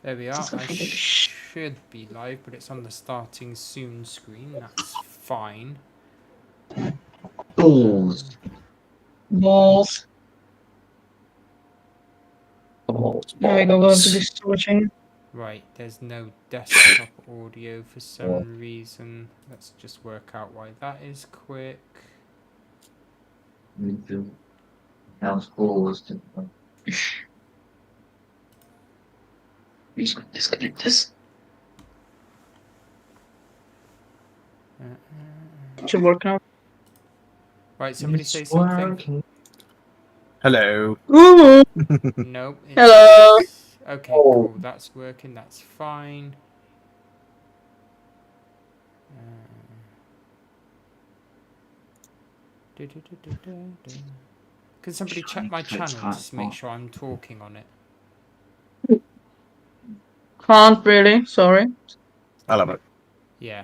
There we are. I should be live, but it's on the starting soon screen. That's fine. Balls. Balls. Balls. There we go to the switching. Right, there's no desktop audio for some reason. Let's just work out why that is quick. House balls. Please disconnect this. Should work now. Right, somebody say something. Hello. Ooh. Nope. Hello. Okay, cool. That's working. That's fine. Can somebody check my channel just to make sure I'm talking on it? Can't really. Sorry. I love it. Yeah.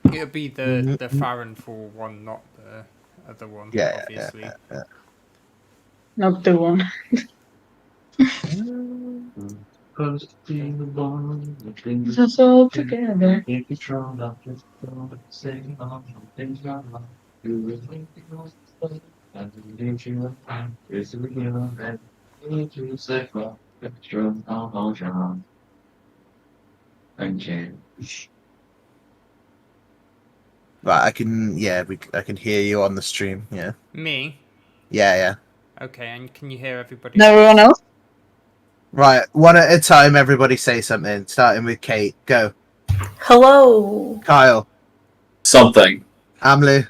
It'll be the Farrenfall one, not the other one, obviously. Yeah. Not the one. Us all together. Right, I can. Yeah, I can hear you on the stream. Yeah. Me? Yeah. Okay, and can you hear everybody? And everyone else? Right, one at a time. Everybody say something. Starting with Kate. Go. Hello. Kyle. Something. Amlu.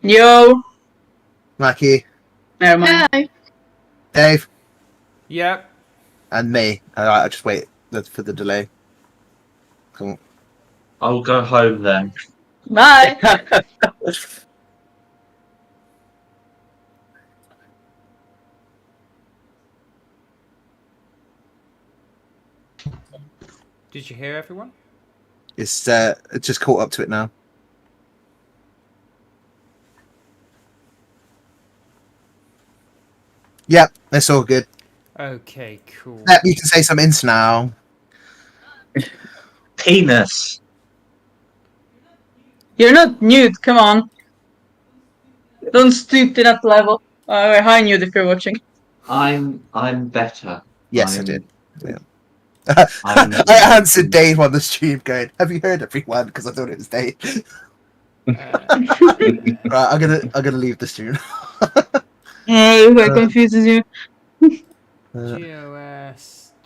Yo. Mackie. Never mind. Hi. Dave. Yep. And me. Alright, I'll just wait for the delay. Cool. I'll go home then. Bye. Did you hear everyone? It's just caught up to it now. Yep, that's all good. Okay, cool. Yep, you can say some ints now. Penis. You're not nude. Come on. Don't stoop to that level. Hi, nude, if you're watching. I'm better. Yes, I did. Yeah. I answered Dave on the stream going, have you heard everyone? Because I thought it was Dave. Right, I'm gonna leave the stream. That confuses you.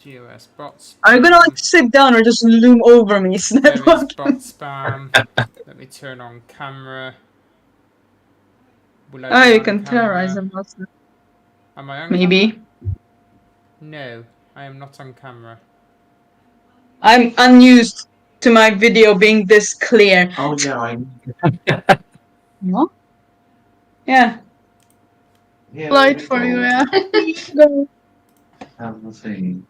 GOS bots. Are you gonna like sit down or just loom over me? There is bot spam. Let me turn on camera. Will I Oh, be you on can camera? terrorize them. Am I on Maybe. camera? No, I am not on camera. I'm unused to my video being this clear. Oh yeah, What? Yeah. Light for you, yeah. Go. I have the thing.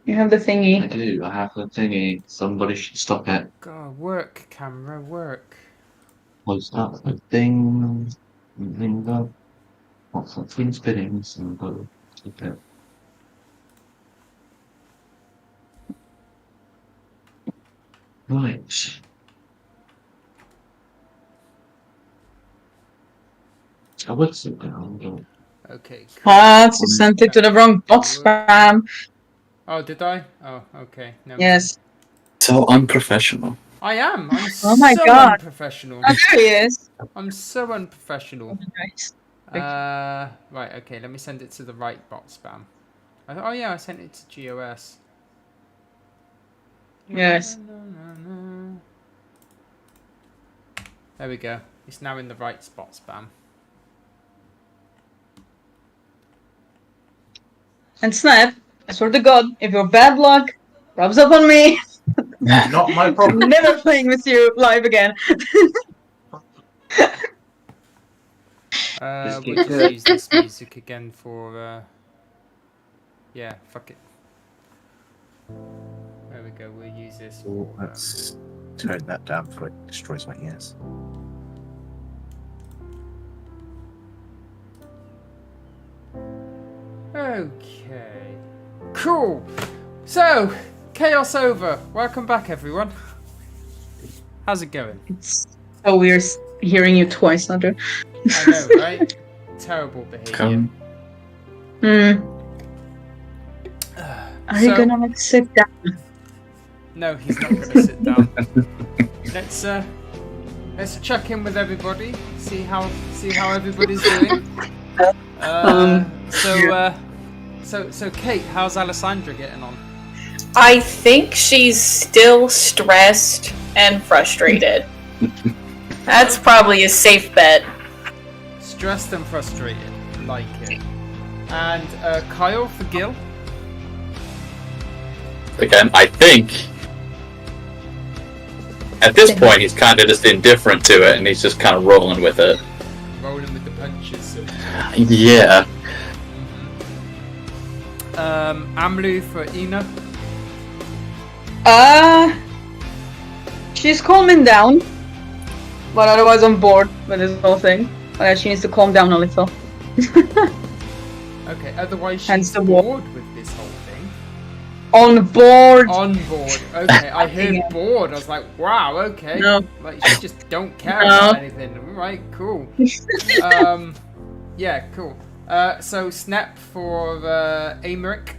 You have the I thingy. do. I have the thingy. Somebody should stop it. God, work, camera, work. Close up the thing. Thing up. What's that thing spinning? Somebody stop it. Right. I would sit down, but Okay, cool. Ah, you sent it to the wrong bot spam. Oh, did I? Oh, okay. Never Yes. so unprofessional. mind. I am. I'm Oh my so God. unprofessional. Oh, there he is. I'm so unprofessional. Nice. Right, okay, let me send it to the right bot spam. Oh yeah, I sent it to GOS. Yes. There we go. It's now in the right spot spam. And Snap, I swear to God, if your bad luck rubs up on me, Not my problem. I'm never playing with you live again. We'll just use this music again for, yeah, fuck it. There we go, we'll use this for, Let's turn that down before it destroys my ears. Okay. Cool. So, Chaos over. Welcome back, everyone. How's it going? It's so weird hearing you twice, Andrew. I know, right? Terrible behavior. Are you gonna like sit down? No, he's not gonna sit down. Let's check in with everybody. See how everybody's doing. So Kate, how's Alessandra getting on? I think she's still stressed and frustrated. That's probably a safe bet. Stressed and frustrated, like it. And Kyle for Gil. Again, I think at this point he's kind of just indifferent to it, and he's just kind of rolling with it. Rolling with the punches. Yeah. Amlu for Ina. She's calming down, but otherwise I'm bored with this whole thing. She needs to calm down a little. Okay, otherwise Hence she's the war. bored with this whole thing. On board. On board. Okay, I heard Yeah. bored. I was like, wow, okay. No. Like, she just don't care No. about anything. Right, cool. Yeah, cool. So Snap for Americ.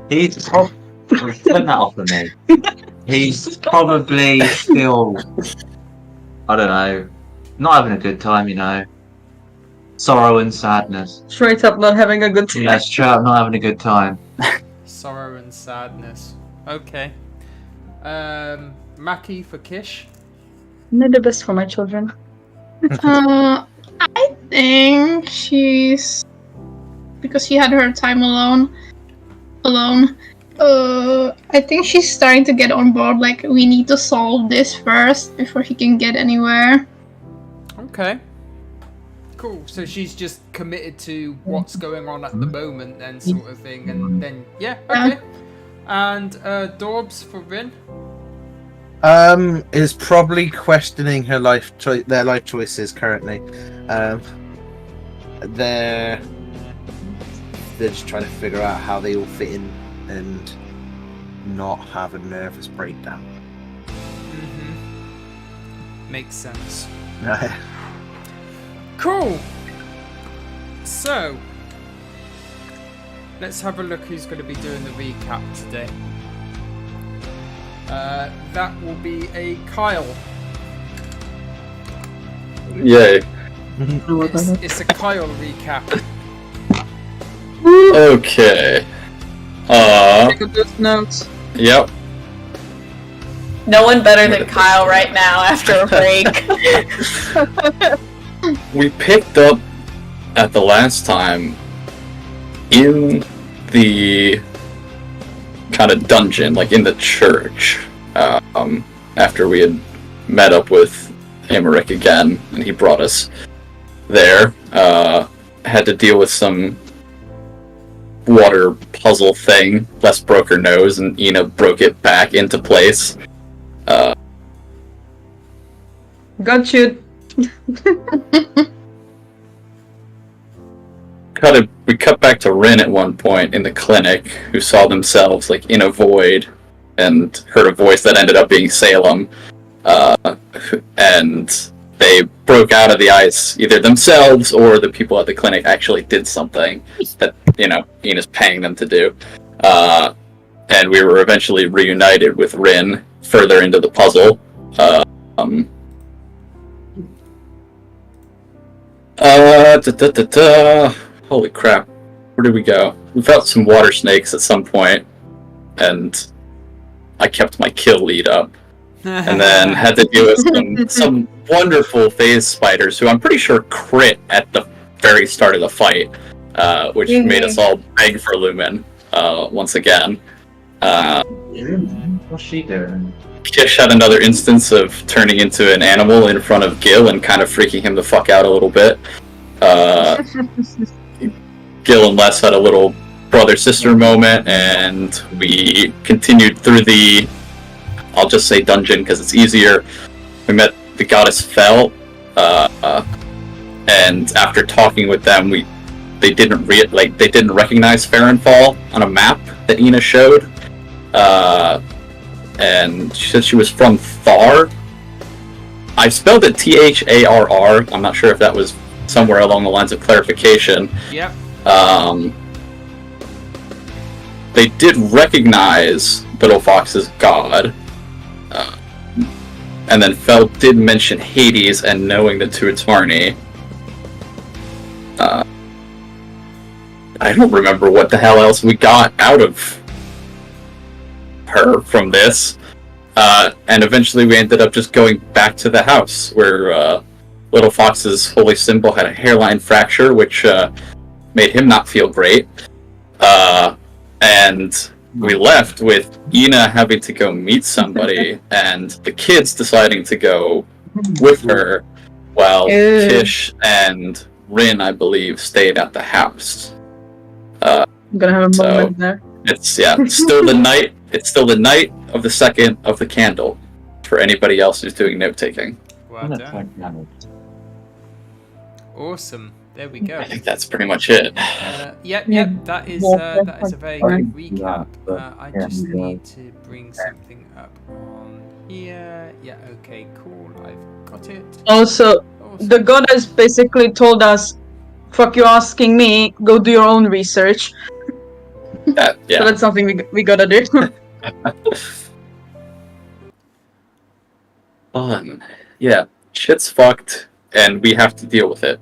He's probably turn that off of me. He's probably still, I don't know, not having a good time, you know. Sorrow and sadness. Straight up not having a good time. That's true, I'm not having a good time. Sorrow and sadness. Okay. Maki for Kish. I'm the best for my children. I think she's because she had her time alone. I think she's starting to get on board. Like, we need to solve this first before he can get anywhere. Okay. Cool. So she's just committed to what's going on at the moment, then, sort of thing, and then yeah. Okay. And Dorbs for Rin. Is probably questioning her their life choices currently. They're just trying to figure out how they all fit in and not have a nervous breakdown. Makes sense. Right. Cool. So let's have a look who's going to be doing the recap today. That will be a Kyle. Yay. It's a Kyle recap. Okay. Take up those notes. Yep. No one better than Kyle right now after a break. We picked up at the last time in the kind of dungeon, like in the church, after we had met up with Amaric again, and he brought us there. Had to deal with some water puzzle thing. Les broke her nose, and Ina broke it back into place. Got you. We cut back to Rin at one point in the clinic, who saw themselves like in a void, and heard a voice that ended up being Salem, and they broke out of the ice. Either themselves or the people at the clinic actually did something that, you know, Ina's paying them to do. And we were eventually reunited with Rin further into the puzzle. Holy crap. Where did we go? We fought some water snakes at some point, and I kept my kill lead up. And then had to deal with some wonderful phase spiders who I'm pretty sure crit at the very start of the fight, which made us all beg for Lumen once again. What's she doing? Kish had another instance of turning into an animal in front of Gil and kind of freaking him the fuck out a little bit. Gil and Les had a little brother-sister moment, and we continued through the, I'll just say dungeon because it's easier. We met the goddess Fel, and after talking with them, we they didn't recognize Farrenfall on a map that Ina showed, and she said she was from Thar. I spelled it Tharr. I'm not sure if that was somewhere along the lines of clarification. Yep. They did recognize Little Fox's god, and then Fell did mention Hades and knowing the Tuatmarni. I don't remember what the hell else we got out of her from this, and eventually we ended up just going back to the house where Little Fox's holy symbol had a hairline fracture, which made him not feel great. And we left with Ina having to go meet somebody, and the kids deciding to go with her, while Kish and Rin, I believe, stayed at the house. I'm gonna have a moment there. It's still the night. It's still the night of the second of the candle for anybody else who's doing note taking. Well done. Awesome. There we go. I think that's pretty much it. Yep. That is a very good recap. I just need to bring something up on here. Yeah. Okay. Cool. I've got it. Also, the goddess basically told us, "Fuck you asking me. Go do your own research." Yeah. So that's something we gotta do. Fun. Yeah. Shit's fucked, and we have to deal with it.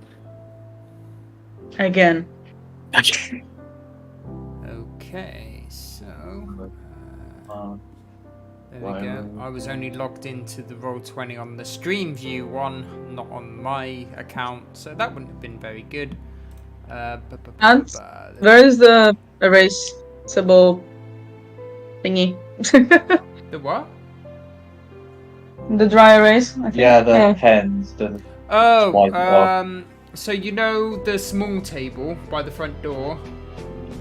Again. Okay, so there we go. I was only logged into the Roll20 on the stream view one, not on my account, so that wouldn't have been very good. And where is the erasable thingy? The what? The dry erase? I think. Yeah, the pens. So you know the small table by the front door?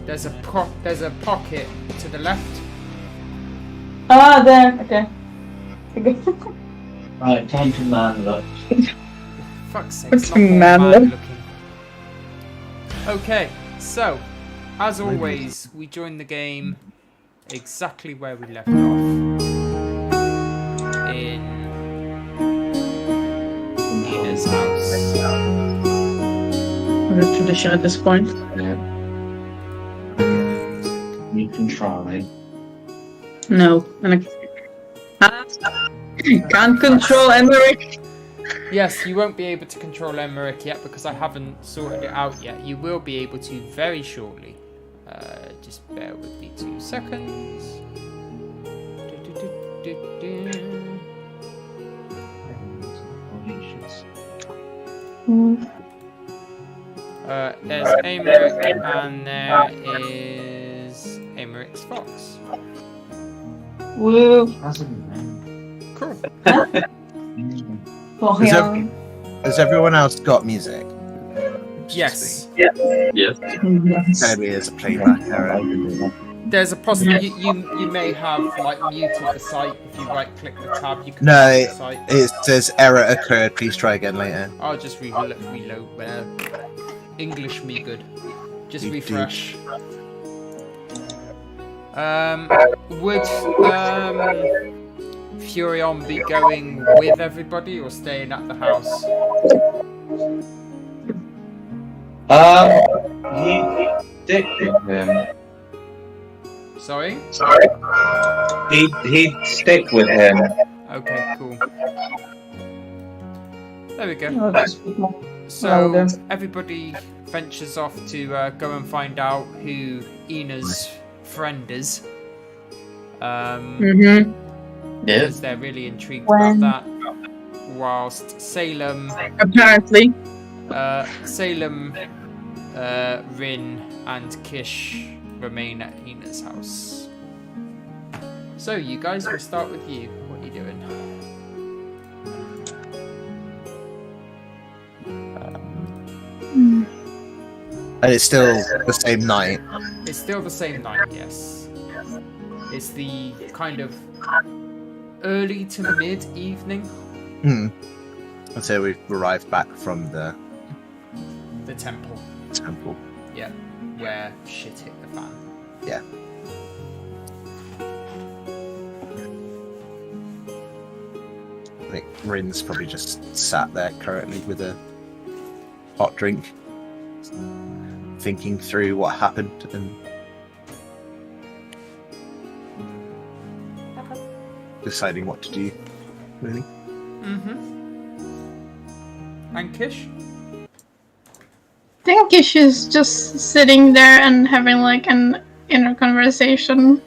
There's a pocket to the left. Ah, there. Okay. Right, time to man look. Fuck's sake, What's it's not more man man look? looking. Okay, so as always, we join the game exactly where we left off. In Nina's house. The tradition at this point. Yeah. You can try. No. And I can't control Emmerich. Yes, you won't be able to control Emmerich yet because I haven't sorted it out yet. You will be able to very shortly. Just bear with me 2 seconds. There's Emmerich and there is Emmerich's fox. Woo. Cool. Has everyone else got music? Yes. Yes. Maybe there's a playback error. There's a possibility you may have like muted the site if you right click the tab. You can No, mute the site. It says error occurred. Please try again later. I'll just reload. English me good. Just You refresh. Would Furion be going with everybody or staying at the house? He'd stick with him. Sorry? He'd stick with him. Okay, cool. There we go. I'll just speak more So louder. everybody ventures off to go and find out who Ina's friend is. Mm-hmm. Because they're really intrigued When? about that. Whilst Salem, Apparently. Rin, and Kish remain at Ina's house. So you guys, we'll start with you. What are you doing? And it's still the same night. It's still the same night, yes. It's the kind of early to mid-evening. I'd say we've arrived back from the The temple. temple. Yeah, where shit hit the fan. Yeah. I think Rin's probably just sat there currently with a hot drink, thinking through what happened and deciding what to do, really. And Kish? I think she's just sitting there and having like an inner conversation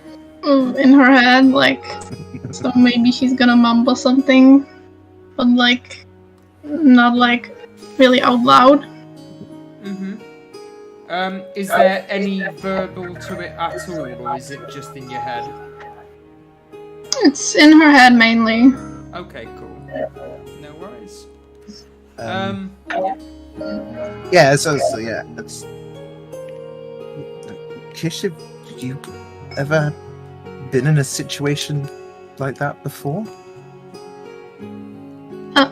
in her head, like, so maybe she's gonna mumble something, but like, not like really out loud. Is there any verbal to it at all, or is it just in your head? It's in her head mainly. Okay, cool. No worries. Yeah, so yeah, that's. Kish, have you ever been in a situation like that before?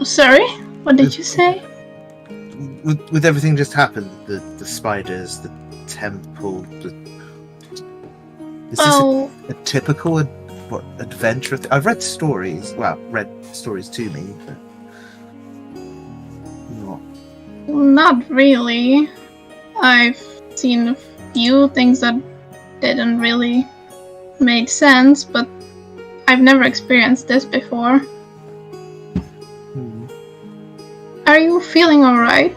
Sorry? What did you say? With everything just happened, the spiders, the temple, is this a typical adventure? I've read stories. Well, read stories to me, but not. Not really. I've seen a few things that didn't really make sense, but I've never experienced this before. Are you feeling alright?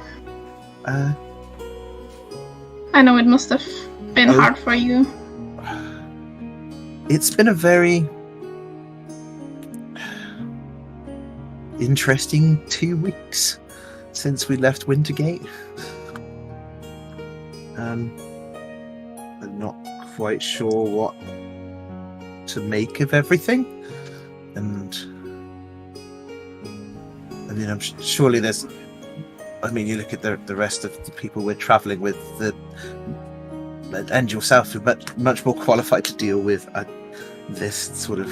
I know it must have been hard for you. It's been a very interesting 2 weeks since we left Wintergate. I'm not quite sure what to make of everything, and I mean, surely there's. I mean, you look at the rest of the people we're travelling with, and yourself, are much more qualified to deal with this sort of.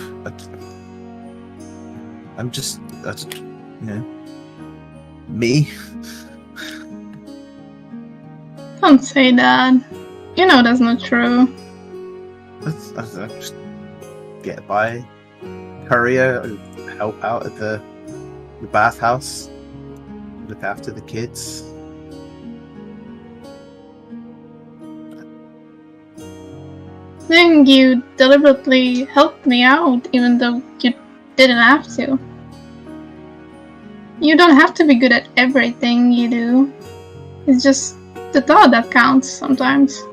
I'm just, me. Don't say that. You know that's not true. I just get by, courier, help out at the bathhouse, look after the kids. I think you deliberately helped me out, even though you didn't have to. You don't have to be good at everything you do. It's just the thought that counts sometimes.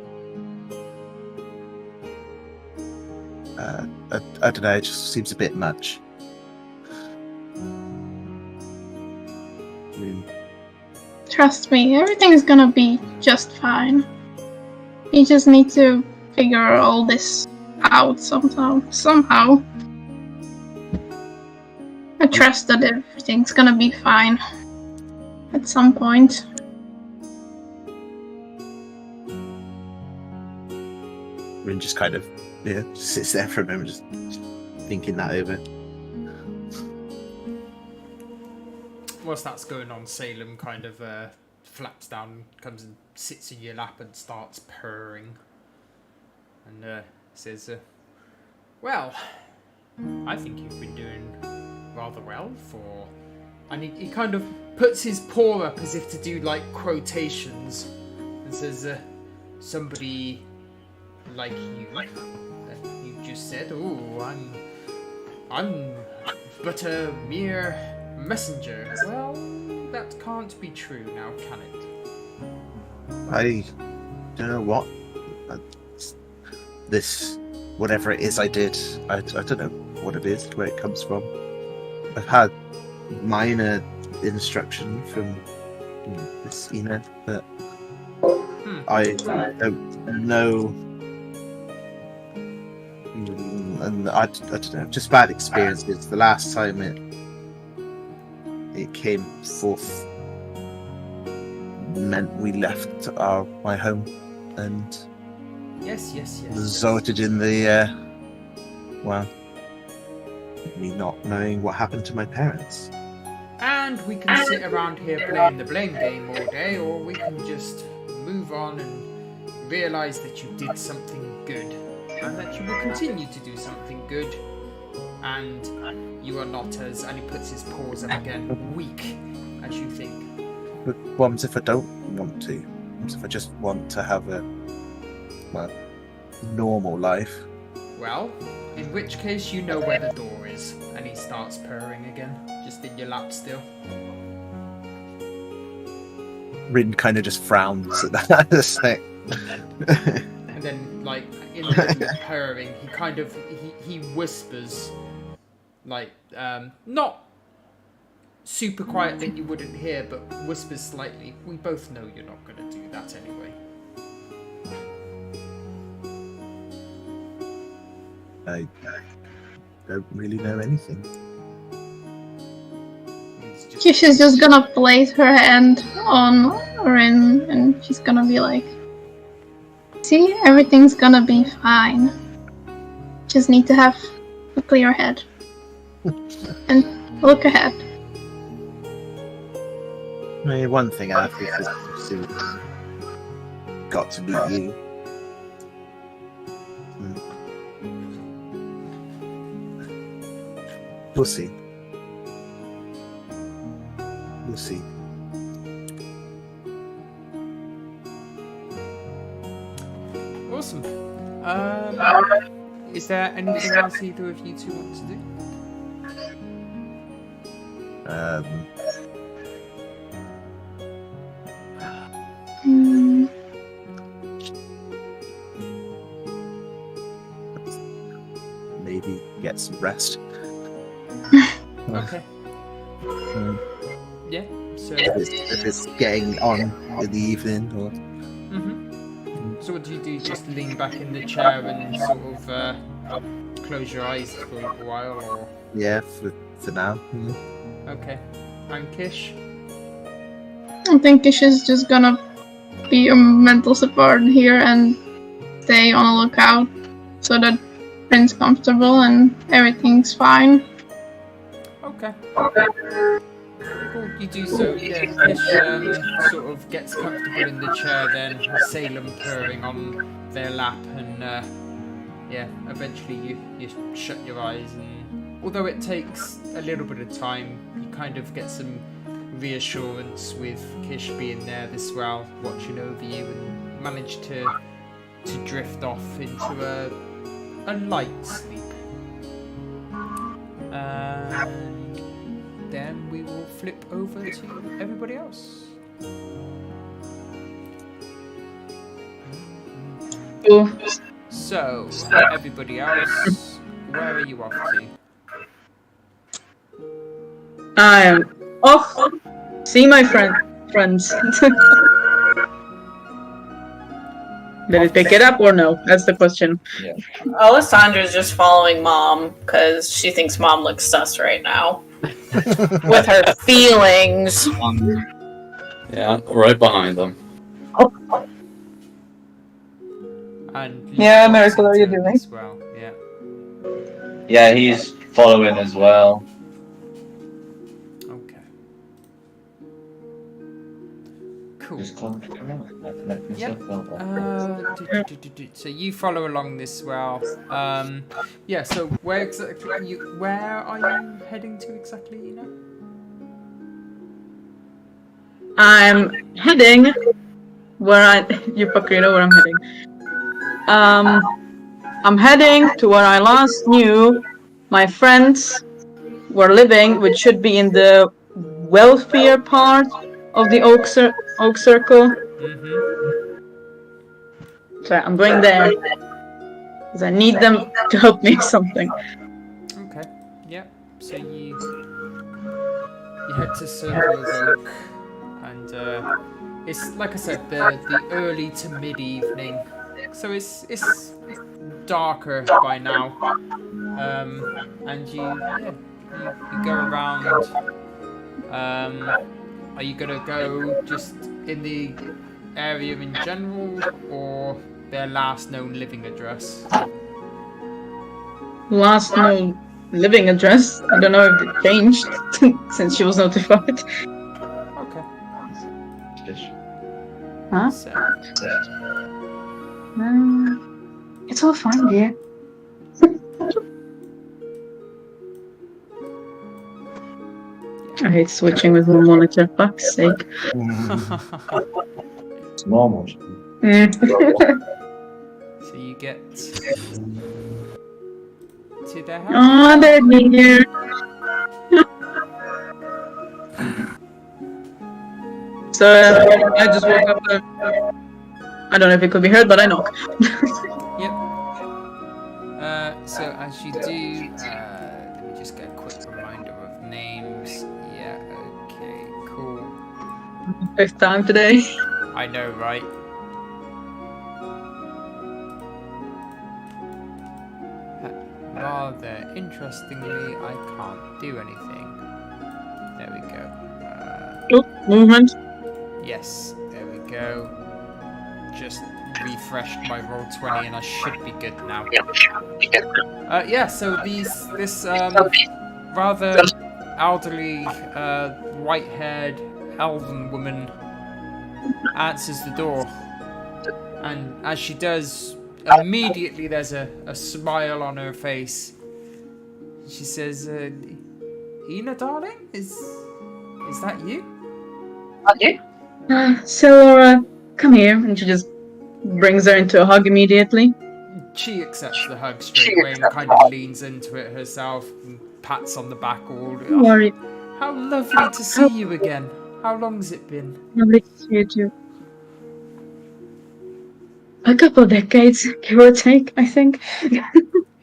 I don't know, it just seems a bit much. Trust me, everything's gonna be just fine. You just need to figure all this out somehow. I trust that everything's gonna be fine. At some point. Rin just kind of sits there for a moment, just thinking that over. Whilst that's going on, Salem kind of flaps down, comes and sits in your lap and starts purring. And says, well, I think you've been doing rather well for... And he kind of puts his paw up as if to do, like, quotations. And says, somebody like you just said, oh, I'm but a mere messenger. Well, that can't be true now, can it? I don't know what this, whatever it is I did, I don't know what it is, where it comes from. I've had minor instruction from this Ina, but I don't know. And I don't know, just bad experiences. The last time it came forth meant we left my home and Yes. resulted in the me not knowing what happened to my parents. And we can sit around here playing the blame game all day, or we can just move on and realise that you did something good, and that you will continue to do something good, and you are not as, and he puts his paws up again, weak as you think. But what if I don't want to? What if I just want to have a normal life? Well, in which case you know where the door is, and he starts purring again, just in your lap still. Rin kind of just frowns at that. It's like, And then, like, in the purring, he kind of, he whispers, like, not super quiet that you wouldn't hear, but whispers slightly. We both know you're not going to do that anyway. I don't really know anything. Kish is just gonna place her hand on Rin and she's gonna be like, see, everything's gonna be fine. Just need to have a clear head. And look ahead. I mean, one thing I think is got to meet you. We'll see. We'll see. Awesome. Is there anything else either of you two want to do? Maybe get some rest. Okay. Yeah. So. If it's getting on in the evening, or So what do you do? Just lean back in the chair and sort of close your eyes for a while, or? yeah, for now. Okay. And Kish? I think Kish is just gonna be a mental support here and stay on a lookout so that Rin's comfortable and everything's fine. Okay. Cool, you do so. Yeah, Kish sort of gets comfortable in the chair, then Salem purring on their lap, and yeah, eventually you shut your eyes, and although it takes a little bit of time, you kind of get some reassurance with Kish being there as well, watching over you, and manage to drift off into a light sleep. And then we will flip over to everybody else. So, everybody else, where are you off to? I am off. See my friends. Did it pick it up or no? That's the question. Yeah. Alessandra's just following Mom because she thinks Mom looks sus right now. With her feelings. Yeah, right behind them. And Yeah, Luke Miracle, pops are you into it doing? as well. Yeah. Yeah, he's following as well. Okay. Cool. Just close it around. I can make Yep. myself feel better. So you follow along this well. Yeah. So where exactly are you heading to exactly? You know. I'm heading where you fucker know where I'm heading. I'm heading to where I last knew my friends were living, which should be in the wealthier part of the Oak Circle. So I'm going there because I need them to help me with something. Okay. Yeah. So you head to Circle of Oak, and it's like I said, the early to mid evening. So it's darker by now, and you go around. Are you gonna go just in the area in general, or their last known living address? Last known living address. I don't know if it changed since she was notified. Okay. Fish. Huh? So, It's all fine, dear. I hate switching with my monitor, fuck's sake. It's normal. So you get to their house. Oh, they're here. So I just woke up. I don't know if it could be heard, but I knock. Yep. So as you do, let me just get a quick reminder of names. Yeah. Okay. Cool. Fifth time today. I know, right? Rather interestingly, I can't do anything. There we go. Oh, movement. Yes, there we go. Just refreshed my roll 20 and I should be good now. Yeah, so this rather elderly, white-haired elven woman answers the door. And as she does, immediately there's a smile on her face. She says, Ina, darling? Is that you? So Laura, come here, and she just brings her into a hug immediately. She accepts the hug straight away and kind of leans into it herself and pats on the back all. Don't worry, How lovely to see you again. How long's it been? lovely to see you too. A couple decades, give or take, I think.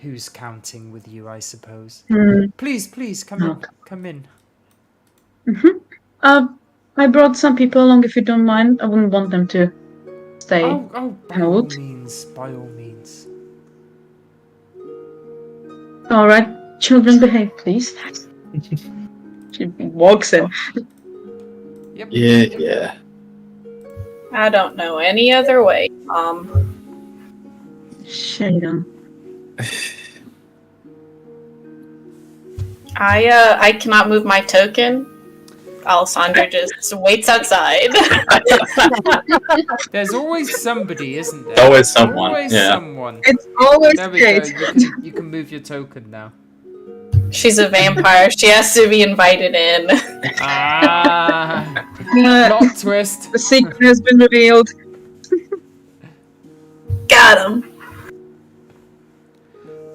Who's counting with you, I suppose? Hmm. Please, come in. Come in. I brought some people along if you don't mind. I wouldn't want them to stay. Oh, by all Note. means, by all means. Alright, children behave, please. She walks in. Yep. Yeah. I don't know any other way. Shayden. I cannot move my token. Alessandra just waits outside. There's always somebody, isn't there? Always someone, Always yeah. someone. It's always There we go. great. You can move your token now. She's a vampire. She has to be invited in. Ah, plot twist. The secret has been revealed. Got him.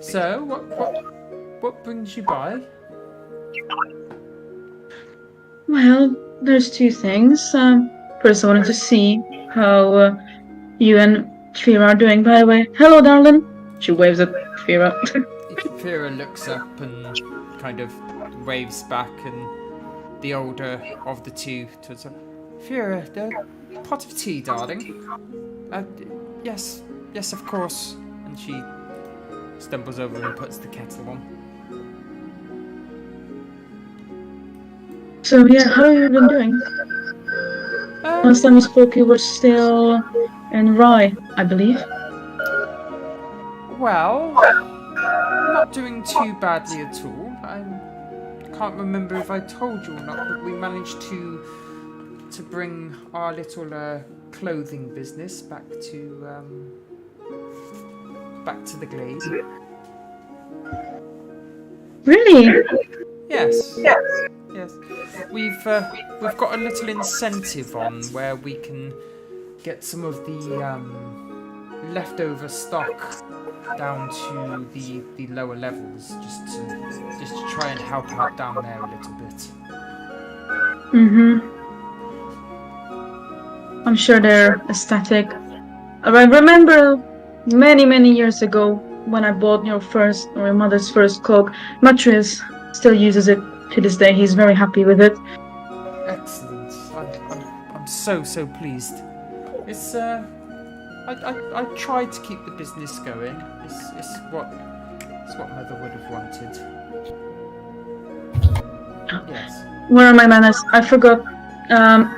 So, what brings you by? Well, there's two things. First, I wanted to see how you and Fira are doing. By the way, hello, darling. She waves at Fira. Fira looks up and kind of waves back, and the older of the two turns up. Fira, the pot of tea, darling. Yes, of course. And she stumbles over and puts the kettle on. So yeah, how have you been doing? Last time we spoke, you were still in Rye, I believe. Well, not doing too badly at all. I can't remember if I told you or not, but we managed to bring our little clothing business back to the Glade. Really? Yes. We've got a little incentive on where we can get some of the leftover stock down to the lower levels, just to try and help out down there a little bit. I'm sure they're ecstatic. I remember many years ago when I bought your mother's first cloak. Matris still uses it to this day. He's very happy with it. Excellent. I'm so pleased. It's I tried to keep the business going. It's what Mother would have wanted. Yes. Where are my manners? I forgot. And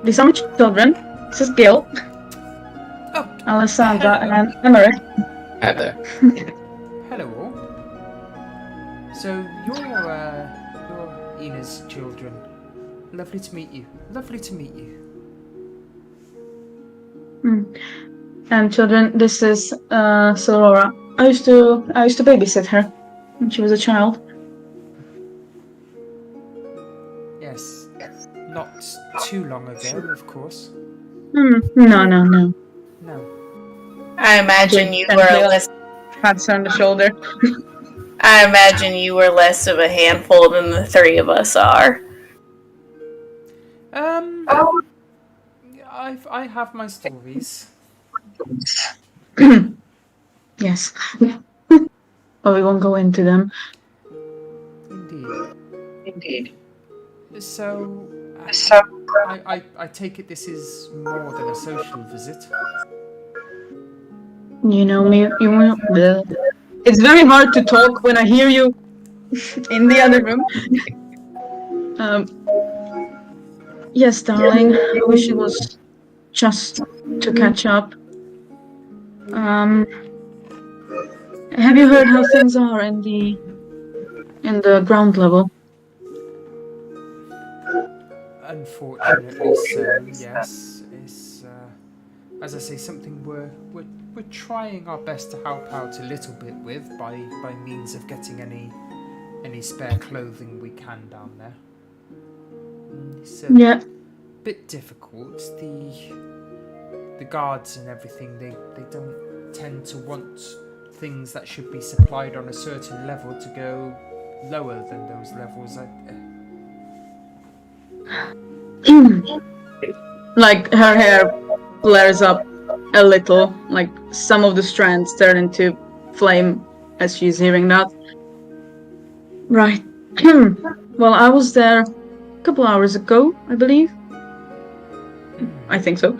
these are my children. This is Gil, Oh, Alessandra, and Emery. Hi there. hello all. So you're Ina's children. Lovely to meet you. And children, this is Sorora. I used to babysit her when she was a child. Yes. Not too long ago, of course. No. No. I imagine you were less. Pats her on the shoulder. I imagine you were less of a handful than the three of us are. I have my stories. Yes. But we won't go into them. Indeed. So, I take it this is more than a social visit. You know me. It's very hard to talk when I hear you in the other room. Yes, darling. I wish it was just to catch up. Have you heard how things are in the ground level? Unfortunately, so yes. It's as I say, something we're trying our best to help out a little bit with by means of getting any spare clothing we can down there. It's a bit difficult. The guards and everything, they don't tend to want things that should be supplied on a certain level to go lower than those levels. Like her hair flares up a little, like some of the strands turn into flame as she's hearing that. Right. Well, I was there a couple hours ago, I believe. I think so.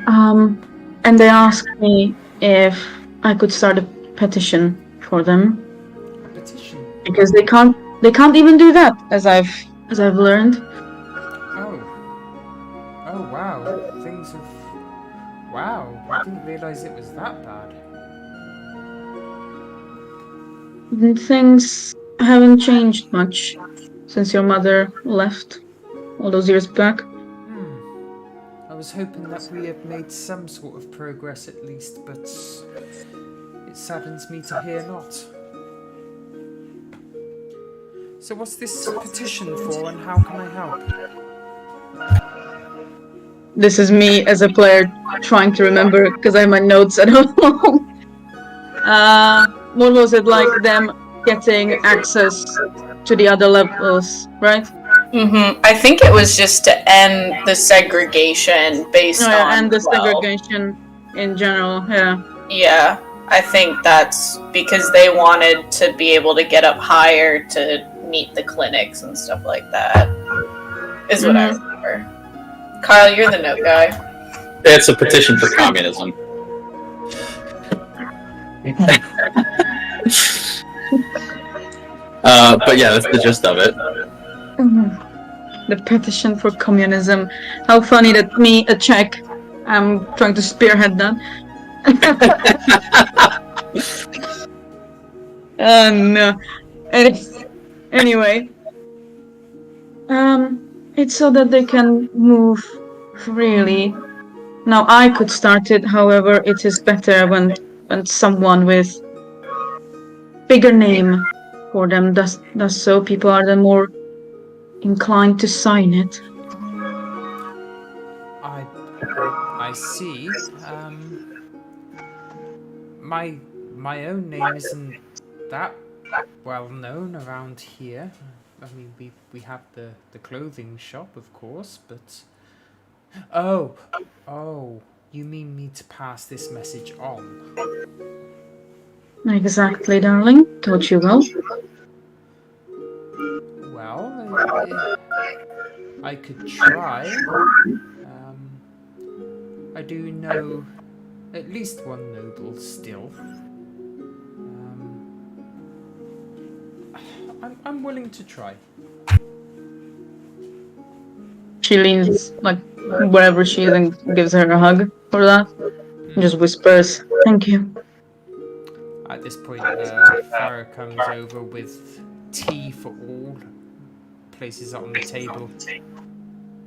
And they asked me if I could start a petition for them. A petition? Because they can't even do that, as I've learned. Oh wow. Things have... Wow, I didn't realise it was that bad. Things haven't changed much since your mother left all those years back. I was hoping that we had made some sort of progress at least, but it saddens me to hear not. So what's this petition for and how can I help? This is me as a player trying to remember because I have my notes at home. What was it, like them getting access to the other levels, right? I think it was just to end the segregation based on... and the segregation in general, yeah. Yeah, I think that's because they wanted to be able to get up higher to meet the clinics and stuff like that, is what I remember. Kyle, you're the note guy. It's a petition for communism. But yeah, that's the gist of it. The petition for communism. How funny that me, a Czech, I'm trying to spearhead that. No. Anyway. It's so that they can move freely. Now I could start it, however, it is better when someone with bigger name for them does so. People are then more inclined to sign it. I see. My own name isn't that well known around here. I mean, we have the clothing shop, of course, but... Oh, you mean me to pass this message on? Exactly, darling. Told you well. Well, I could try. I do know at least one noble still. I'm willing to try. She leans, like, wherever she is and gives her a hug for that. And just whispers, "Thank you." At this point, Farah comes over with tea for all, places it on the table,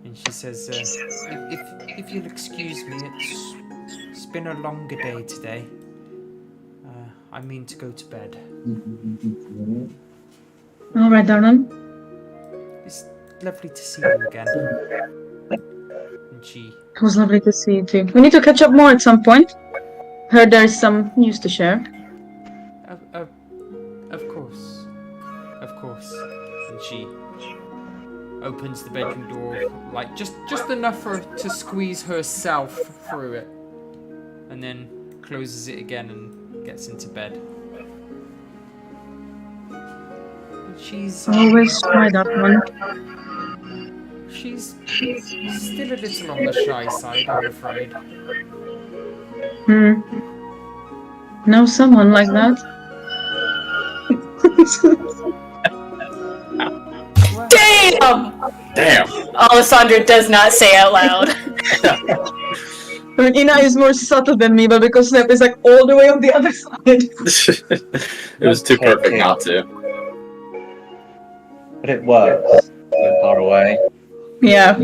and she says, if you'll excuse me, It's been a longer day today. I mean to go to bed. All right, darling. It's lovely to see you again. And she... It was lovely to see you too. We need to catch up more at some point. Heard there's some news to share. Of course. Of course. And she opens the bedroom door, like, just enough for her to squeeze herself through it. And then closes it again and gets into bed. And she's... Always try that one. She's still a little on the shy side, I'm afraid. Know someone like that? Well, Damn! Damn. Alessandra does not say out loud. I mean, Ina is more subtle than me, but because Snap is like all the way on the other side. It was too perfect not to. But it works. So far away. Yeah.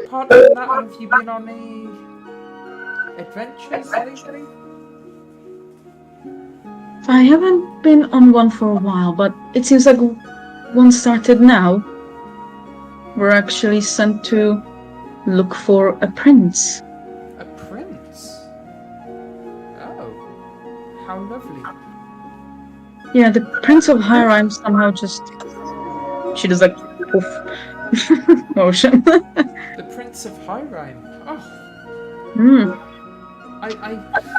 Apart from that, have you been on any adventures lately? I haven't been on one for a while, but it seems like one started now. We're actually sent to look for a prince. A prince? Oh, how lovely. Yeah, the Prince of Hyrime somehow just... She does like poof motion. The Prince of Hyrime. Oh,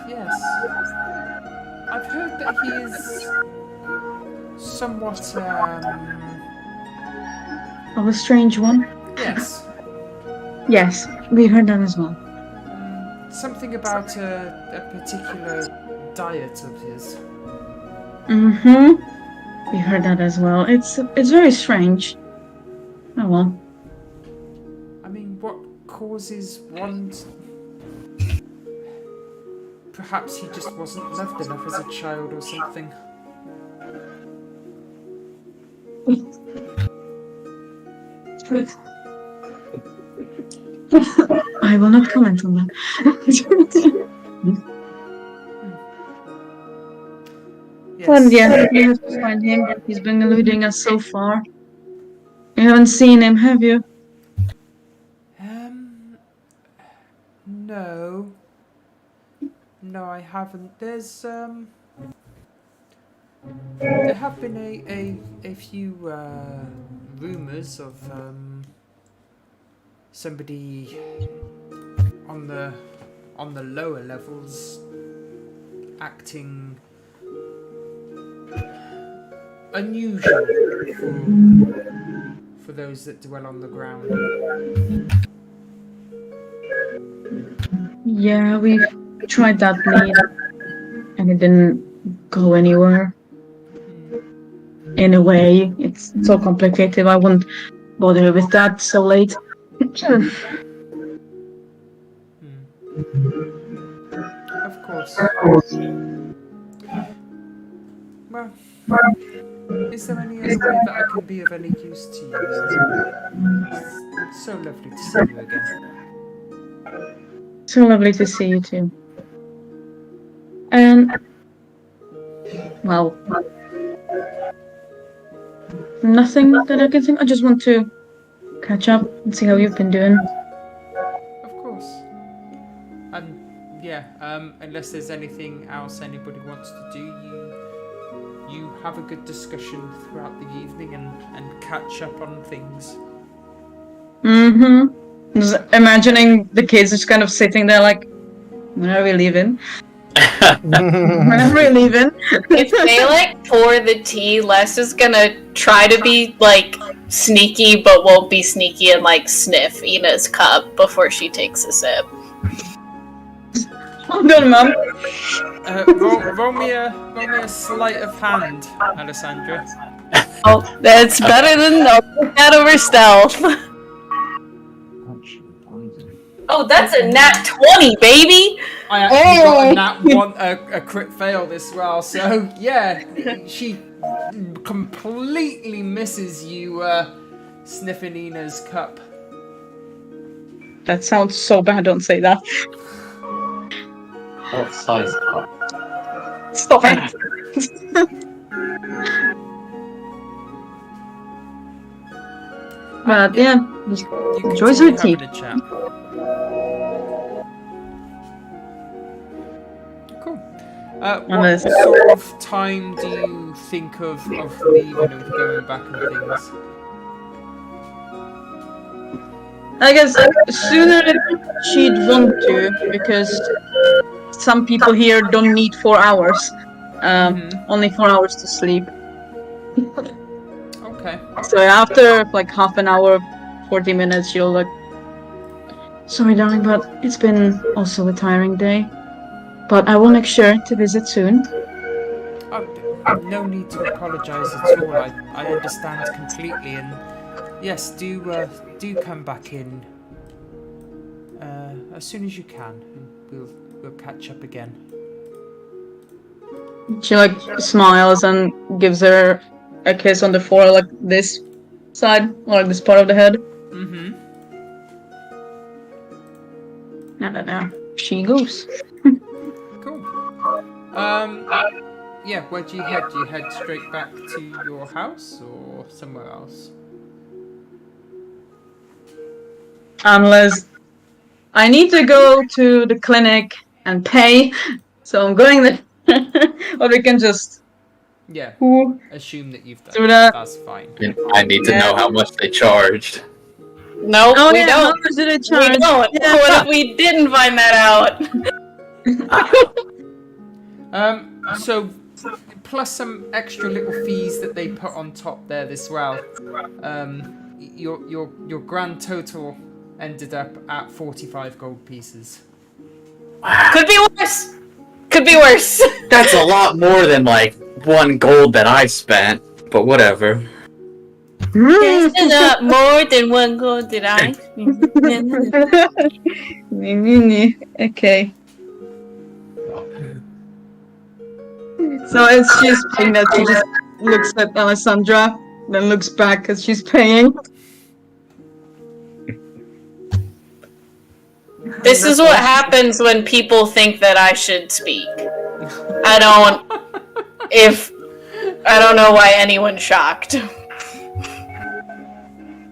yes. I've heard that he is somewhat, Of a strange one? yes. Yes, we heard that as well. Something about a particular diet of his. We heard that as well. It's very strange. Oh well. I mean, what causes one... Perhaps he just wasn't loved enough as a child or something. I will not comment on that. Yes. Well, yeah, we have to find him. He's been eluding us so far. You haven't seen him, have you? No. No, I haven't. There's, there have been a few, rumours of, somebody on the lower levels acting unusual for those that dwell on the ground. Yeah, we've tried that lead, and it didn't go anywhere. In a way, it's so complicated. I wouldn't bother with that so late. Of course. Well, is there any other way that I can be of any use to you? It's so lovely to see you again. So lovely to see you too. And well, nothing that I can think. I just want to catch up and see how you've been doing. Of course. Yeah, unless there's anything else anybody wants to do, you have a good discussion throughout the evening and catch up on things. Just imagining the kids just kind of sitting there like, when are we leaving? When are we leaving? If they like pour the tea, Les is gonna try to be like sneaky, but won't be sneaky and like sniff Ina's cup before she takes a sip. Hold on, Mum. Roll me a sleight of hand, Alessandra. Oh, that's better than I'll take that over stealth. Oh, that's a nat 20, baby! I actually got a nat one, a crit fail as well, so yeah, she completely misses you sniffing Nina's cup. That sounds so bad. Don't say that. What size cup? Stop it. But yeah, just You enjoys continue her tea. having a chat. Cool. What Unless- sort of time do you think of leaving and going back and things? I guess sooner than she'd want to, because some people here don't need 4 hours. Only 4 hours to sleep. Okay. So after like half an hour, 40 minutes, she'll like, sorry darling, but it's been also a tiring day. But I will make sure to visit soon. Oh, no need to apologise at all. I understand completely, and yes, do come back in as soon as you can, and we'll catch up again. She like smiles and gives her a kiss on the forehead, like this side, or like this part of the head. Mm-hmm. And then she goes. Cool. Yeah, where do you head? Do you head straight back to your house or somewhere else? Unless I need to go to the clinic and pay, so I'm going there. Or we can just Yeah. Assume that you've done. do that. That's fine. I need to know how much they charged. No, Oh we yeah, how don't. much did it We charge? don't. Yeah. What if we didn't find that out? So plus some extra little fees that they put on top there as well. Your grand total ended up at 45 gold pieces. Could be worse. Could be worse. That's a lot more than like 1 gold that I spent, but whatever. That's not more than 1 gold that I. Okay. So as she's paying that, she just looks at Alessandra, then looks back as she's paying. This is what happens when people think that I should speak. I don't know why anyone's shocked.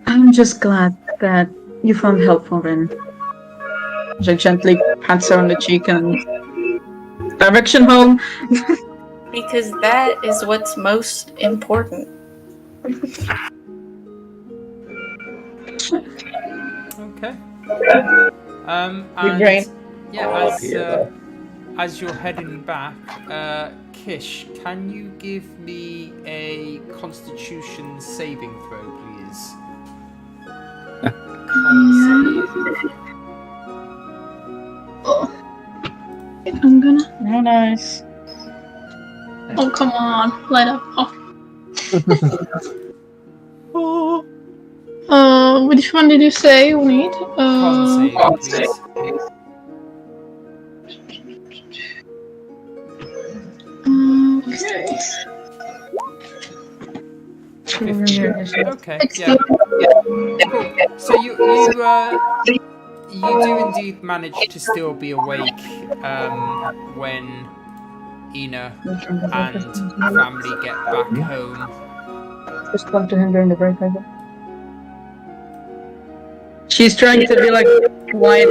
I'm just glad that you found help for Rin. She gently pats her on the cheek and direction home. Because that is what's most important. Okay. Big brain. Yeah, as you're heading back, Kish, can you give me a Constitution saving throw, please? I'm gonna. Oh, nice. Oh, come on. Light up. Oh. Which one did you say we need? Con save, please. Okay. 15. Okay, 16. yeah. Cool. So you do indeed manage to still be awake when Ina and family get back home. Just talk to him during the break, I guess. She's trying to be like quiet,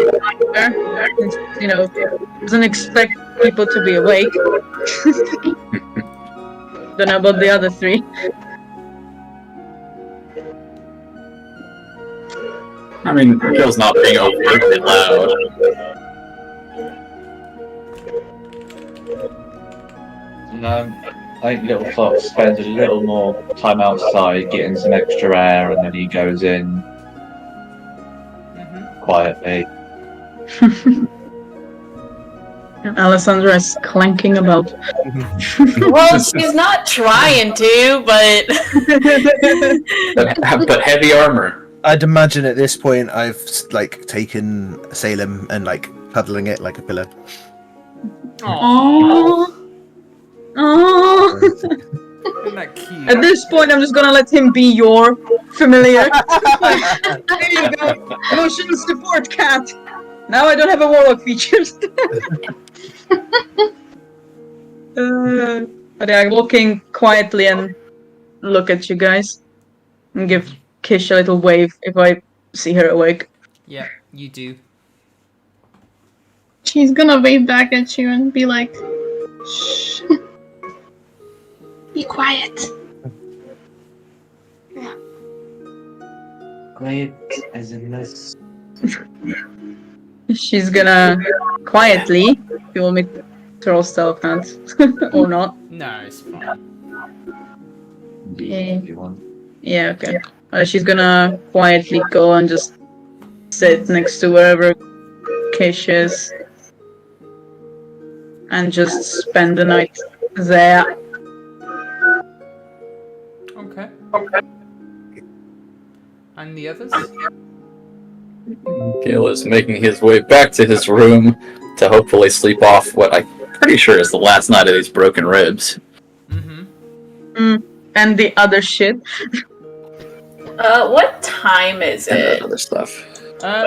you know, doesn't expect people to be awake. Don't know about the other 3. I mean, Bill's not being overtly loud. I think Little Fox spends a little more time outside getting some extra air, and then he goes in quietly. Alessandra is clanking about. Well, she's not trying to, but But heavy armor. I'd imagine at this point I've like taken Salem and like cuddling it like a pillow. Oh, oh. Isn't that cute? At this point, I'm just gonna let him be your familiar. There you go. Emotional support cat. Now I don't have a warlock features. But yeah, walking quietly and look at you guys. And give Kish a little wave if I see her awake. Yeah, you do. She's gonna wave back at you and be like, shh. Be quiet. Quiet as in this. She's gonna quietly, if you want me to throw stealth hands or not. No, it's fine. If you want. Yeah, okay. She's gonna quietly go and just sit next to wherever Kish is. And just spend the night there. Okay. And the others? Gil is making his way back to his room to hopefully sleep off what I'm pretty sure is the last night of these broken ribs. Mm-hmm. And the other shit. What time is And it? that other stuff.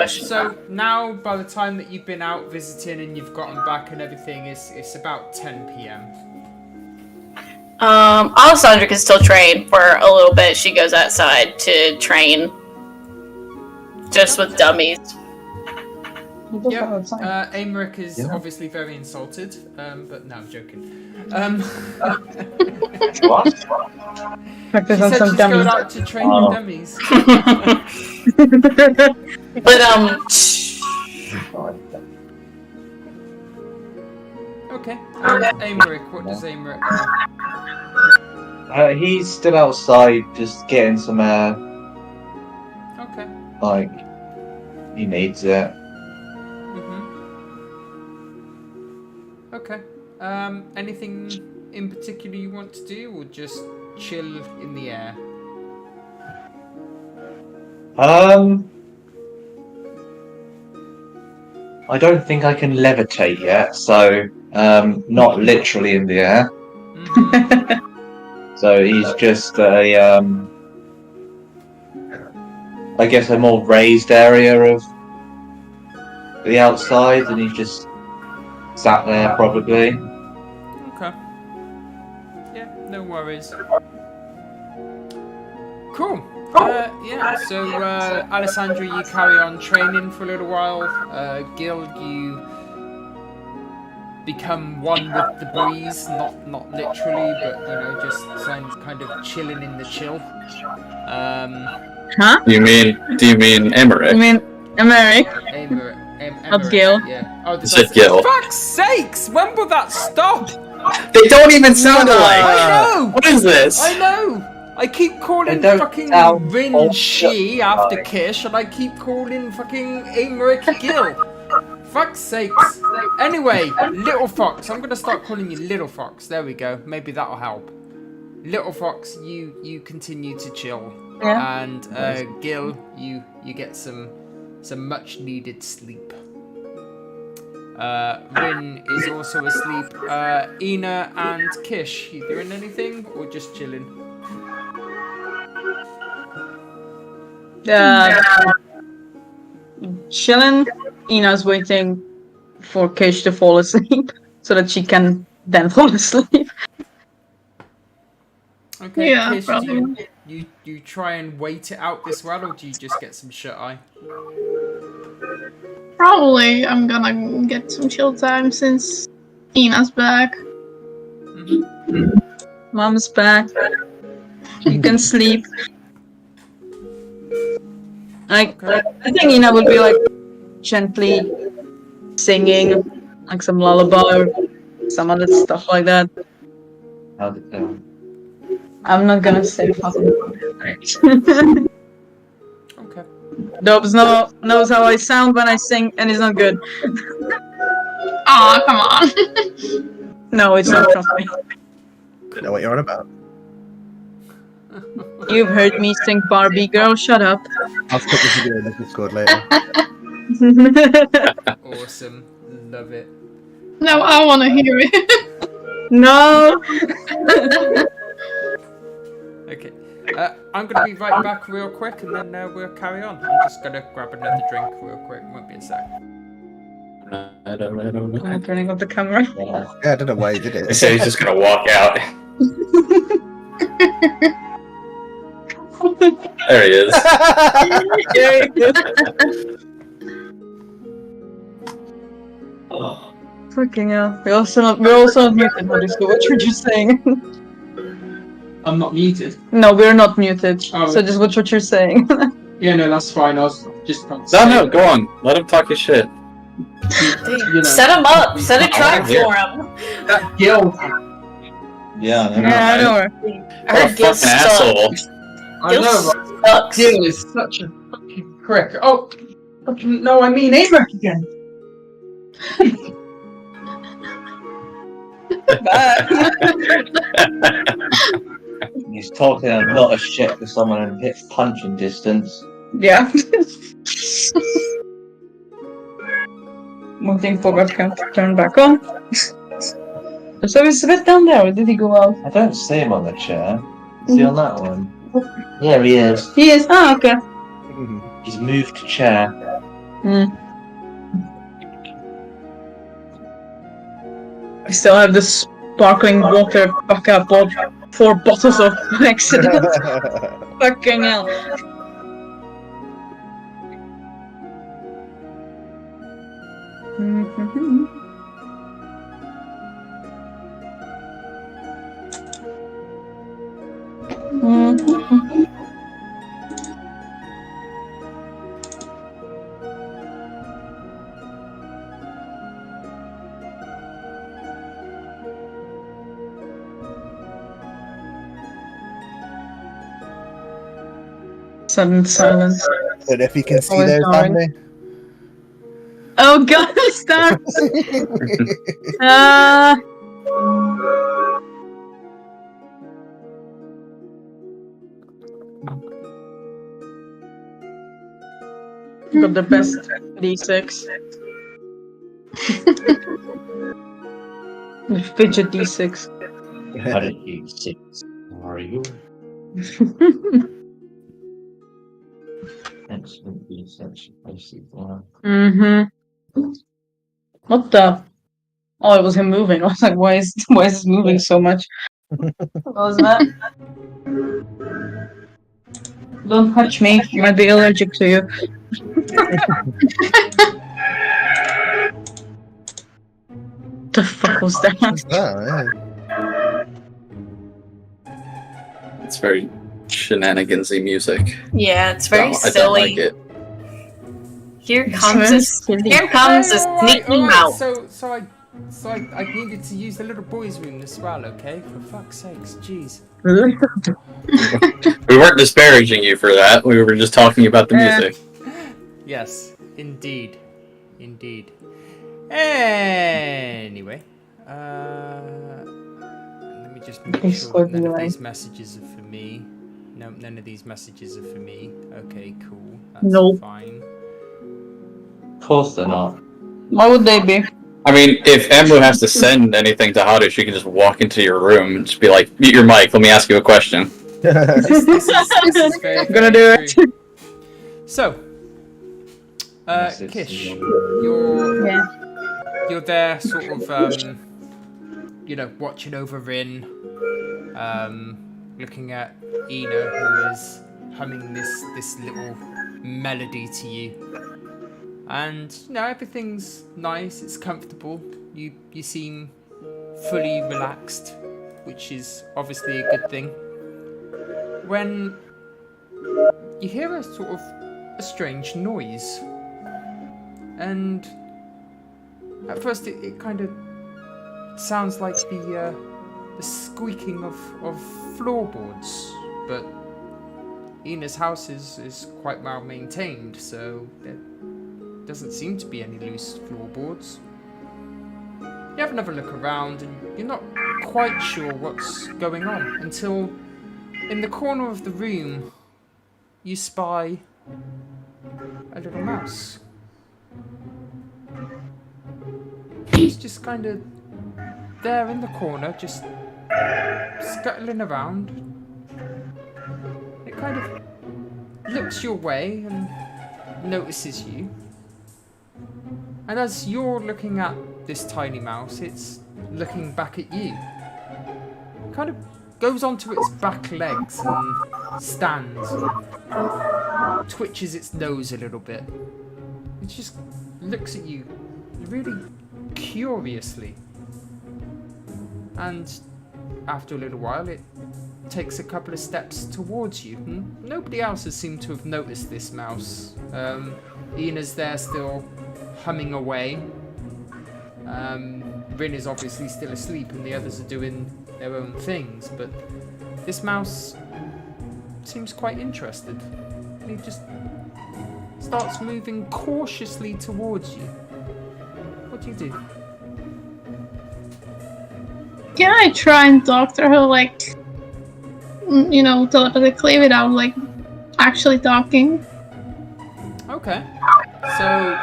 So now, by the time that you've been out visiting and you've gotten back and everything, it's about 10 p.m. Alessandra can still train for a little bit. She goes outside to train, just with dummies. Yep. Amaric is obviously very insulted, but no, I'm joking. What? Practice She on said some she's going dummies. out to train with dummies. But Okay. Amaric, what does Amaric do? He's still outside, just getting some air. Okay. Like, he needs it. Mm-hmm. Okay. Anything in particular you want to do, or just chill in the air? I don't think I can levitate yet, so not literally in the air. Mm-hmm. So he's just I guess a more raised area of the outside, and he's just sat there probably. Okay. Yeah, no worries. Cool. Yeah, so Alessandra, you carry on training for a little while. Gil, you become one with the breeze, not literally, but you know, just kind of chilling in the chill. Huh? Do you mean Emmerich? I mean, Amaric. Emmerich, Gil. Yeah. Oh, You said Gil. Fuck's sakes! When will that stop? They don't even sound alike! I know! What is this? I know! I keep calling They don't fucking sound Rin all Shi after right. Kish, and I keep calling fucking Amaric Gil. Fuck's sakes. Anyway, Little Fox. I'm gonna start calling you Little Fox. There we go. Maybe that'll help. Little Fox, you continue to chill. Yeah. And Gil, you get some much needed sleep. Rin is also asleep. Ina and Kish, you doing anything or just chilling? Chilling. Ina's waiting for Kish to fall asleep so that she can then fall asleep. Okay, Yeah, Kish, probably. you try and wait it out this well, or do you just get some shut eye? Probably I'm gonna get some chill time since Ina's back. Mm-hmm. Mom's back. You can sleep. I think Ina will be like gently singing like some lullaby or some other stuff like that. How did I'm not gonna say fucking. Okay. Dobbs knows how I sound when I sing, and it's not good. Aw, come on. No, it's not. Trust me. Don't know what you're on about. You've heard me sing Barbie Girl. Shut up. I'll put this video in the Discord later. Awesome. Love it. No, I wanna hear it. No. Okay. I'm going to be right back real quick and then we'll carry on. I'm just going to grab another drink real quick. Won't be a sec. I don't know. I'm turning off the camera. Yeah. Yeah, I don't know why he did They it. say he's just gonna walk out. There he is. Oh. Fucking hell. We're also not muted, what you're just saying. I'm not muted. No, we're not muted. Oh. So just what you're saying. Yeah, no, that's fine. I was just trying to No, go on. Let him talk his shit. Set him up. Set a trap Yeah. for him. That Gil. Yeah, I know. Yeah, I know her. I What a heard Gil fucking asshole. I Gil know, but sucks. Gil is such a fucking prick. Oh, fucking, no, I mean Abraham again. He's talking a lot of shit to someone and hits punching distance. Yeah. One thing forgot to turn back on. So is Svet down there, or did he go out? I don't see him on the chair. Is he on that one? Yeah, he is. He is. Ah, okay. He's moved chair. I still have this sparkling water back up, bought 4 bottles of accident. Fucking hell. Sudden silence. Don't know if you can see Always those, darling. family. Oh god, it starts! Got the best D6. The fidget D6. How did you sit? How are you? Excellent research. What the? Oh, it was him moving. I was like, why is this moving so much? What was that? Don't touch me. I might be allergic to you. The fuck was that? Oh, yeah. It's very shenanigansy music. Yeah, it's very I silly. don't like it. Here comes a sneaky mouse. So I needed to use the little boys' room as well, okay? For fuck's sakes, jeez. We weren't disparaging you for that. We were just talking about the music. Yes, indeed. Anyway, let me just make sure that none of these messages are for me. No, none of these messages are for me. Okay, cool. That's Nope. fine. Of course they're not. Why would they be? I mean, if Emu has to send anything to Haru, she can just walk into your room and just be like, mute your mic, let me ask you a question. This is very, I'm gonna very do true. So, Message Kish, to you're there, sort of, watching over Rin, looking at Ina, who is humming this little melody to you, and everything's nice. It's comfortable. You seem fully relaxed, which is obviously a good thing. When you hear a sort of a strange noise, and at first it kind of sounds like the squeaking of floorboards, but Ina's house is quite well maintained, so there doesn't seem to be any loose floorboards. You have another look around and you're not quite sure what's going on until in the corner of the room you spy a little mouse. He's just kind of there in the corner, just scuttling around, kind of looks your way and notices you. And as you're looking at this tiny mouse, it's looking back at you. It kind of goes onto its back legs and stands and twitches its nose a little bit. It just looks at you really curiously. And after a little while, it takes a couple of steps towards you. Nobody else has seemed to have noticed this mouse. Ina's there still humming away. Rin is obviously still asleep and the others are doing their own things, but this mouse seems quite interested. And he just starts moving cautiously towards you. What do you do? Can I try and talk to her, like, you know, telepathically without, like, actually talking? Okay. So,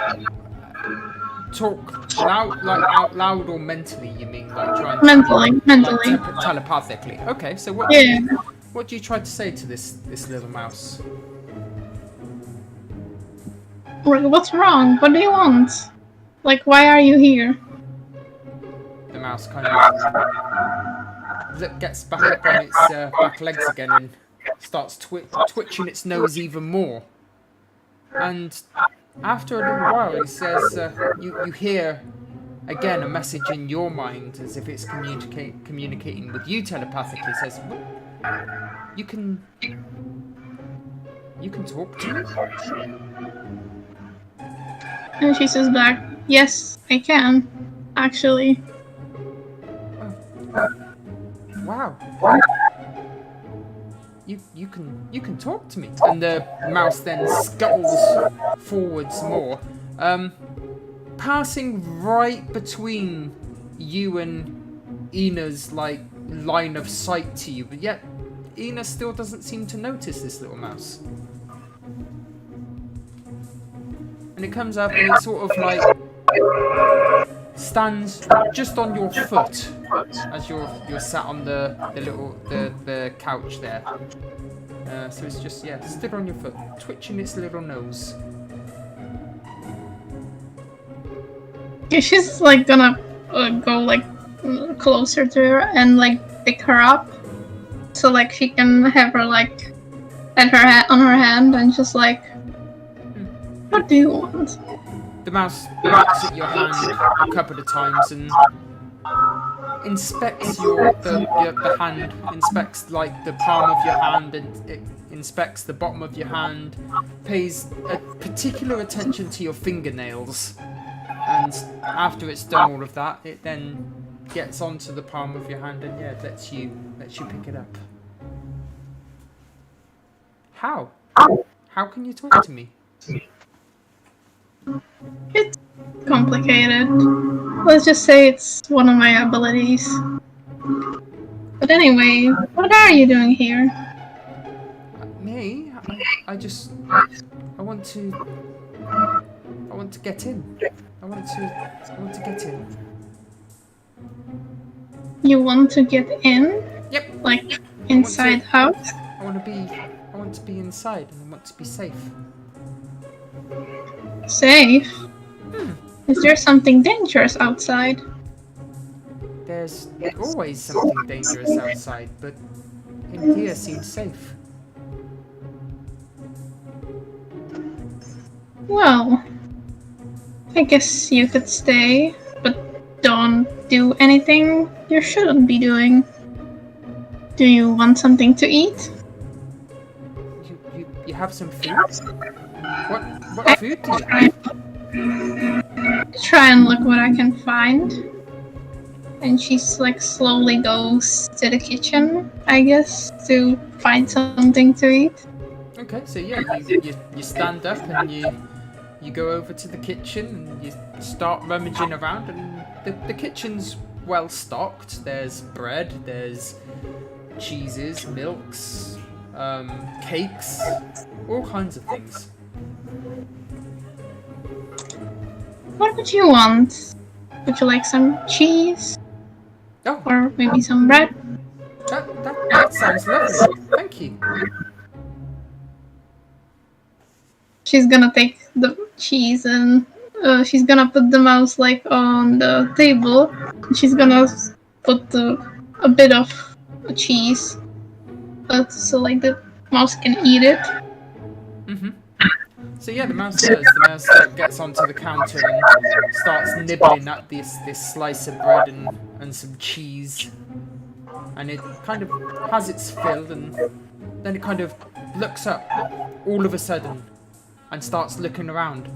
talk loud, like out loud or mentally, you mean? Like trying to... Mentally. Like, telepathically. Okay, so what do you try to say to this little mouse? What's wrong? What do you want? Like, why are you here? The mouse kind of gets back up on its back legs again and starts twitching its nose even more. And after a little while, he says, you hear again a message in your mind as if it's communicating with you telepathically. It says, you can talk to me? And she says back, yes, I can, actually. Wow. You can talk to me. And the mouse then scuttles forwards more, passing right between you and Ina's like line of sight to you, but yet Ina still doesn't seem to notice this little mouse. And it comes up and it sort of like stands just on your foot as you're sat on the couch there. So it's just stood on your foot, twitching its little nose. Yeah, she's like gonna go like closer to her and like pick her up, so like she can have her like at her on her hand and just like, what do you want? The mouse looks at your hand a couple of times and inspects the hand, inspects like the palm of your hand, and it inspects the bottom of your hand, pays a particular attention to your fingernails, and after it's done all of that, it then gets onto the palm of your hand and lets you pick it up. How can you talk to me? It's complicated. Let's just say it's one of my abilities. But anyway, what are you doing here? Me? I want to get in. I want to get in. You want to get in? Yep. Like inside house? I want to be inside and I want to be safe. Safe? Is there something dangerous outside? There's always something dangerous outside, but in here seems safe. Well, I guess you could stay, but don't do anything you shouldn't be doing. Do you want something to eat? You have some food? What food do you have? Try and look what I can find. And she's like slowly goes to the kitchen, I guess, to find something to eat. Okay, so you stand up and you go over to the kitchen and you start rummaging around, and the kitchen's well stocked. There's bread, there's cheeses, milks, cakes, all kinds of things. What would you want? Would you like some cheese? Oh, Or maybe some bread? that sounds lovely. Thank you. she's gonna take the cheese and she's gonna put the mouse like on the table. She's gonna put a bit of cheese, so like the mouse can eat it. Mm-hmm. So yeah, the mouse does. The mouse gets onto the counter and starts nibbling at this slice of bread and some cheese, and it kind of has its fill, and then it kind of looks up all of a sudden and starts looking around,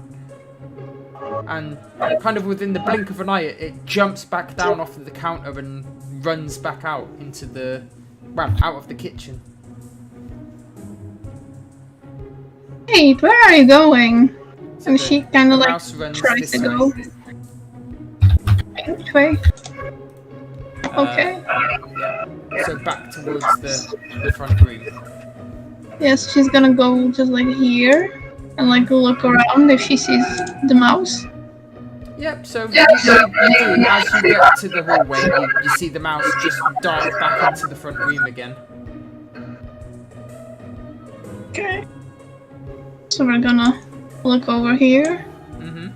and kind of within the blink of an eye, it jumps back down off of the counter and runs back out into out of the kitchen. Wait, where are you going? So And she kind of like mouse runs tries this to go. way. Which way? Okay. Yeah. So back towards the front room. Yes, she's gonna go just like here and like look around if she sees the mouse. Yep, so you do, as you get to the hallway, you see the mouse just dart back into the front room again. Okay. So we're gonna look over here. Mm-hmm.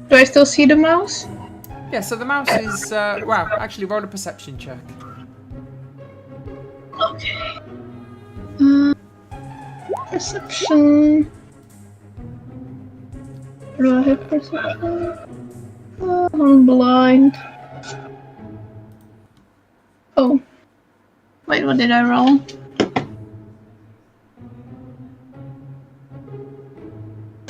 Do I still see the mouse? Yeah, so the mouse is, wow, actually roll a perception check. Okay. Perception. Do I have perception? I'm blind. Oh. Wait, what did I roll?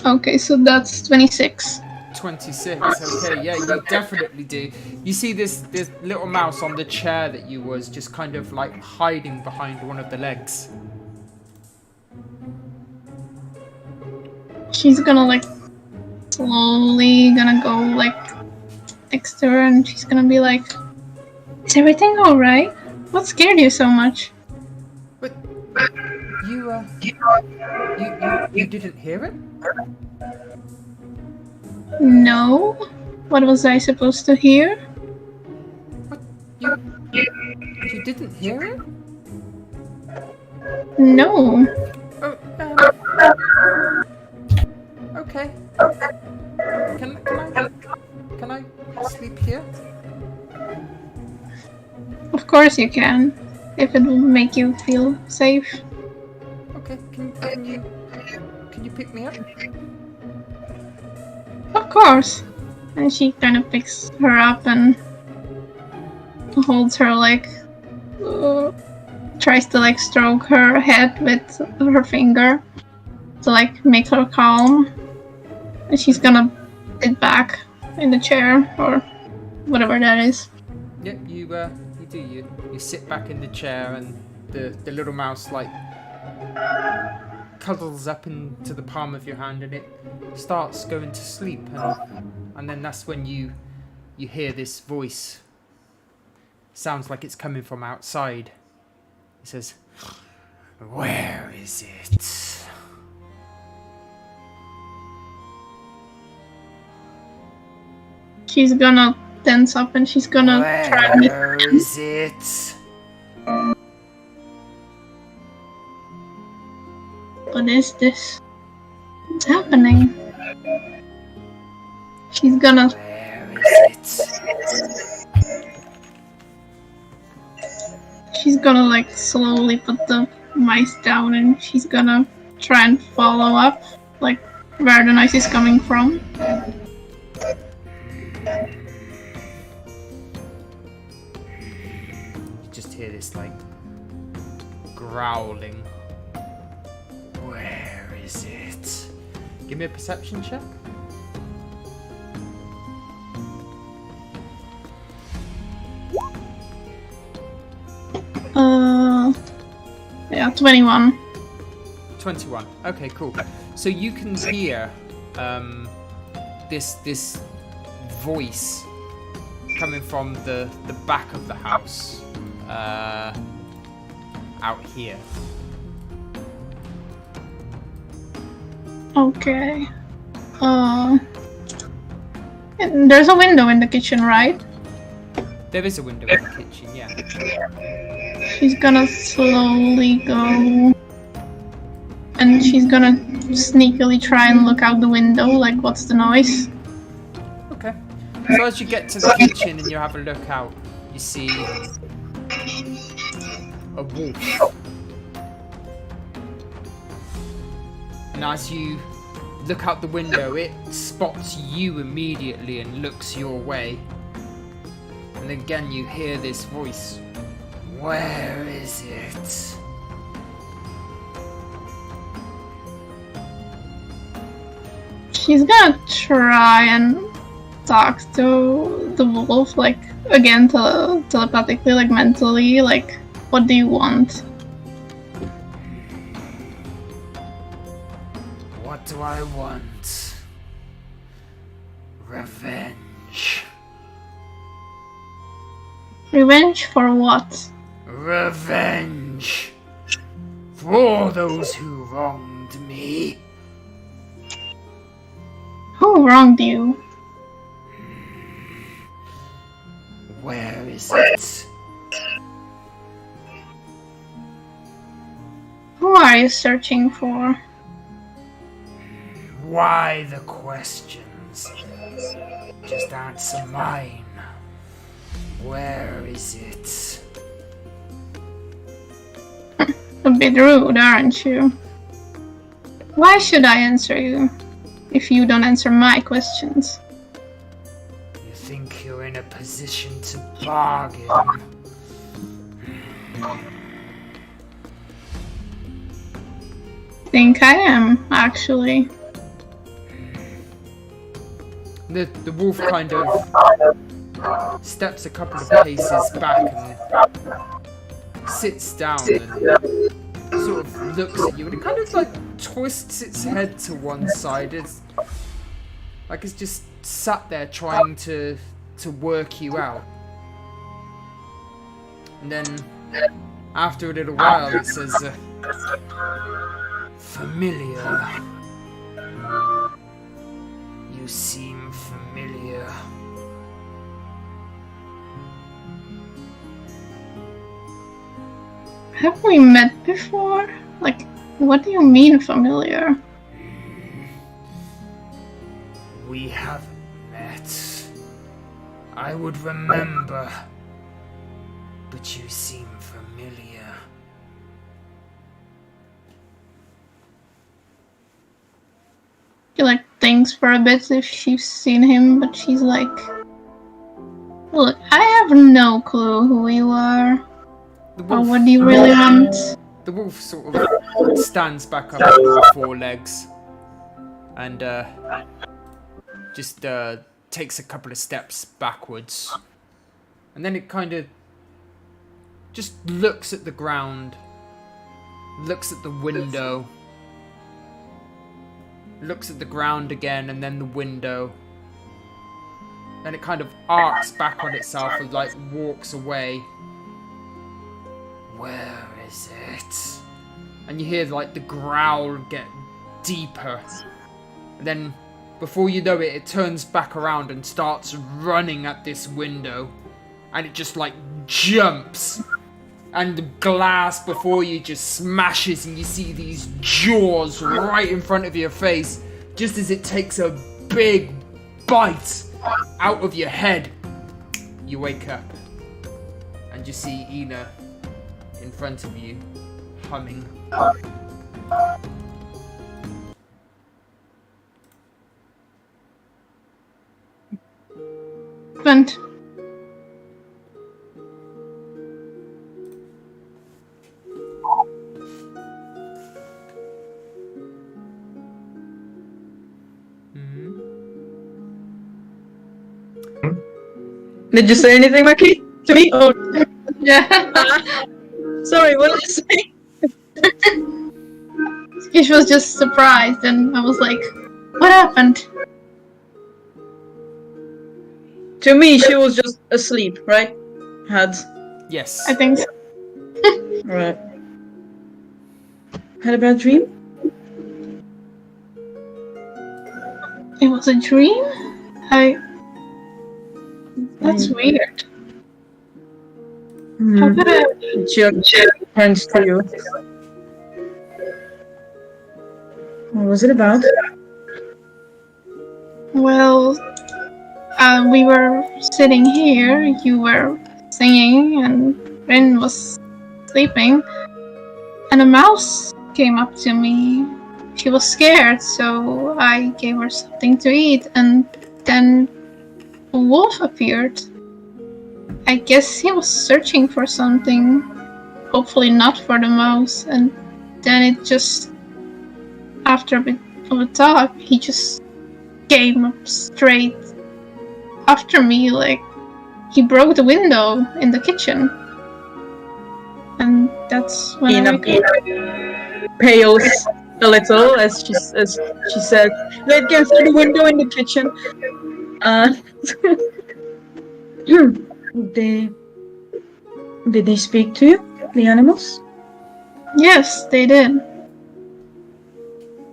Okay, so that's 26. 26, okay, yeah, you definitely do. You see this little mouse on the chair that you was just kind of like hiding behind one of the legs. She's gonna like slowly gonna go like next to her and she's gonna be like, is everything alright? What scared you so much? But you didn't hear it? No? What was I supposed to hear? What? You didn't hear it? No. Oh, okay. Can I sleep here? Of course you can. If it will make you feel safe. Okay, can you pick me up? Of course. And she kind of picks her up and holds her like tries to like stroke her head with her finger to like make her calm. And she's gonna sit back in the chair or whatever that is. Yep, you sit back in the chair and the little mouse like cuddles up into the palm of your hand and it starts going to sleep, and then that's when you hear this voice. Sounds like it's coming from outside. It says, "Where is it?" She's gonna tense up and she's gonna try and Where is it? What is this? What's happening? She's gonna Where is it? She's gonna like slowly put the mice down and she's gonna try and follow up like where the noise is coming from. You just hear this like growling. Where is it? Give me a perception check. Yeah, 21. 21. Okay, cool. So you can hear this voice coming from the back of the house out here. Okay. There's a window in the kitchen, right? There is a window in the kitchen, yeah. She's gonna slowly go and she's gonna sneakily try and look out the window, like, what's the noise? Okay. So as you get to the kitchen and you have a look out, you see a wolf. And as you look out the window, it spots you immediately and looks your way. And again you hear this voice. Where is it? She's gonna try and talk to the wolf, like, again, telepathically, like, mentally, like, what do you want? What do I want? Revenge. Revenge for what? Revenge for all those who wronged me. Who wronged you? Where is it? Who are you searching for? Why the questions? Just answer mine. Where is it? A bit rude, aren't you? Why should I answer you if you don't answer my questions? You think you're in a position to bargain? Think I am, actually. The wolf kind of steps a couple of paces back and sits down and sort of looks at you, and it kind of like twists its head to one side. It's like it's just sat there trying to work you out. And then after a little while it says, familiar. You seem familiar. Have we met before? Like, what do you mean familiar? We haven't met. I would remember, but you seem familiar. She, like, thinks for a bit if she's seen him, but she's like, look, I have no clue who you are. Or what do you really want? The wolf sort of stands back up on all four legs and just takes a couple of steps backwards. And then it kind of just looks at the ground, looks at the window, looks at the ground again, and then the window. Then it kind of arcs back on itself and like walks away. Where is it? And you hear like the growl get deeper. And then before you know it, it turns back around and starts running at this window. And it just like jumps. And the glass before you just smashes and you see these jaws right in front of your face. Just as it takes a big bite out of your head. You wake up. And you see Ina in front of you, humming. Vent. Did you say anything, Maki? To me? Oh, Yeah. sorry, what did you say? She was just surprised, and I was like, what happened? To me, she was just asleep, right? Yes. I think so. Right. Had a bad dream? It was a dream? That's weird. How could I... She friends to you. What was it about? Well, we were sitting here, you were singing, and Rin was sleeping, and a mouse came up to me. She was scared, so I gave her something to eat, and then a wolf appeared. I guess he was searching for something, hopefully not for the mouse, and then it just, after a bit of a talk, he just came up straight after me, like he broke the window in the kitchen. And that's when I Ina pales a little as she said, "They came through the window in the kitchen." Did they speak to you, the animals? Yes, they did.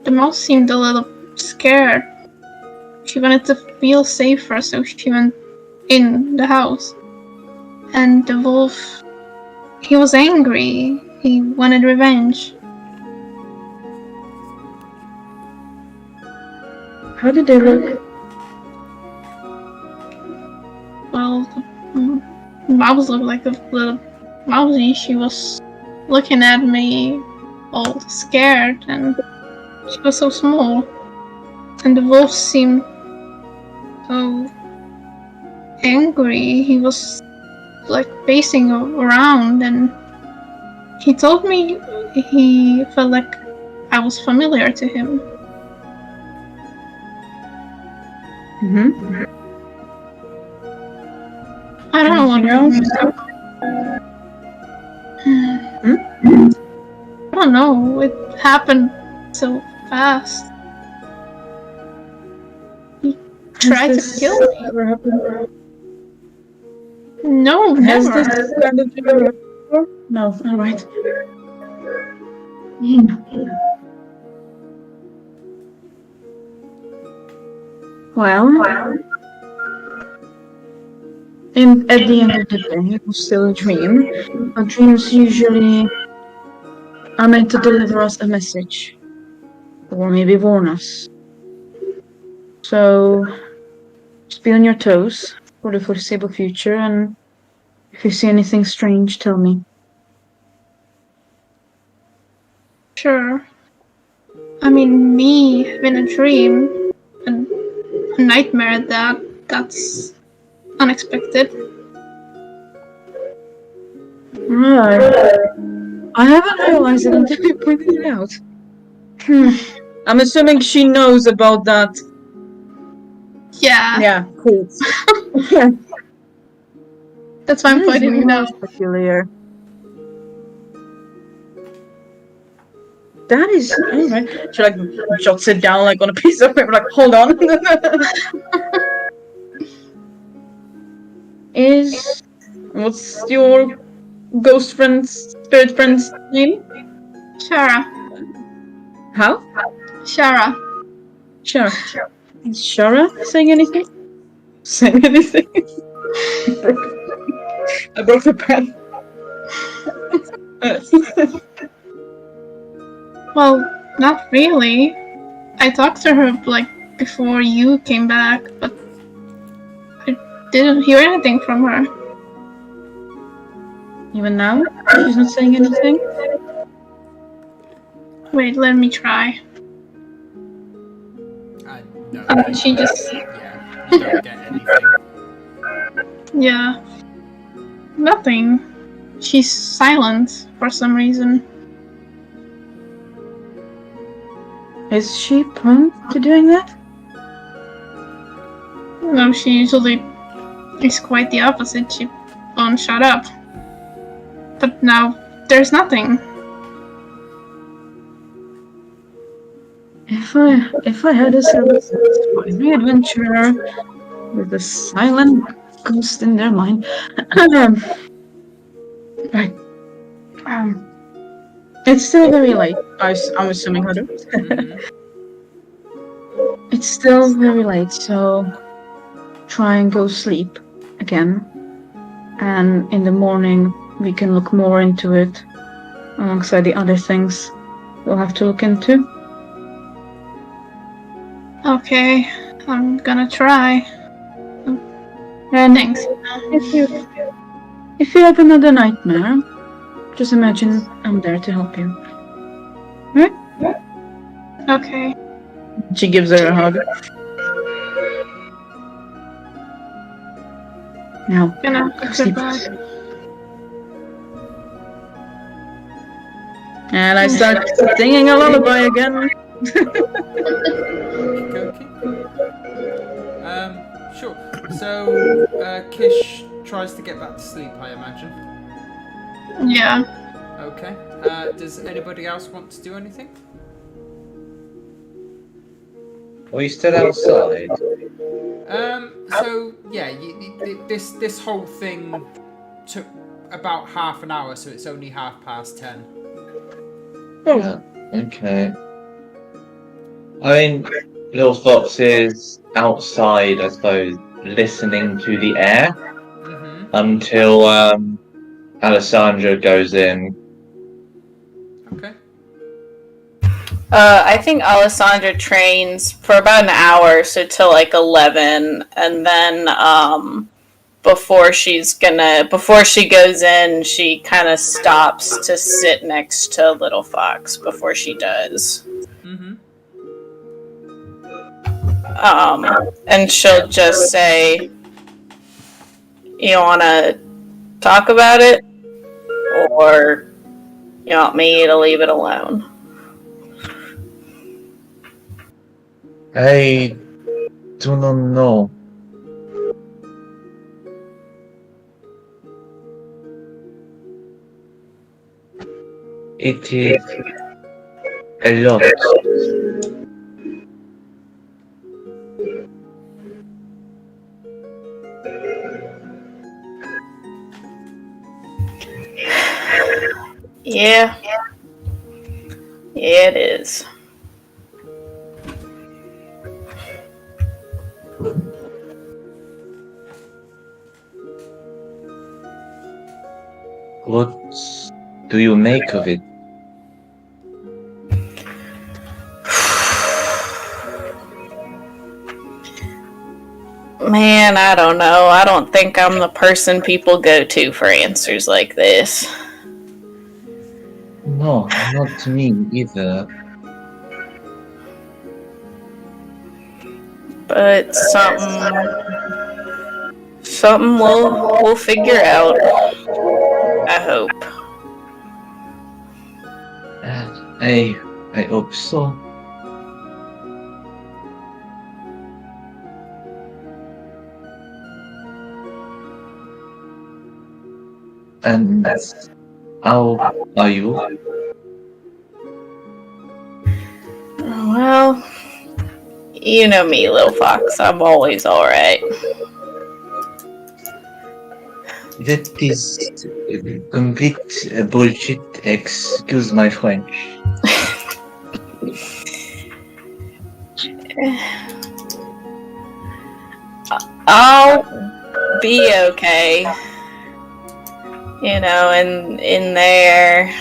The mouse seemed a little scared. She wanted to feel safer, so she went in the house. And the wolf, he was angry. He wanted revenge. How did they look? Well, the mouse looked like a little mousey. She was looking at me all scared, and she was so small. And the wolf seemed so angry. He was like pacing around, and he told me he felt like I was familiar to him. Mm-hmm. I don't know what Anything I don't know. It happened so fast. He tried to kill me. Ever happened? No, Has never. this kind of thing ever happened before? No. All right. Well, at the end of the day, it was still a dream. But dreams usually are meant to deliver us a message, or maybe warn us. So, just be on your toes for the foreseeable future, and if you see anything strange, tell me. Sure. I mean, me having a dream, and a nightmare that's unexpected. Right. I haven't realized it until you pointed it out. I'm assuming she knows about that. Yeah, Yeah, cool. that's why I'm pointing it out. Peculiar. That is alright. She like jots it down like on a piece of paper, like hold on. What's your ghost friend's spirit friend's name? Shara. How? Shara. Sure. Is Shara saying anything? Saying anything? I broke the pen. Well, not really. I talked to her like before you came back, but I didn't hear anything from her. Even now? She's not saying anything? Wait, let me try. No, And she just, yeah, you don't get anything. yeah, nothing. She's silent for some reason. Is she prone to doing that? No, she usually is quite the opposite. She won't shut up. But now there's nothing. If I had a every adventurer with a silent ghost in their mind. Right. It's still very late. I'm assuming, Hunter. It's still very late, so try and go sleep again. And in the morning, we can look more into it alongside the other things we'll have to look into. Okay, I'm gonna try. And Thanks. if you have another nightmare, just imagine I'm there to help you. Okay. She gives her a hug. Now, Gonna go put sleep. it back. And I start singing a lullaby again. Okay. Sure. So, Kish tries to get back to sleep, I imagine. Yeah. Okay. Does anybody else want to do anything? Are you still outside? So yeah, this whole thing took about half an hour, so it's only 10:30. Yeah. Okay. I mean, Little Fox is outside, I suppose, listening to the air Mm-hmm. until Alessandra goes in. Okay. I think Alessandra trains for about an hour, so till like 11, and then before she goes in, she kind of stops to sit next to Little Fox before she does. Mm-hmm. And she'll just say, "You want to talk about it, or you want me to leave it alone?" I do not know. It is a lot. Yeah. Yeah, it is. What do you make of it? Man, I don't know. I don't think I'm the person people go to for answers like this. No, not to me either. But something we'll figure out. I hope. I hope so. And how are you? Well, you know me, Little Fox. I'm always alright. That is complete bullshit. Excuse my French. I'll be okay. You know, and in there,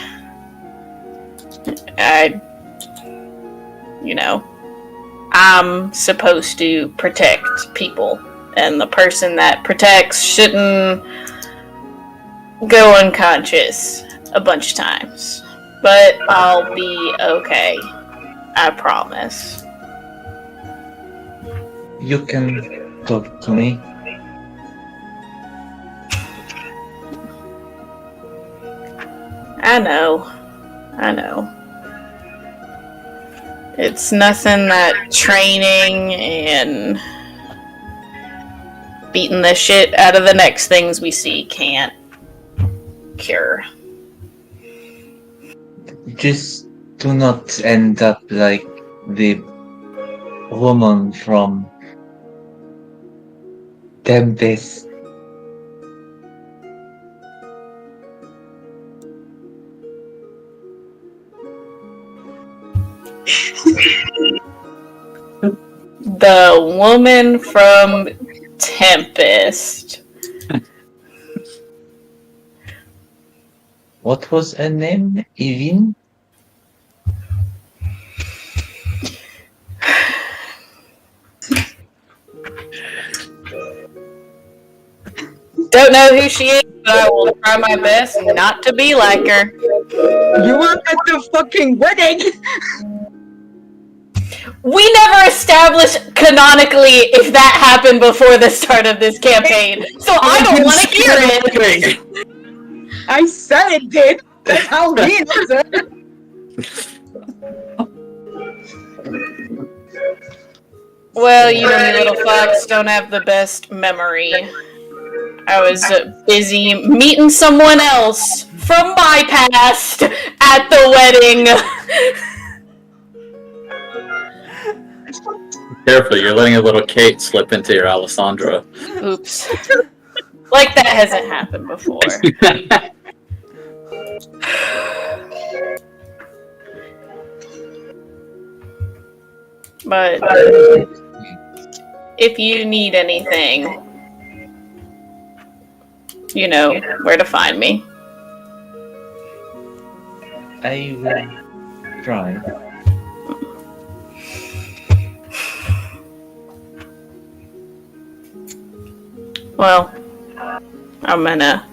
I'm supposed to protect people, and the person that protects shouldn't go unconscious a bunch of times. But I'll be okay. I promise. You can talk to me. I know. It's nothing that training and beating the shit out of the next things we see can't cure. Just do not end up like the woman from Tempest. The woman from Tempest. What was her name? Evin? Don't know who she is, but I will try my best not to be like her. You weren't at the fucking wedding! We never established canonically if that happened before the start of this campaign, so I don't want to hear it. I said it did! That's how he knows it! Well, you little fucks don't have the best memory. I was busy meeting someone else from my past at the wedding. Careful, you're letting a little Kate slip into your Alessandra. Oops. Like that hasn't happened before. But if you need anything, you know where to find me. I will try. Well, I'm gonna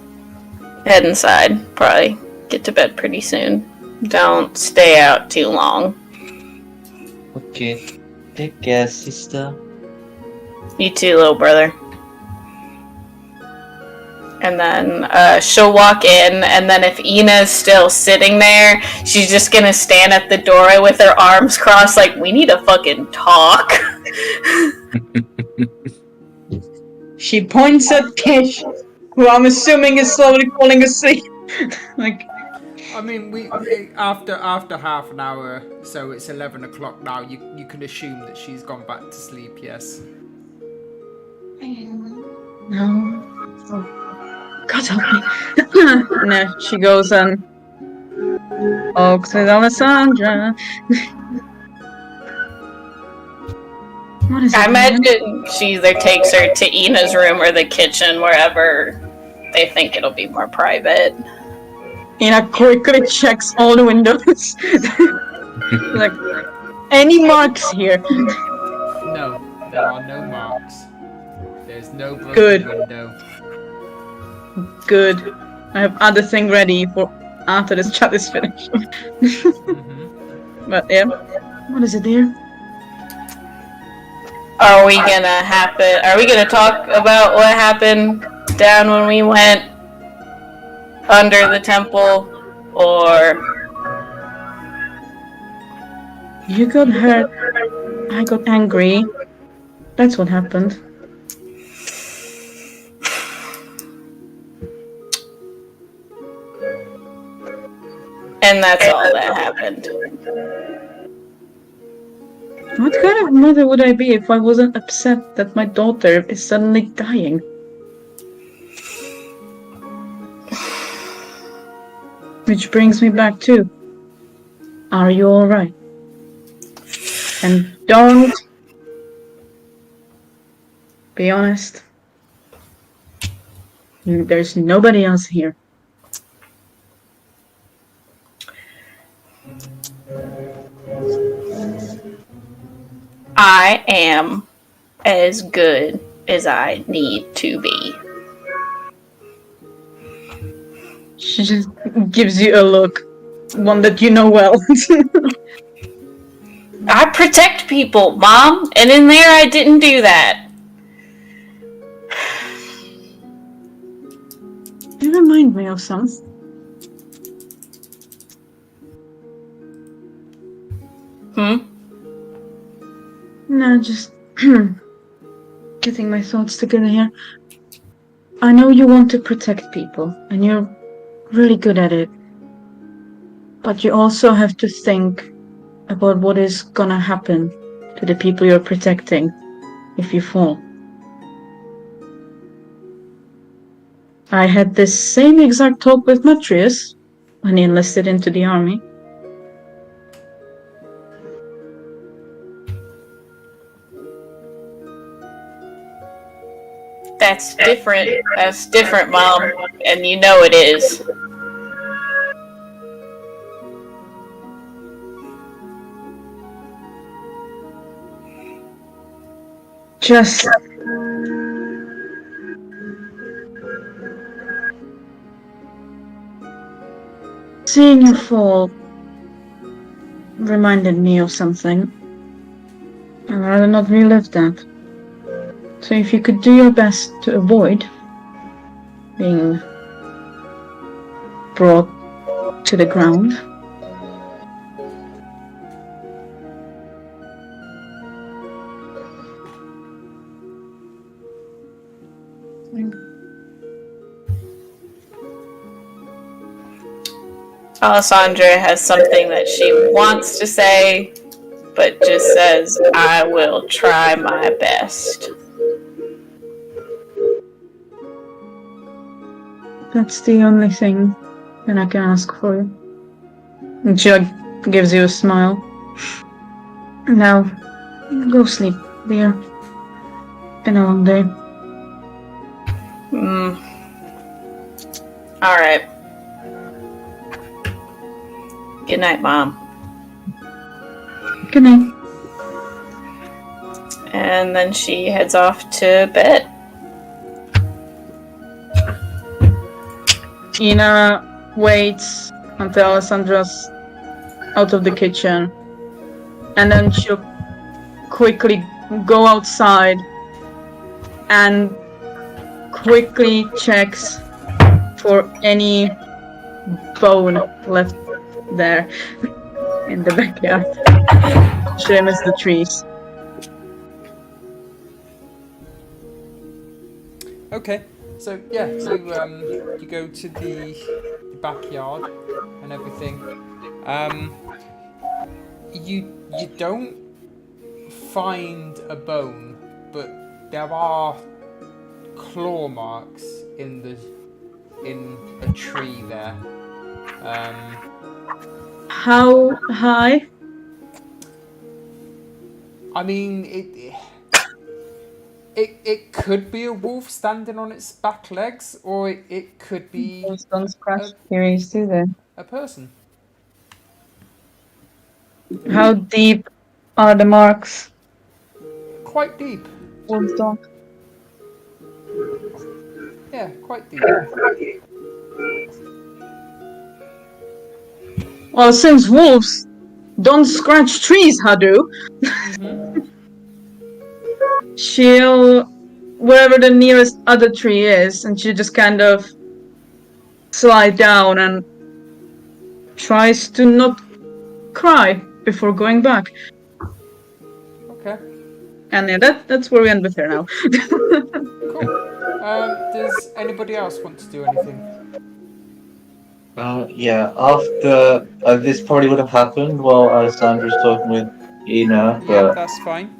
head inside. Probably get to bed pretty soon. Don't stay out too long. Okay. Take care, sister. You too, little brother. And then she'll walk in, and then if Ina's still sitting there, she's just gonna stand at the doorway with her arms crossed like, we need to fucking talk. She points at Kish, who I'm assuming is slowly falling asleep. Like, I mean, we after half an hour, so it's 11 o'clock now. You can assume that she's gone back to sleep. Yes. no. Oh, God help me. No, she goes and talks with Alessandra. What is I it? imagine she either takes her to Ina's room or the kitchen, wherever they think it'll be more private. Ina quickly checks all the windows. Like, any marks here? No, there are no marks. There's no broken Good. window. Good. I have other thing ready for after this chat is finished. Mm-hmm. But yeah. What is it, dear? Are we gonna talk about what happened down when we went under the temple, or You got hurt. I got angry. That's what happened. and that's all that happened? What kind of mother would I be if I wasn't upset that my daughter is suddenly dying? Which brings me back to, are you alright? And don't be honest. There's nobody else here. I am as good as I need to be. She just gives you a look. One that you know well. I protect people, Mom, and in there I didn't do that. You remind me of something. No, just getting my thoughts together here. I know you want to protect people, and you're really good at it. But you also have to think about what is gonna happen to the people you're protecting if you fall. I had this same exact talk with Matrius when he enlisted into the army. That's different. That's different, Mom, and you know it is. Just seeing you fall reminded me of something. I'd rather not relive that. So if you could do your best to avoid being brought to the ground. Alessandra has something that she wants to say, but just says, I will try my best. That's the only thing that I can ask for you. And she gives you a smile. Now, go sleep, dear. Been a long day. Alright. Good night, Mom. Good night. And then she heads off to bed. Ina waits until Alessandra's out of the kitchen, and then she'll quickly go outside and quickly checks for any bone left there in the backyard. Trims the trees. Okay, so yeah, you go to the backyard and everything. You don't find a bone, but there are claw marks in a tree there. How high? I mean, it could be a wolf standing on its back legs, or it could be Don't scratch theories, do they? a person. How deep are the marks? Quite deep. Wolf's dog. Yeah, quite deep. Well, since wolves don't scratch trees, Hadu, she'll wherever the nearest other tree is, and she just kind of slide down and tries to not cry before going back. Okay. And yeah, that's where we end with her now. Cool. Does anybody else want to do anything? Yeah, after this probably would have happened while Alessandra's talking with Ina, Yeah, but that's fine.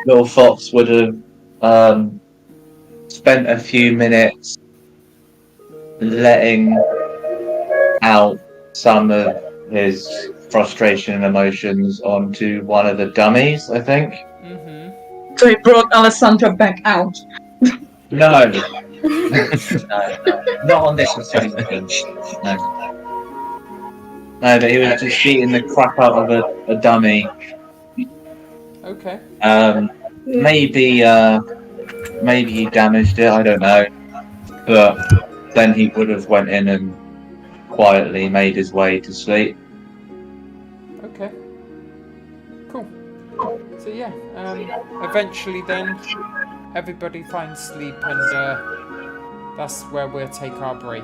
little Fox would have spent a few minutes letting out some of his frustration and emotions onto one of the dummies, I think. So he brought Alessandra back out. No. No, not on this occasion. No. No, but he was just beating the crap out of a dummy. Okay. Maybe he damaged it, I don't know. But then he would have went in and quietly made his way to sleep. Okay. Cool. So yeah, eventually then everybody finds sleep, and that's where we'll take our break.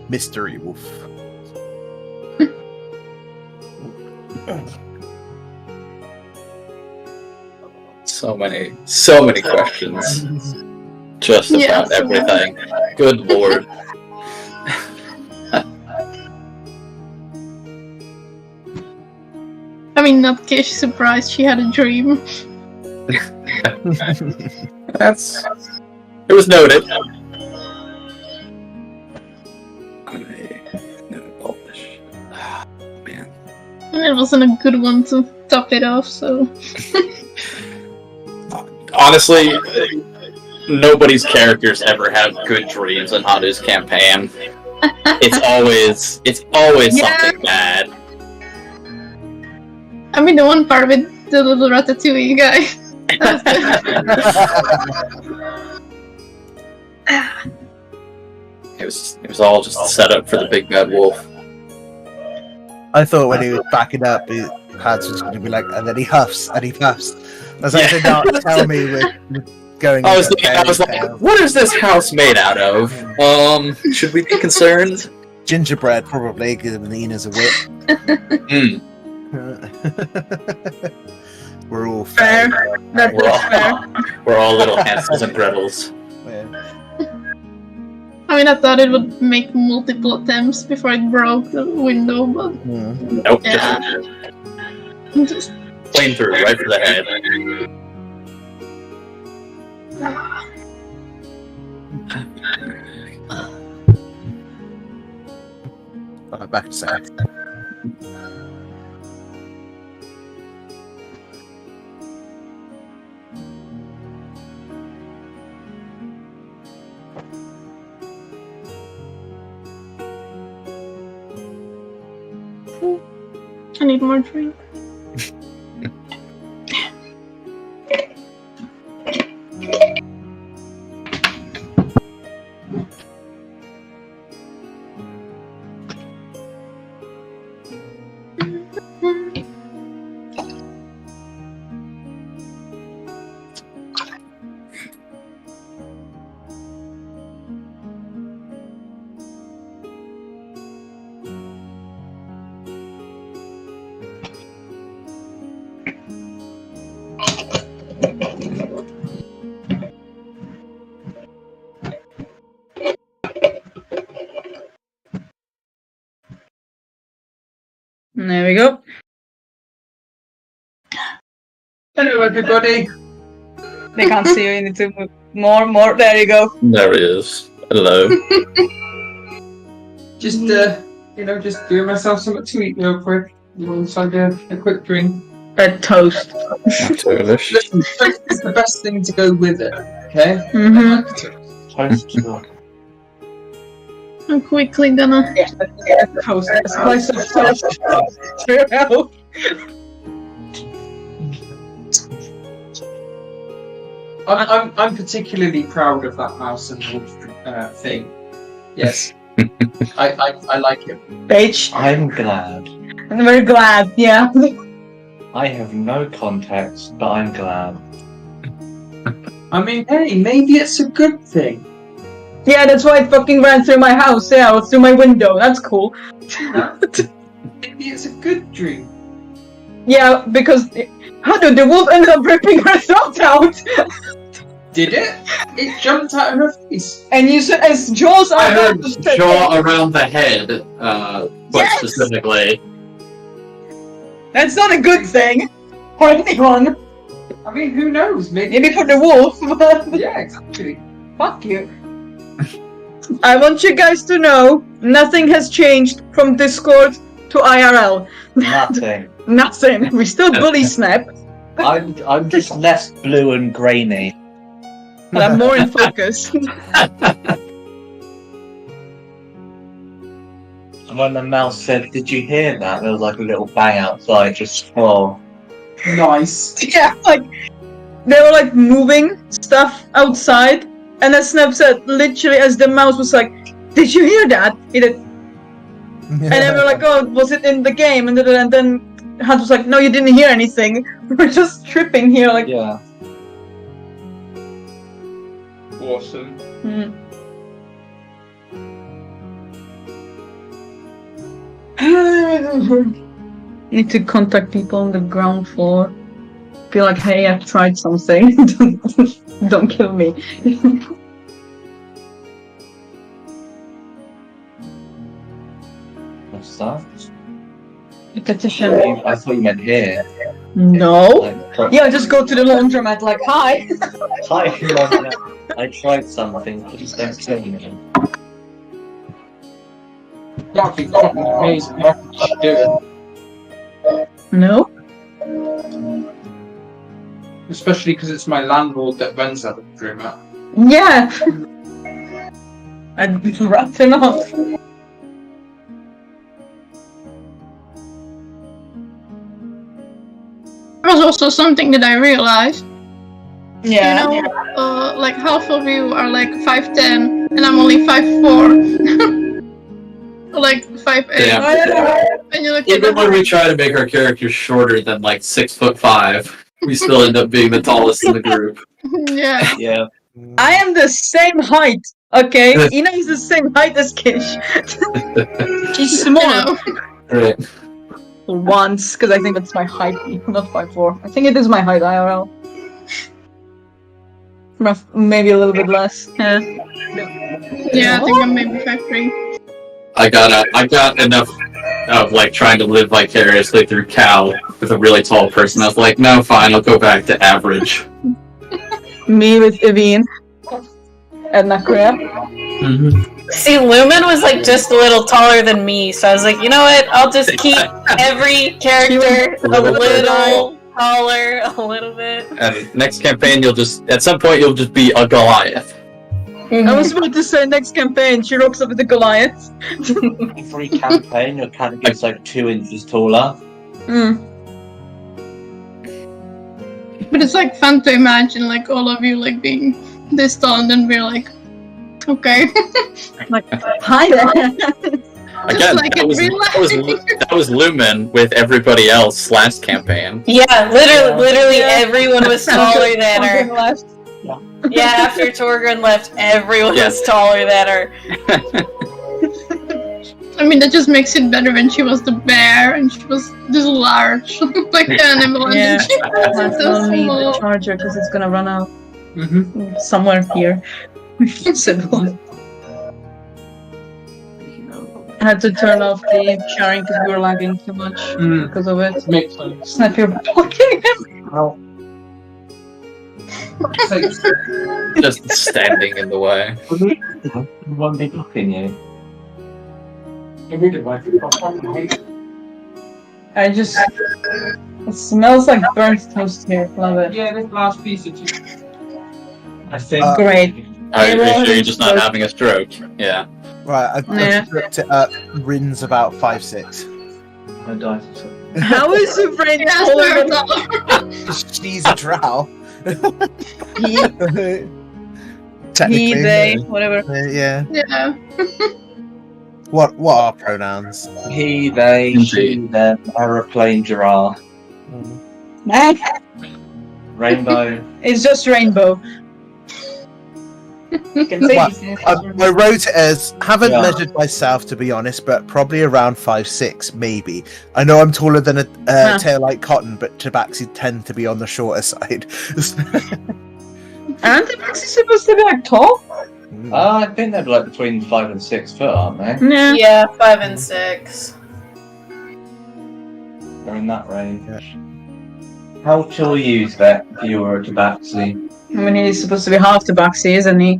Mystery wolf. So many questions. Just about Yes. everything. Good lord. I mean, not Kish surprised she had a dream. It was noted. Man. And it wasn't a good one to top it off, so. Honestly, nobody's characters ever have good dreams in Haru's campaign. It's always something bad. I mean, the one part with the little ratatouille guy. That was good. It was all just a setup for the big bad wolf. I thought when he was backing up, Hads was going to be like, and then he huffs and he puffs. I was like, "Don't tell me we're going." I was like, what is this house made out of? Should we be concerned? Gingerbread, probably, given Nina's a wit. Mm. Fair. We're all fair. That's fair. We're all little Hansels and Gretels. I mean, I thought it would make multiple attempts before it broke the window, but Nope. yeah. Just Flame through, right for the head. Alright, back to Sam. I need more drink. There we go. Hello, everybody. They can't see you. You need to move more. There you go. There he is. Hello. Just, just doing myself something to eat real quick. Alongside a quick drink. Red toast. Delish. Listen, toast is the best thing to go with it, okay? Mm-hmm. I'm quickly gonna. Toast. A slice of toast. True. I'm particularly proud of that mouse and wolf thing. Yes. I like it. Paige. I'm glad. I'm very glad, yeah. I have no context, but I'm glad. I mean, hey, maybe it's a good thing. Yeah, that's why it fucking ran through my house. Yeah, or through my window. That's cool. Maybe it's a good dream. Yeah, because how did the wolf ended up ripping her throat out? Did it? It jumped out of her face. And you said as jaws are I heard out. jaw around the head, quite Yes! specifically. That's not a good thing for anyone. I mean, who knows? Maybe Maybe for the wolf. But yeah, exactly. fuck you. I want you guys to know nothing has changed from Discord to IRL. Nothing. Nothing. We still bully Snap, I'm just less blue and grainy. but I'm more in focus. And when the mouse said, "Did you hear that?" there was like a little bang outside. Just Nice. Yeah, like they were like moving stuff outside, and then Snap said, literally, as the mouse was like, "Did you hear that?" He did, and then we were like, "Oh, was it in the game?" And then Hans was like, "No, you didn't hear anything. We're just tripping here." Like, yeah. Awesome. hmm. Need to contact people on the ground floor. Be like, hey, I've tried something. Don't kill me. What's that? A petition. I thought you meant here. No. Like, Yeah, just go to the laundromat like, hi. hi, Lorna. I tried something. Please don't kill me. That'd be fucking amazing. I should do it. No. Especially because it's my landlord that runs that laundromat. Yeah. I'd wrap him up. There was also something that I realized. Yeah. You know, like half of you are like 5'10", and I'm only 5'4". Like 5'8". Yeah. And you look at Even the when we try to make our characters shorter than like 6'5", we still end up being the tallest in the group. yeah. Yeah. I am the same height. Okay, Ina is the same height as Kish. She's You small. know. Right. Once, because I think that's my height, not 5'4". I think it is my height IRL. Maybe a little bit less. Yeah. Yeah, I think I'm maybe 5'3". I got enough of like trying to live vicariously through Cal with a really tall person. I was like, no, fine, I'll go back to average. Me with Evine and Nakria. See, Lumen was like just a little taller than me, so I was like, you know what? I'll just keep every character a little taller, a little bit. And next campaign, at some point you'll just be a Goliath. I was about to say next campaign, she rocks up with the Goliath. Every campaign, your character gets like 2 inches taller. But it's like fun to imagine like all of you like being this tall and then we're like, okay. Like, hi there. Again, like in real life. that was Lumen with everybody else last campaign. Yeah, literally everyone was taller than her. Left. Yeah, after Torgrin left, everyone was taller than her. I mean, that just makes it better when she was the bear and she was this large, like the animal. Yeah, And she was that's so on me, the small. charger, because it's gonna run out somewhere here. Simple. I had to turn off the sharing because we were lagging too much because of it. Makes sense. Snap your blocking him. Just standing in the way. Won't be blocking you. I just. It smells like burnt toast here. Love it. Yeah, this last piece of cheese. I think. Great. Are you sure you're just not having a stroke? Yeah. Right, I've Yeah. stripped it up. Rin's about 5'6". I died. How is the brain That's taller very tall. She's a drow. He, Technically. they, whatever. Yeah. Yeah. What are pronouns? He, they, she, them, aeroplane, giraffe, rainbow. It's just rainbow. You can say Well, these things. I wrote it as, haven't Yeah. measured myself to be honest, but probably around 5'6", maybe. I know I'm taller than a tail like cotton, but tabaxi tend to be on the shorter side. Aren't the Maxis supposed to be like tall? I think they're like between 5 and 6 foot, aren't they? Yeah. Yeah, 5 and 6. They're in that range. How tall are you, Vet, if you were a tabaxi? I mean, he's supposed to be half tabaxi, isn't he?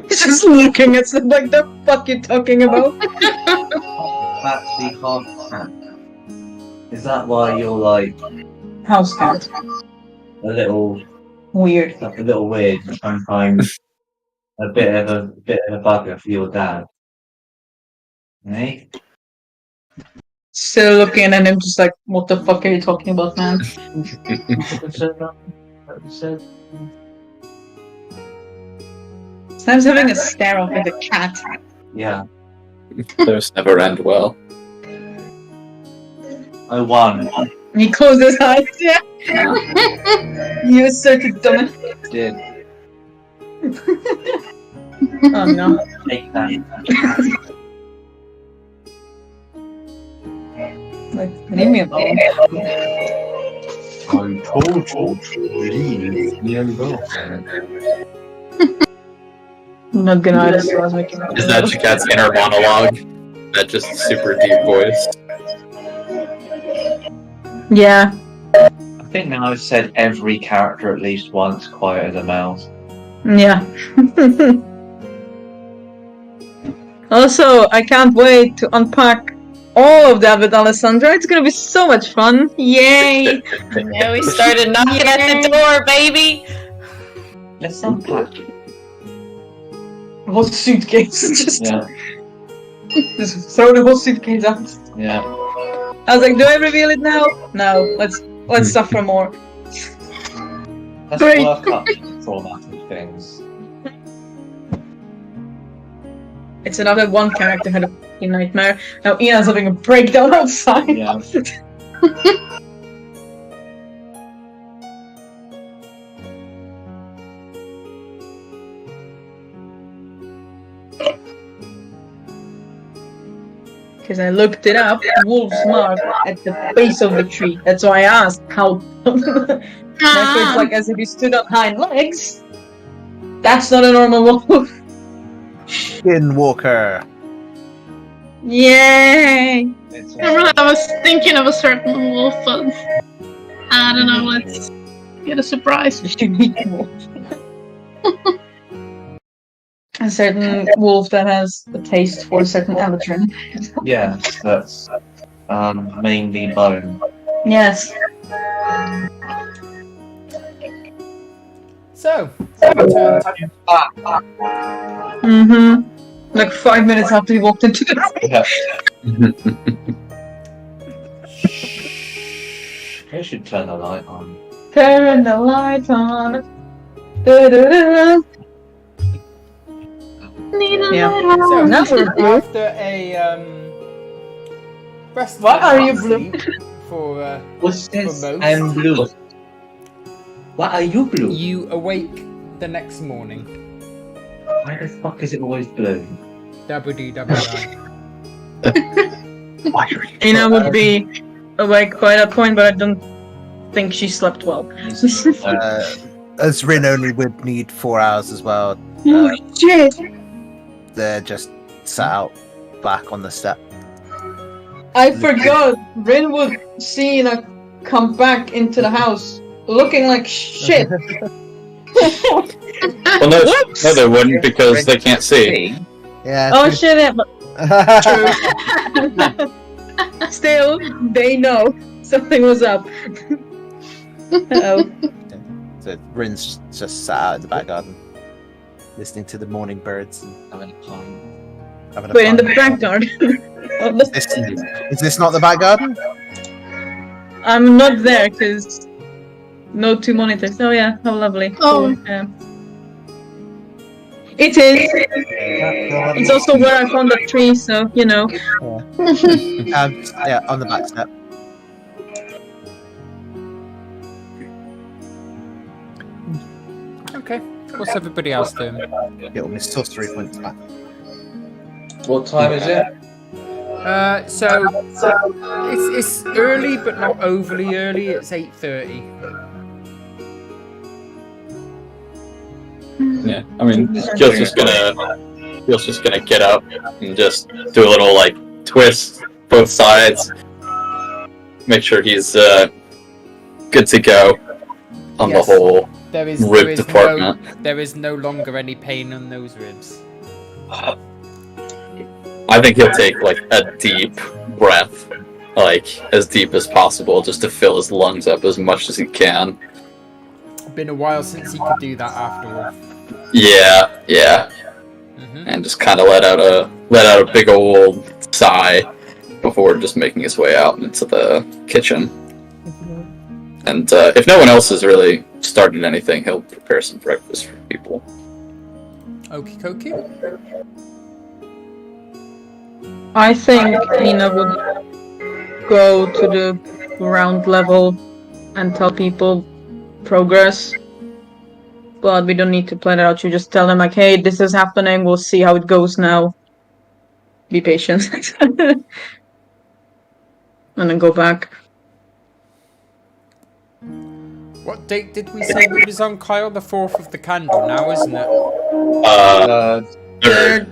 He's just looking at them like, the fuck you talking about? Tabaxi, half cat. Is that why you're like House cat. a little Weird. like a little weird and sometimes a bit of a bugger for your dad? Eh? Still looking at him just like, what the fuck are you talking about, man? Sam's having a stare off with a cat. Yeah. Those never end well. I won. He closed his eyes, yeah. You asserted dominance. Did. Oh no. Take that. Like, leave me alone. I told you to leave me alone. I'm not gonna I was making Is that your cat's inner monologue? that just super deep voice. Yeah. I think now I've said every character at least once, quiet as a mouse. Yeah. Also, I can't wait to unpack all of that with Alessandra. It's gonna be so much fun. Yay! Yeah, we started knocking at the door, baby. Let's unpack. The whole suitcase. Yeah, Just throw the whole suitcase out. yeah. I was like, do I reveal it now? No. Let's suffer more. Let's Great. work up formatting things. It's another one character had a fucking nightmare. Now Ian's having a breakdown outside. Yeah. Because I looked it up, wolf's mark at the base of the tree. That's why I asked how. Therefore, it's like as if he stood on hind legs. That's not a normal wolf. Skinwalker. Yay! It's, I was thinking of a certain wolf, but I don't know. Let's get a surprise. Unique wolf. A certain wolf that has a taste for a certain allergen. yeah, that's mainly bone. Yes. So, return to Mm-hmm. Like 5 minutes after he walked into the room. Yeah. I should turn the light on. Turn the lights on. Da-da-da. Yeah. So, Now we're blue. after a rest Why are you blue? for What's this? For most. I'm blue. Why are you blue? you awake the next morning. Why the fuck is it always blue? WDWI. Why are you? Ina would be awake by that point, but I don't think she slept well. As Rin only would need 4 hours as well. Holy shit! They're just sat out back on the step. I forgot. Rin would see Ina come back into the house looking like shit. Well, no, they wouldn't because they can't see. Yeah. Oh shit! Yeah, but still, they know something was up. Oh. So Rin's just sat out in the back garden, listening to the morning birds and Having a pint. having a Wait, in the fun. back garden. Is this not the back garden? I'm not there because no 2 monitors. Oh yeah, how lovely. Oh. Cool. Yeah. It is. It's also where I found that tree, so you know. Yeah, on the back step. Okay, what's everybody else doing? Get all my sorcery points back. What time is it? So it's early, but not overly early. It's 8:30. Yeah, I mean, Gil's just gonna get up and just do a little like twist both sides, make sure he's good to go on Yes. the whole There is rib department. there is no longer any pain on those ribs. I think he'll take like a deep breath, like as deep as possible, just to fill his lungs up as much as he can. Been a while since he could do that after all. Yeah, Mhm. and just kind of let out a big old sigh before just making his way out into the kitchen. And if no one else has really started anything, he'll prepare some breakfast for people. Okie dokie. I think Nina would go to the ground level and tell people progress. But we don't need to plan it out. You just tell them like, hey, this is happening. We'll see how it goes now. Be patient. And then go back. What date did we say we was on, Kyle? The 4th of the candle now, isn't it? Third.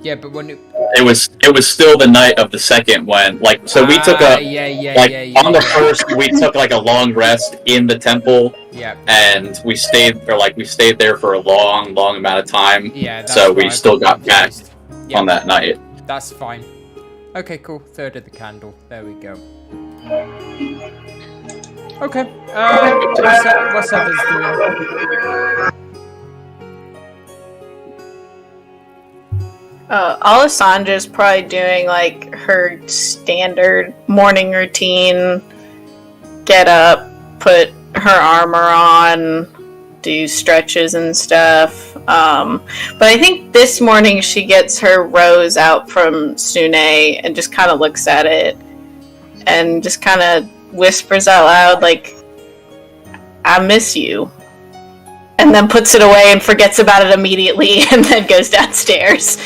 Yeah, but when it it was still the night of the second when so we took on the first we took like a long rest in the temple. Yeah. And we stayed there for a long amount of time. Yeah. That's so we why I still got back Yeah. on that night. That's fine. Okay, cool. Third of the candle. There we go. Okay. What's others doing? Alessandra's probably doing like her standard morning routine. Get up, put her armor on, do stretches and stuff. But I think this morning she gets her rose out from Sune and just kind of looks at it and just kind of whispers out loud, like, I miss you. And then puts it away and forgets about it immediately and then goes downstairs.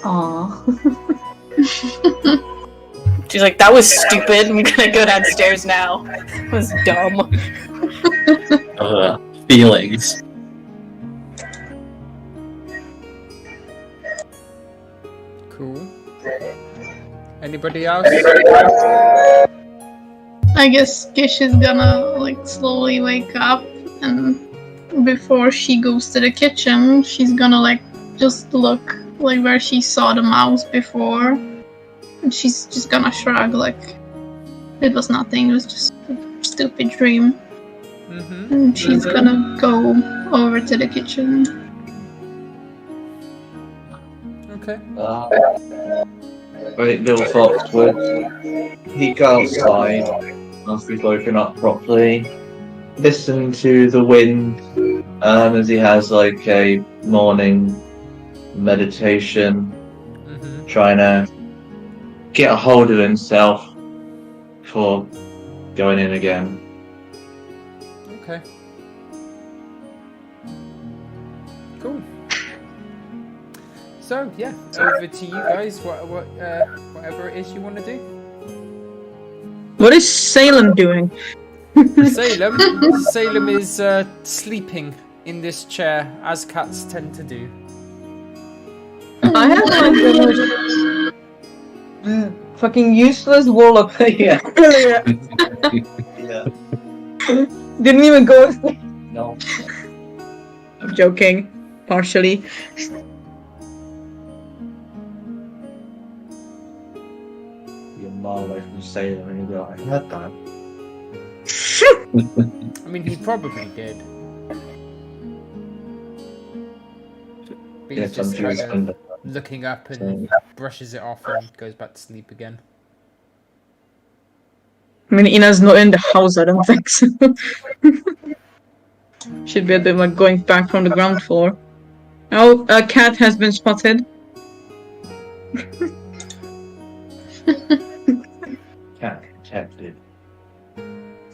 Aww. She's like, that was stupid. I'm gonna go downstairs now. That was dumb. Feelings. Cool. Anybody else? I guess Gish is gonna like slowly wake up, and before she goes to the kitchen, she's gonna like just look like where she saw the mouse before, and she's just gonna shrug like it was nothing. It was just a stupid dream. Mm-hmm. And she's gonna go over to the kitchen. Okay. Great little Foxwood. He go outside after he's woken up properly. Listen to the wind as he has like a morning meditation, trying to get a hold of himself before going in again. Okay. Cool. So yeah, over to you guys. Whatever it is you want to do. What is Salem doing? Salem is sleeping in this chair, as cats tend to do. I have like the most fucking useless warlock Yeah. earlier. Yeah. Didn't even go. No. I'm joking, partially. You're a mile away from Salem and you'll be like, I heard that. I mean, he probably did. But Yeah, he's just some Jewish kind window. of looking up and brushes it off and goes back to sleep again. I mean, Ina's not in the house, I don't think so. Should be a bit like going back from the ground floor. Oh, a cat has been spotted. Cat detected.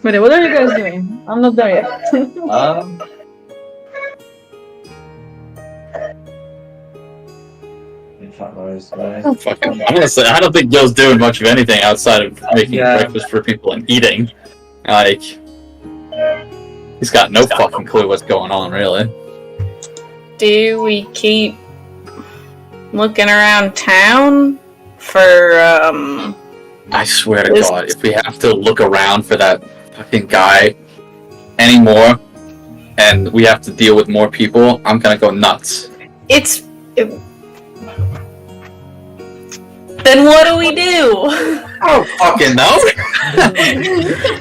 Wait, what are you guys doing? I'm not there yet. In fact, there is way. Honestly, I don't think Gil's doing much of anything outside of making breakfast for people and eating. Like, he's got no fucking clue what's going on, really. Do we keep looking around town for, I swear to God, if we have to look around for that fucking guy anymore, and we have to deal with more people, I'm gonna go nuts. Then what do we do? Oh, fucking no!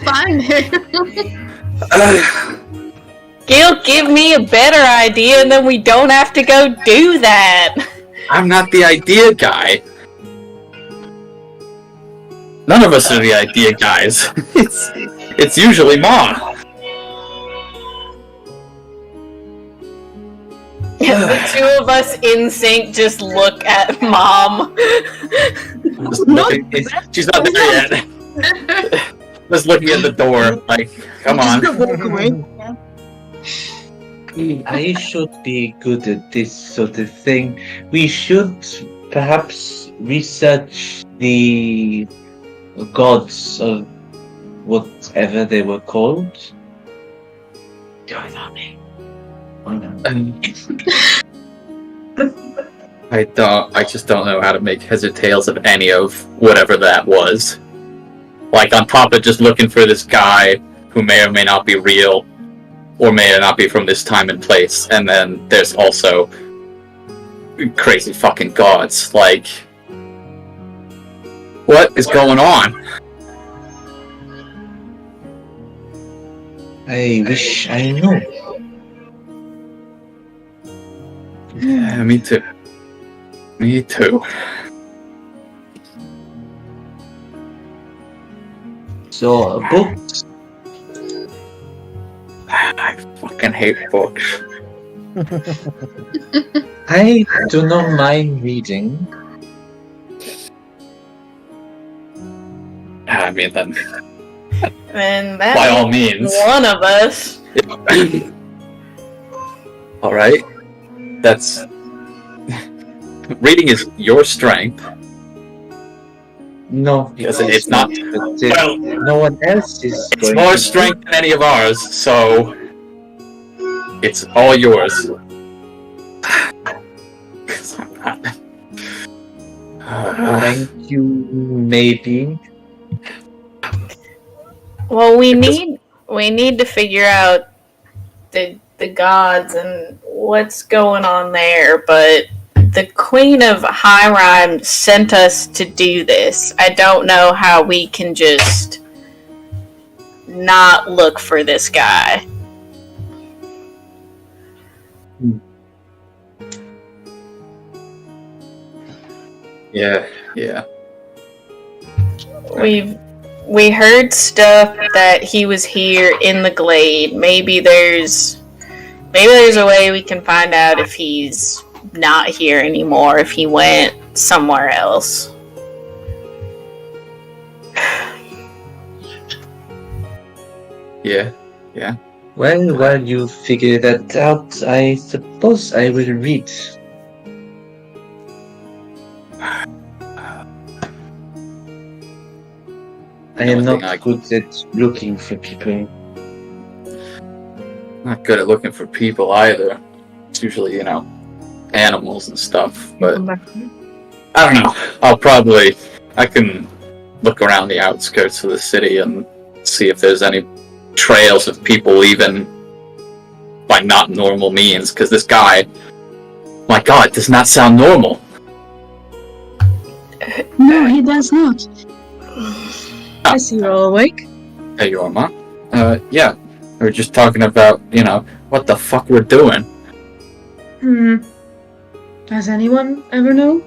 Find him. Gil, give me a better idea and then we don't have to go do that. I'm not the idea guy. None of us are the idea guys. It's usually Ma. The two of us in sync just look at Mom. She's not there yet. Just looking at the door, like, come on. Walk away. I should be good at this sort of thing. We should perhaps research the gods of whatever they were called. Join army. I just don't know how to make heads or tails of any of whatever that was. Like, on top of just looking for this guy who may or may not be real, or may or not be from this time and place, and then there's also crazy fucking gods. Like, what is going on? I wish I knew. Yeah, me too. Me too. So, books. I fucking hate books. I do not mind reading. I mean, then, And that by all means. one of us. Alright. That's... Reading is your strength, No, because it's not... But, Well, no one else is. it's going more to- strength than any of ours, so... It's all yours. Thank you, maybe. Well, we need to figure out the gods and what's going on there, but the Queen of High Rhyme sent us to do this. I don't know how we can just not look for this guy. Yeah. We heard stuff that he was here in the glade. Maybe there's a way we can find out if he's not here anymore, if he went somewhere else. Yeah. Well, while you figure that out, I suppose I will read. I am Only thing not good at looking for people. Not good at looking for people either. It's usually, animals and stuff, but I don't know. I can look around the outskirts of the city and see if there's any trails of people leaving by not normal means, because this guy, my god, does not sound normal. No, he does not. I see you're all awake. Hey, you are, Ma? Yeah. We were just talking about, what the fuck we're doing. Does anyone ever know?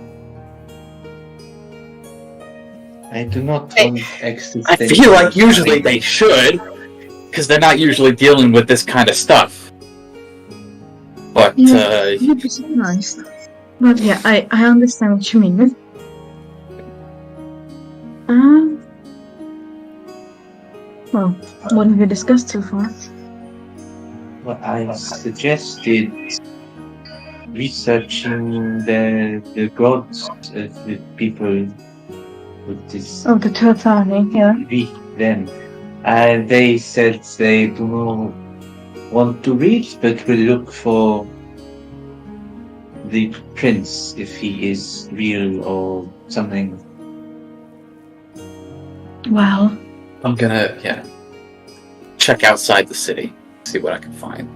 I do not Hey, want extra. I feel like usually they should, because they're not usually dealing with this kind of stuff. But, You'd be surprised. But yeah, I understand what you mean. Well, what have you discussed so far? Well, I suggested researching the gods of the people with this Oh, the Tuatani, yeah. read them. And they said they do not want to read, but will look for the prince if he is real or something. Well, I'm gonna, check outside the city, see what I can find.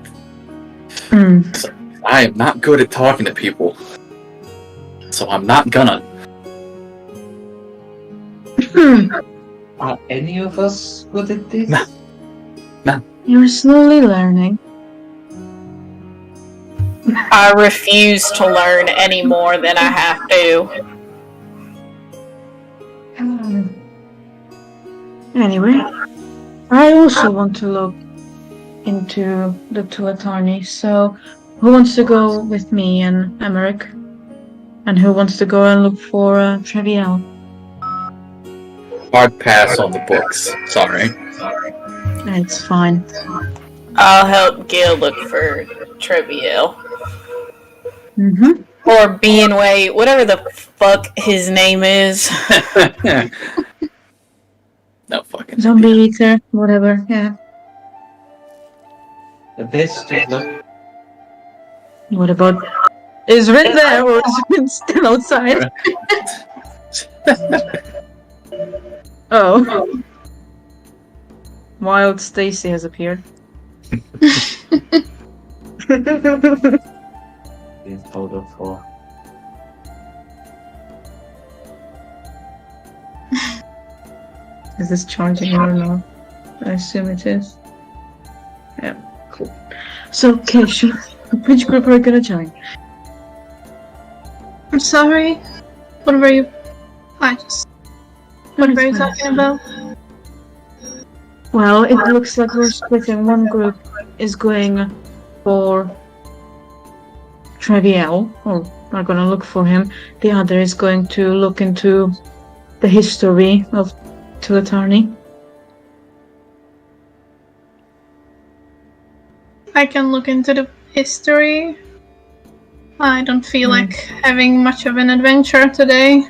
I am not good at talking to people, so I'm not gonna. Are any of us good at this? No. You're slowly learning. I refuse to learn any more than I have to. Anyway, I also want to look into the Tuatani, so who wants to go with me and Emmerich? And who wants to go and look for Trivial? Hard pass on the books. Sorry. It's fine. I'll help Gil look for Trivial. Or Beanway, whatever the fuck his name is. No fucking Zombie eater, whatever, yeah. The best of luck. What about Is Rin there or is Rin still outside? Oh. Wild Stacy has appeared. Being told off for. Is this charging or not? I assume it is. Yeah, cool. So, Keisha, which group are you gonna join? I'm sorry. What were you? What were you talking about? Well, it looks like we're splitting. One group is going for Treviel, or are gonna look for him. The other is going to look into the history of Tuatharni. I can look into the history. I don't feel like having much of an adventure today.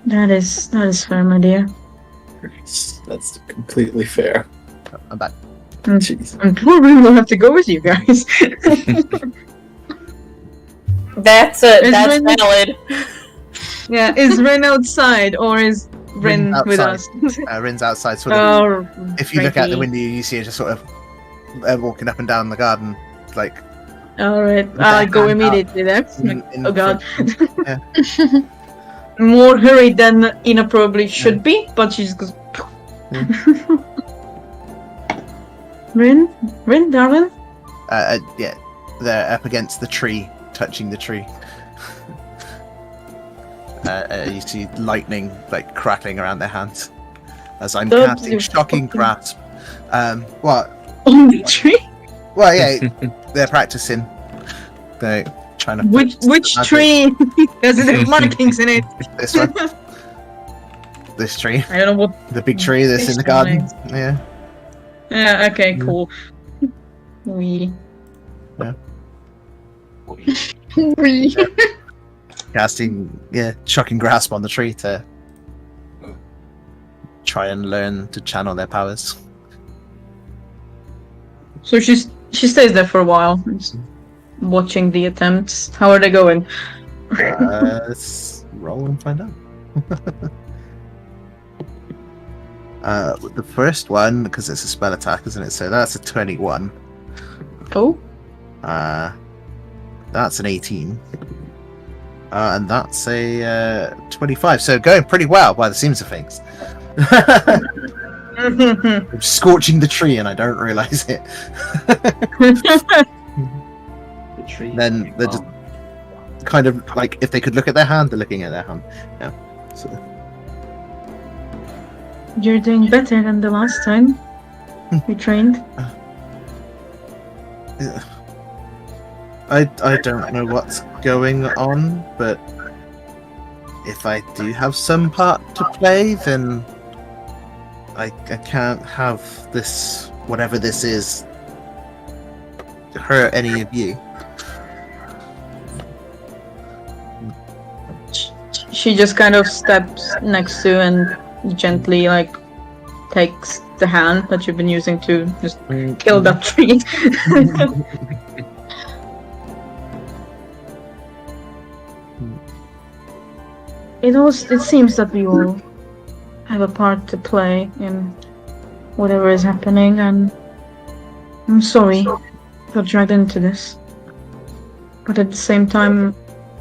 That is fair, my dear. That's completely fair. I'm back. Jeez. I'm probably will have to go with you guys. That's Rin- valid. Yeah, is Rin outside or is Rin Rin's with outside. us? Rin's outside, sort of. Oh, If you look out the righty. window, you see her just sort of walking up and down the garden, like. Alright, with I'll her go hand up immediately then. in Oh god. front. Yeah. More hurried than Ina probably should be, but she just goes. Rin, darling. Yeah, they're up against the tree, touching the tree. You see lightning like crackling around their hands as I'm Don't casting you shocking fucking- grasp. What? On the tree. Well, yeah, they're practicing. They're trying to. Which magic. tree? Does it have markings in it? This one. This tree, I don't know what. the big tree that's in the garden. Yeah. Yeah. Okay. Cool. We. We. Casting, shocking grasp on the tree to try and learn to channel their powers. So she stays there for a while, just watching the attempts. How are they going? Let's roll and find out. With the first one, because it's a spell attack, isn't it? So that's a 21. Oh. That's an 18. And that's a 25. So going pretty well by the seams of things. I'm scorching the tree and I don't realise it. The tree. Then they're just kind of like, if they could look at their hand, they're looking at their hand. Yeah. So, You're doing better than the last time we trained. I don't know what's going on, but if I do have some part to play, then I can't have this, whatever this is, hurt any of you. She just kind of steps next to and gently like takes the hand that you've been using to just kill that tree. It seems that we all have a part to play in whatever is happening, and I'm sorry I got dragged into this. But at the same time,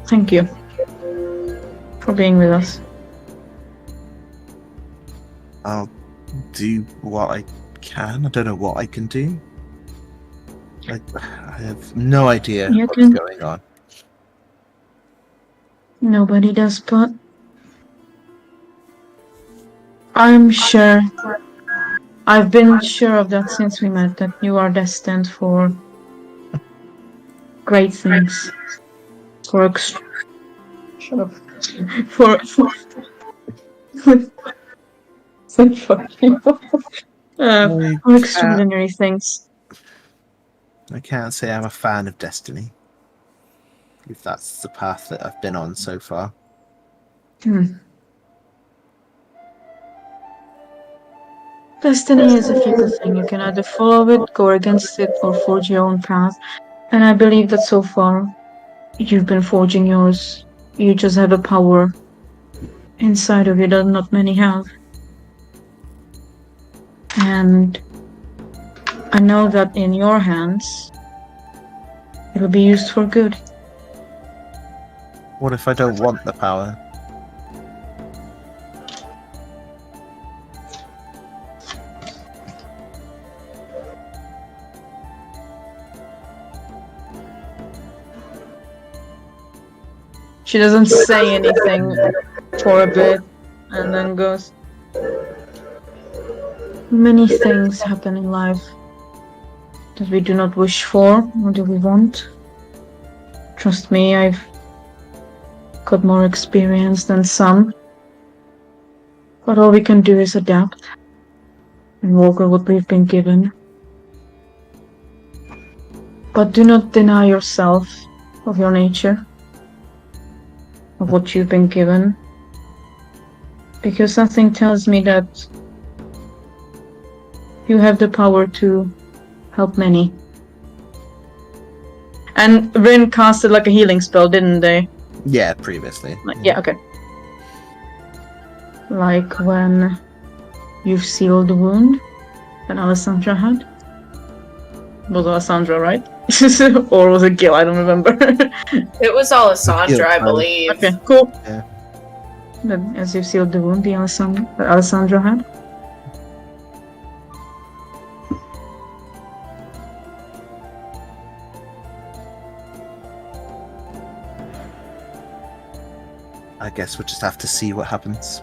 thank you for being with us. I'll do what I can. I don't know what I can do. I have no idea You what's can- going on. Nobody does, but I'm sure. I've been sure of that since we met, that you are destined for great things. Shut up. For extraordinary things. I can't say I'm a fan of Destiny. If that's the path that I've been on so far. Destiny is a fickle thing. You can either follow it, go against it, or forge your own path. And I believe that so far you've been forging yours. You just have a power inside of you that not many have. And I know that in your hands, it will be used for good. What if I don't want the power? She doesn't say anything for a bit and then goes, many things happen in life that we do not wish for or do we want. Trust me, I've got more experience than some. But all we can do is adapt and work with what we've been given. But do not deny yourself of your nature, of what you've been given. Because something tells me that you have the power to help many. And Rin casted like a healing spell, didn't they? Yeah, previously. Yeah, okay. Like when you've sealed the wound that Alessandra had. It was Alessandra, right? Or was it Gil? I don't remember. It was Alessandra, I believe. Okay, cool. Yeah. Then, as you sealed the wound, the Alessandra had. I guess we'll just have to see what happens.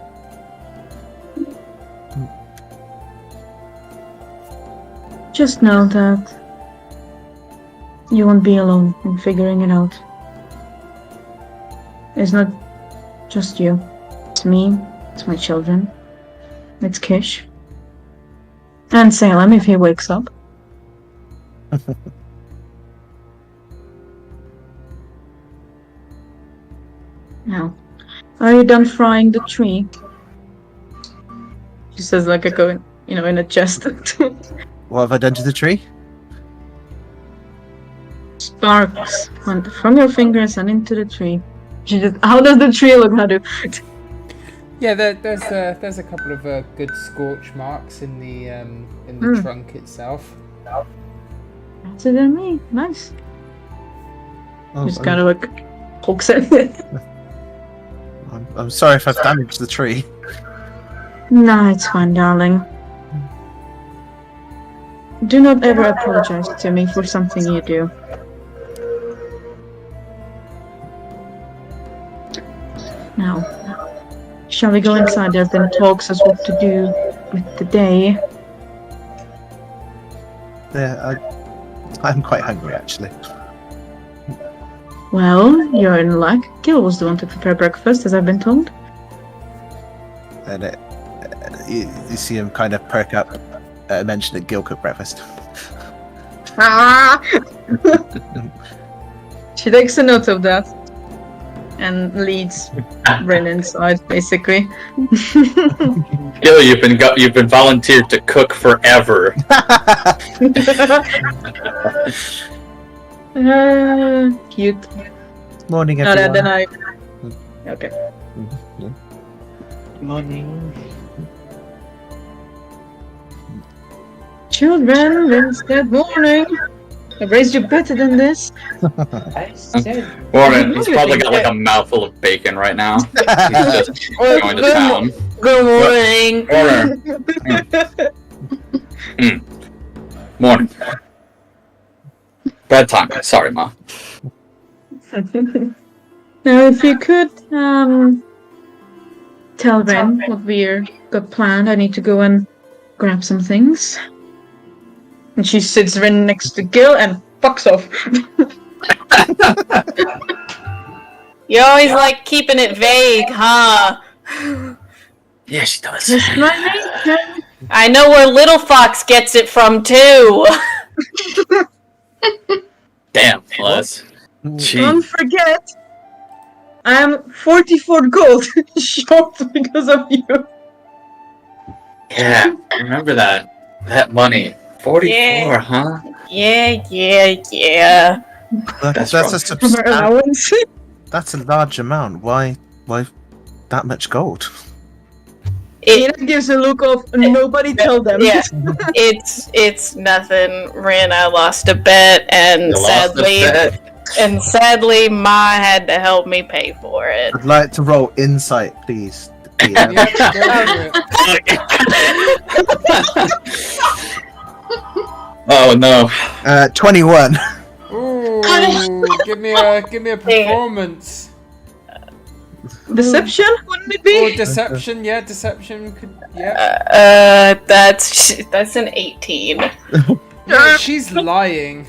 Just know that you won't be alone in figuring it out. It's not just you. It's me, it's my children, it's Kish. And Salem if he wakes up. Now, are you done frying the tree? She says like a go, in a chest. What have I done to the tree? Sparks went from your fingers and into the tree. She just, how does the tree look, Hadu? Yeah, there's a couple of good scorch marks in the trunk itself. Better than me. Nice. Oh, Just kind of like pokes it. I'm sorry if I've damaged the tree. Nah, it's fine, darling. Do not ever apologize to me for something you do. Now, shall we go inside? There have been talks as what to do with the day. Yeah, I'm quite hungry actually. Well, you're in luck. Gil was the one to prepare breakfast, as I've been told. And you see him kind of perk up, mention that Gil cooked breakfast. Ah! She takes a note of that and leads Rin inside, basically. Gil, you've been volunteered to cook forever. Cute. Morning, No, everyone. then I. Okay. Morning. Children, Rin said morning. I've raised you better than this. Morning. He's probably got like a mouthful of bacon right now. He's just going to town. Good morning. Morning. Bedtime. Sorry, Ma. Now, if you could tell Ren what we're got planned, I need to go and grab some things. And she sits Ren next to Gil and fucks off. You always like keeping it vague, huh? Yeah, she does. Just my nature. I know where Little Fox gets it from, too. Damn, Les. Gee. Don't forget, I am 44 gold short because of you. Yeah, I remember that. That money. 44, Yeah. huh? Yeah. That's That's a wrong. From her substantial. allowance. That's a large amount. Why that much gold? Ina gives a look of nobody tell them. Yeah, it's nothing. Rin, I lost a bet, and You lost a sadly, Ma had to help me pay for it. I'd like to roll insight, please. Yeah, DM. go for it. Oh no. 21. Ooh, give me a performance. Deception, wouldn't it Or be? deception, yeah, deception could, yeah. That's an 18. Yeah, she's lying.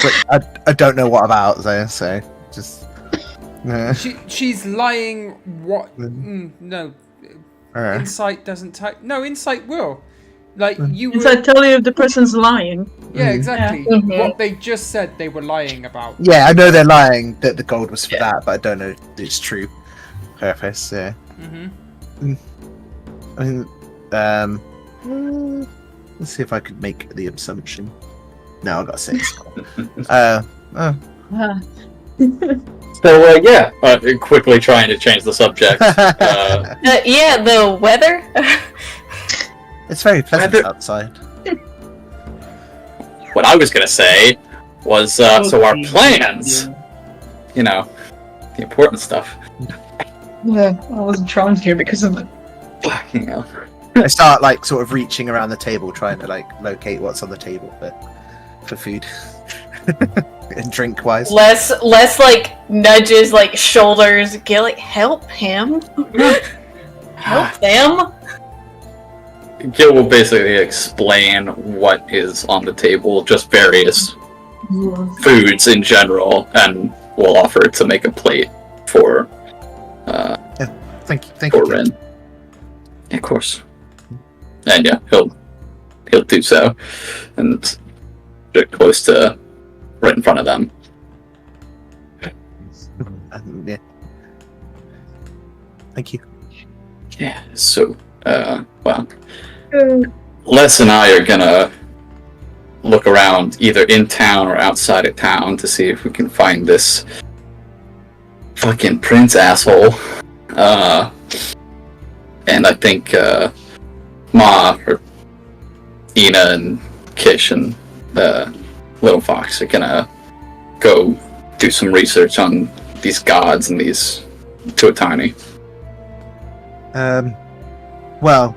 But I don't know what about though, so just. She's lying. What? No, Alright. insight doesn't type. No, insight will. Like you Since I would. tell you if the person's lying. Yeah, exactly. Yeah. Mhm. What they just said they were lying about. Yeah, I know they're lying that the gold was for that, but I don't know its true purpose. Yeah. Mm-hmm. I mean, let's see if I could make the assumption. No, I got 6. So yeah, quickly trying to change the subject. Yeah, the weather. It's very pleasant Weather- outside. What I was gonna say was, so our plans. You know, the important stuff. Yeah, I wasn't trying here because of it. Fucking hell. I start like sort of reaching around the table, trying to like locate what's on the table, but for food and drink wise. Less like nudges, like shoulders. Get like help him. Help them. Gil will basically explain what is on the table, just various foods in general, and we'll offer to make a plate for Thank you. for Ren. Yeah, of course. And yeah, he'll do so, and get close to right in front of them. Yeah. Thank you. Yeah. So, well, Les and I are gonna look around either in town or outside of town to see if we can find this fucking prince asshole. And I think Ma or Ina and Kish and Little Fox are gonna go do some research on these gods and these Tuatani. Well,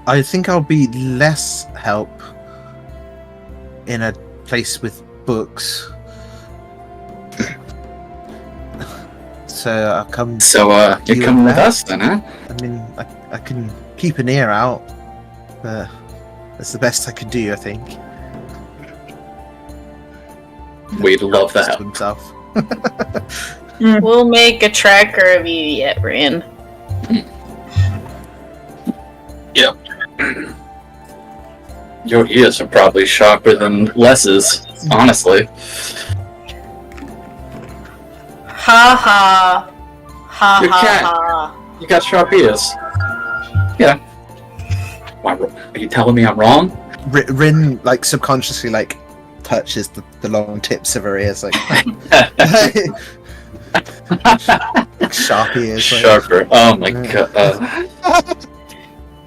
I think I'll be less help in a place with books. So I'll come. So you're You coming with left? us then, huh? I mean, I can keep an ear out, but that's the best I can do, I think. We'd love Just that. to himself. We'll make a tracker of you yet, Rin. Yep. Your ears are probably sharper than Les's, honestly. Ha ha. Ha You ha can't. ha. You got sharp ears. Yeah. Why, are you telling me I'm wrong? Rin, like, subconsciously, like, touches the long tips of her ears, like, sharp ears. Like, Sharper. Oh my god.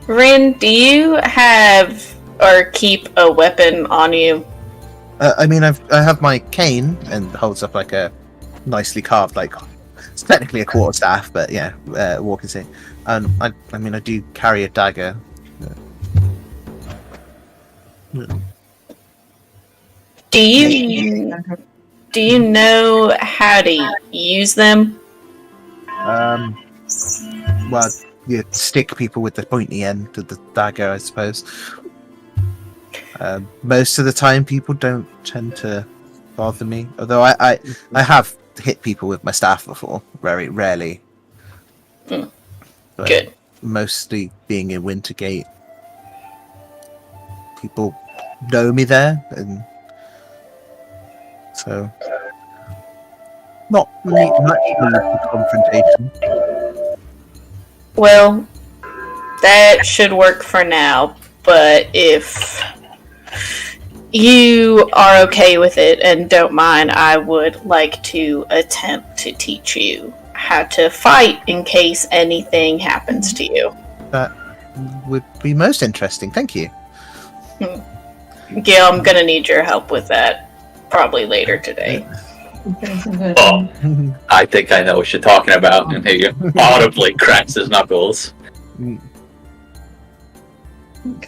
Rin, do you have or keep a weapon on you? I mean, I have my cane and holds up like a nicely carved, like it's technically a quarterstaff, but yeah, walking stick. And I mean, I do carry a dagger. Do you know how to use them? Well, you stick people with the pointy end of the dagger, I suppose. Most of the time, people don't tend to bother me. Although I have hit people with my staff before, very rarely. Mm. But Good. mostly being in Wintergate, people know me there, and so not really much of a confrontation. Well, that should work for now, but if you are okay with it and don't mind, I would like to attempt to teach you how to fight in case anything happens to you. That would be most interesting. Thank you. Gail, I'm gonna need your help with that probably later today. Oh, I think I know what you're talking about. And he audibly cracks his knuckles.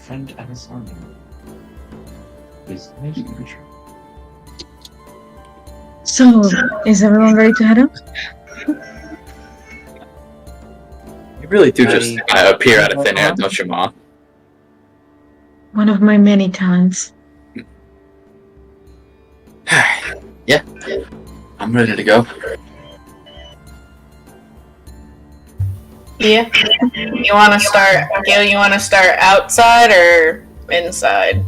Friend and assignment. So, is everyone ready to head out? You really do just appear out of thin air, don't you, Ma? One of my many talents. Yeah, I'm ready to go. Yeah. You want to start, Gail? You want to start outside or inside?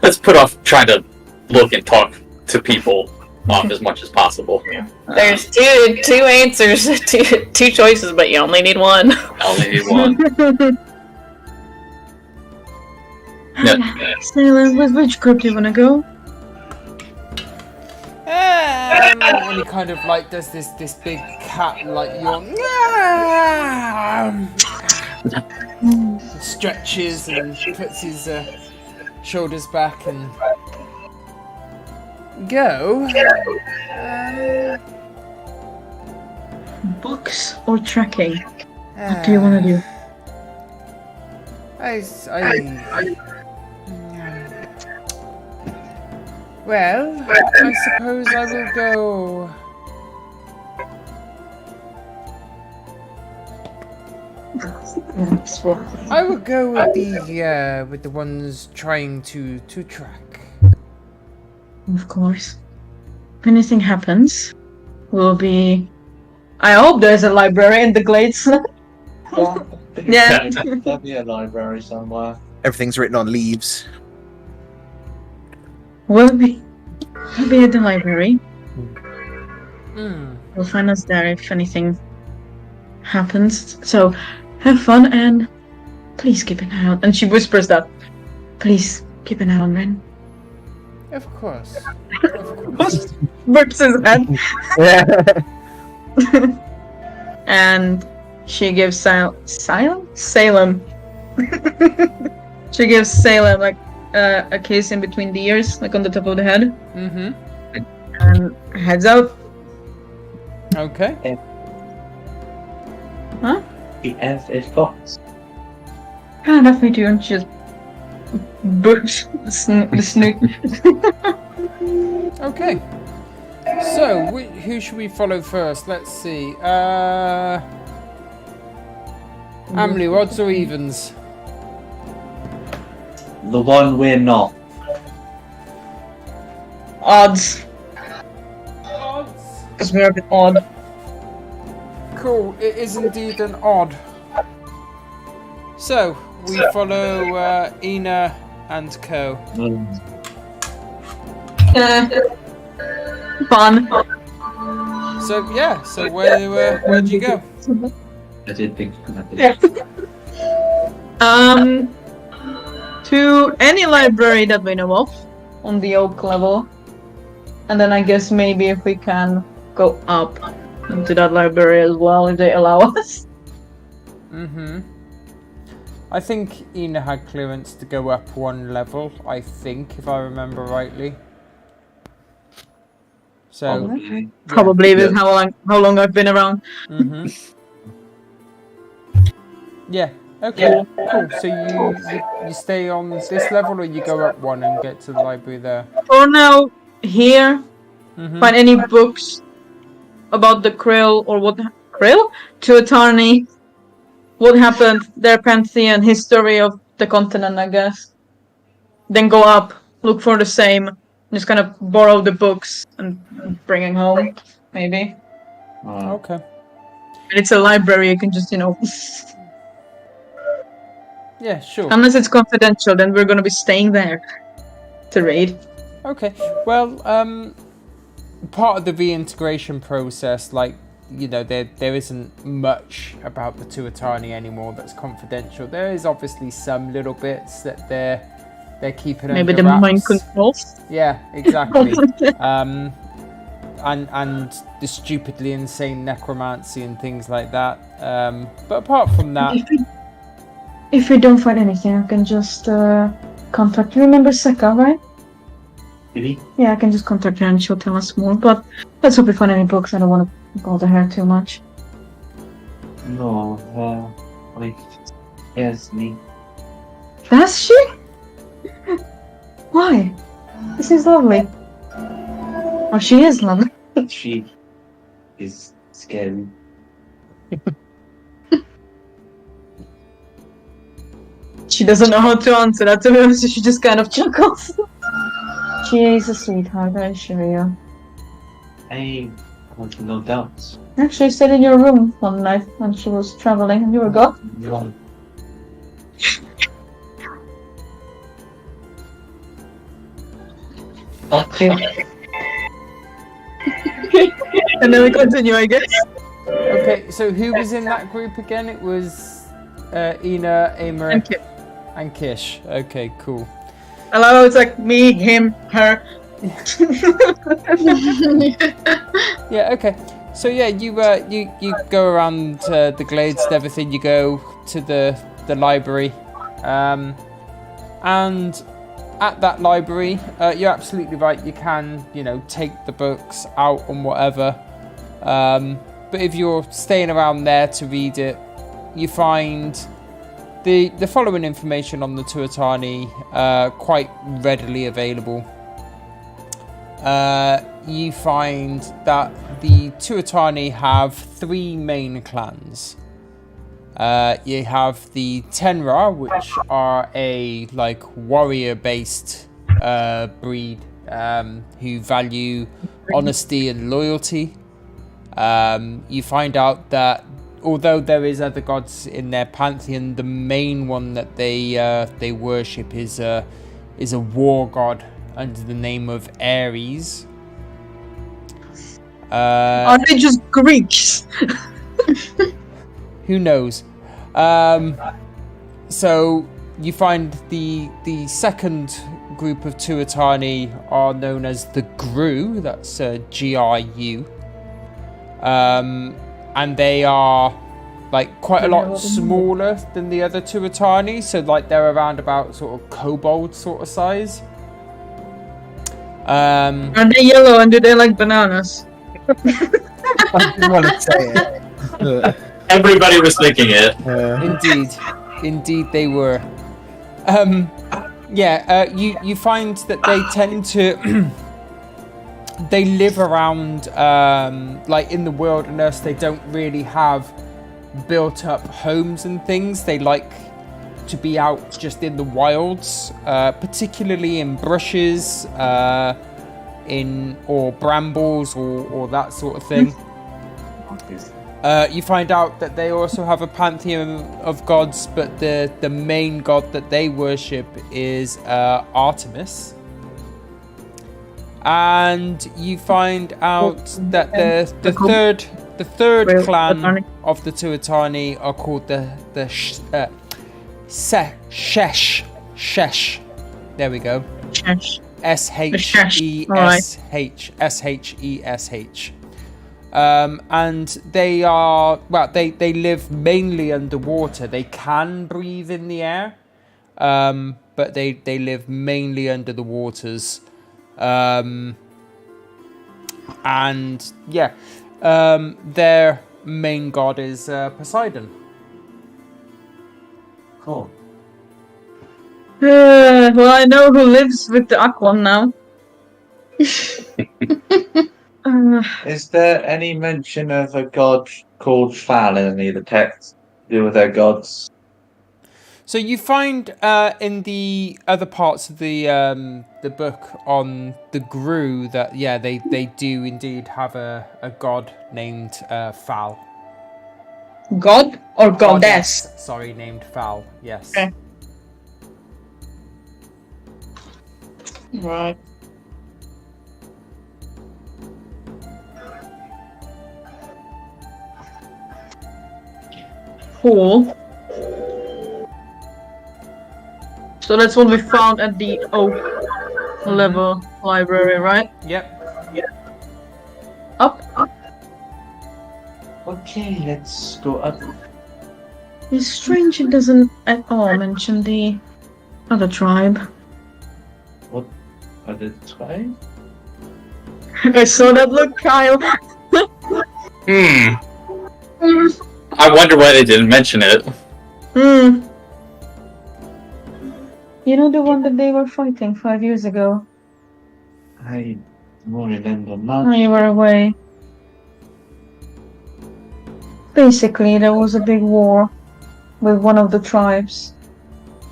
Let's put off trying to look and talk to people off as much as possible. There's two answers, two choices, but you only need one. I only need one. Sailor, with which group do you want to go? And he kind of like does this big cat like yawn. Stretches and puts his shoulders back and go. Books or trekking? What do you want to do? Well, I suppose I will go. I will go with the ones trying to track. Of course. If anything happens, we'll be. I hope there's a library in the Glades. Yeah. There'll be a library somewhere. Everything's written on leaves. We'll be at the library. Mm. We'll find us there if anything happens. So, have fun and please keep an eye on. And she whispers that. Please keep an eye on Ren. Of course. Of course. Burps his head. And she gives Salem. She gives Salem like a kiss in between the ears, like on the top of the head. Mm-hmm. And heads out. Okay. Huh? The F is Fox. Ah, that's me too. And she just burps the snoot. Okay. So, who should we follow first? Let's see. Amlu, odds or evens? The one we're not. Odds. Odds. Because we're a bit odd. Cool. It is indeed an odd. So, we follow Ina and Co. Fun. So, yeah. So, where'd you go? I did think that. To any library that we know of on the oak level. And then I guess maybe if we can go up into that library as well, if they allow us. Mm-hmm. I think Ina had clearance to go up one level, I think, if I remember rightly. So, Probably with how long I've been around. mm-hmm. Yeah. Okay. Cool. So you stay on this level, or you go up one and get to the library there? For now, here, Mm-hmm. find any books about the Krill or what Krill? Tuatharni. What happened? Their pantheon, history of the continent, I guess. Then go up, look for the same, just kind of borrow the books and bring it home, maybe. Okay. And it's a library, you can just, Yeah. Sure. unless it's confidential, then we're gonna be staying there to read. Okay. Well, part of the reintegration process, there isn't much about the Tuatharni anymore that's confidential. There is obviously some little bits that they're They're keeping Maybe under the mind wraps. controls. Yeah, exactly. And the stupidly insane necromancy and things like that. But apart from that, If we don't find anything, I can just contact you. Remember Seka, right? Did he? Yeah, I can just contact her and she'll tell us more. But let's hope we find any books. I don't want to bother her too much. No, like, yes, me. Does she? Why? This is lovely. Oh, she is lovely. She is scary. She doesn't know how to answer that, to be honest. She just kind of chuckles. She is a sweetheart, I assure you. I have no doubts. Actually, stayed in your room one night when she was traveling and you were gone. No. Okay. And then we continue, I guess. okay. So who was in that group again? It was Ina, Amer, And Kip. and Kish. Okay, cool. Hello, it's like me, him, her. Yeah. Okay. So yeah, you go around the glades and everything. You go to the library, and at that library, you're absolutely right. You can take the books out and whatever. But if you're staying around there to read it, you find the following information on the Tuatani quite readily available. You find that the Tuatani have 3 main clans. You have the Tenra, which are a warrior-based breed who value honesty and loyalty. You find out that although there is other gods in their pantheon, the main one that they worship is a war god under the name of Ares. Are they just Greeks? Who knows? So you find the second group of Tuatani are known as the Gru. That's Giu. And they are quite a lot smaller than the other Tuatani. So they're around about sort of kobold sort of size. Are they yellow and do they like bananas? I didn't want to say it. Everybody was thinking it. Indeed they were. You find that they tend to they live around in the wilderness. They don't really have built up homes and things. They like to be out just in the wilds, particularly in bushes, or brambles or that sort of thing. You find out that they also have a pantheon of gods, but the main god that they worship is Artemis. And you find out that the third clan of the Tuatani are called the Shesh. There we go. Shesh. Shesh. And they are they live mainly underwater. They can breathe in the air, but they live mainly under the waters. Their main god is Poseidon. Cool. Well, I know who lives with the Aquan now. Is there any mention of a god called Fal in any of the texts to do with their gods? So you find in the other parts of the book on the Gru that they do indeed have a god named Fal. God or goddess? Sorry, named Fal. Yes. Okay. Right. Cool. So So that's what we found at the oak level library, right? Yep. Up. Okay, let's go up. It's strange it doesn't at all mention the other tribe. Are they trying? I saw that look, Kyle. I wonder why they didn't mention it. Hmm. You know the one that they were fighting 5 years ago? I don't remember Oh, much. you were away. Basically, there was a big war with one of the tribes.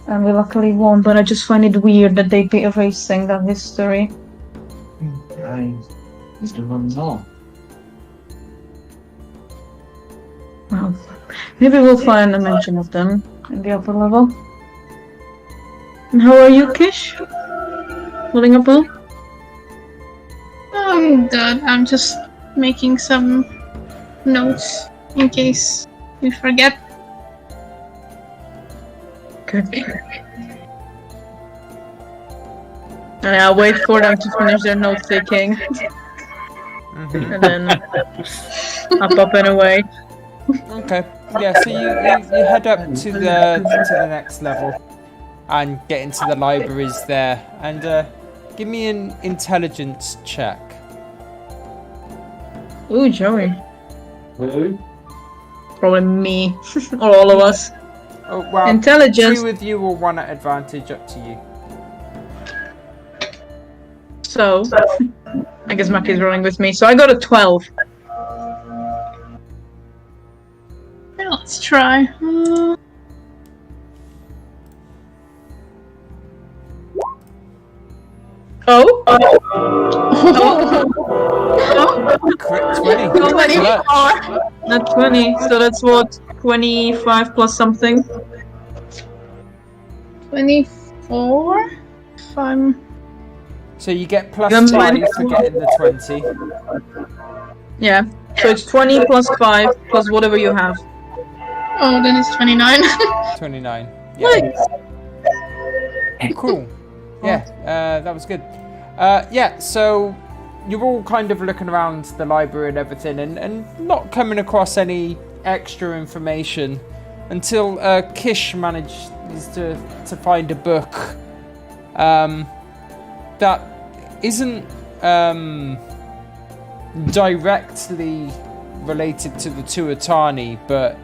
And we luckily won, but I just find it weird that they'd be erasing that history. I just don't know. Well, maybe we'll find a mention of them in the upper level. And how are you, Kish? Holding up well? I'm good. I'm just making some notes in case we forget. Good. And I'll wait for them to finish their note taking, Mhm. and then I'll pop in away. Okay. Yeah. So you head up to the next level, and get into the libraries there, and give me an intelligence check. Ooh, Joey. Who? Probably me. Or all of us. Oh well. Intelligence. 2 with you or 1 at advantage, up to you. So, I guess Maki's rolling with me. So I got a 12. Yeah, let's try. Oh? Crit 20. How many Clutch. are? Not 20. So that's what? 25 plus something? 24? If I'm... So you get plus Then 5 minus for getting the 20. Yeah. So it's 20 plus 5 plus whatever you have. Oh, then it's 29. 29. Yeah. Cool. Yeah, that was good. Yeah, so you're all kind of looking around the library and everything, and not coming across any extra information until Kish manages to find a book that isn't directly related to the Tuatani, but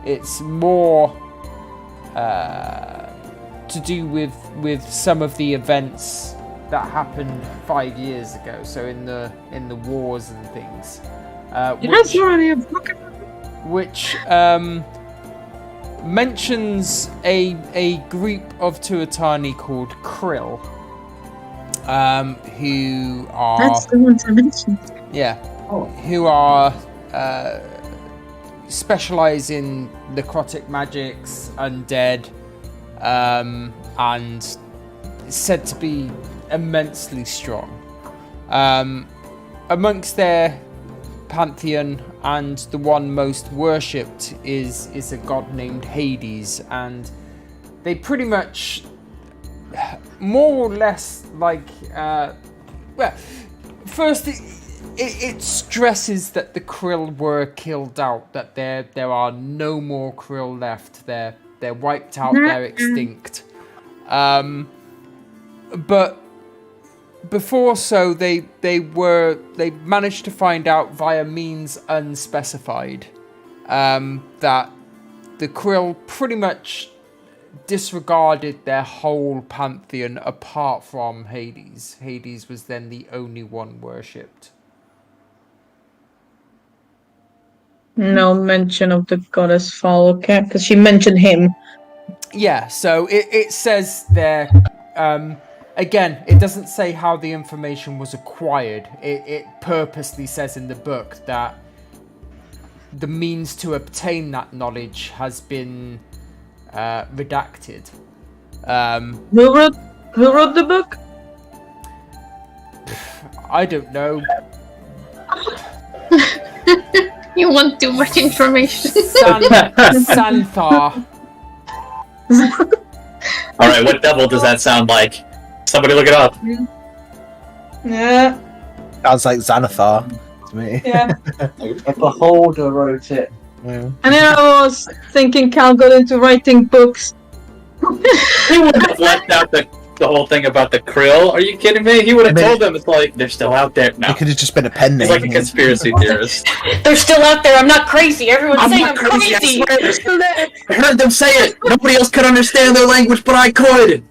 it's more to do with some of the events that happened 5 years ago. So in the wars and things, That's already a book. which mentions a group of Tuatani called Krill, who are That's the ones I mentioned. yeah, who are specialize in necrotic magics, undead, and said to be immensely strong. Amongst their pantheon, and the one most worshipped is a god named Hades, and they pretty much more or less like well, first it stresses that the Krill were killed out, that there are no more Krill left. They're wiped out, they're extinct. But before so they managed to find out via means unspecified that the Krill pretty much disregarded their whole pantheon apart from Hades. Hades was then the only one worshipped. No mention of the goddess Fall, okay? Because she mentioned him. Yeah, so it says there, again, it doesn't say how the information was acquired. It purposely says in the book that the means to obtain that knowledge has been redacted. Who wrote the book? I don't know. You want too much information. Santhar. All right, what devil does that sound like? Somebody look it up. Yeah, Sounds like Xanathar to me. yeah. A beholder wrote it. Yeah. And then I was thinking Cal got into writing books. He wouldn't have left out the whole thing about the krill. Are you kidding me? He would have told them it's like they're still out there. No, It could have just been a pen name. he's like a conspiracy theorist. They're still out there. I'm not crazy. Everyone's saying I'm not crazy, I crazy. swear. I heard them say it. Nobody else could understand their language, but I could.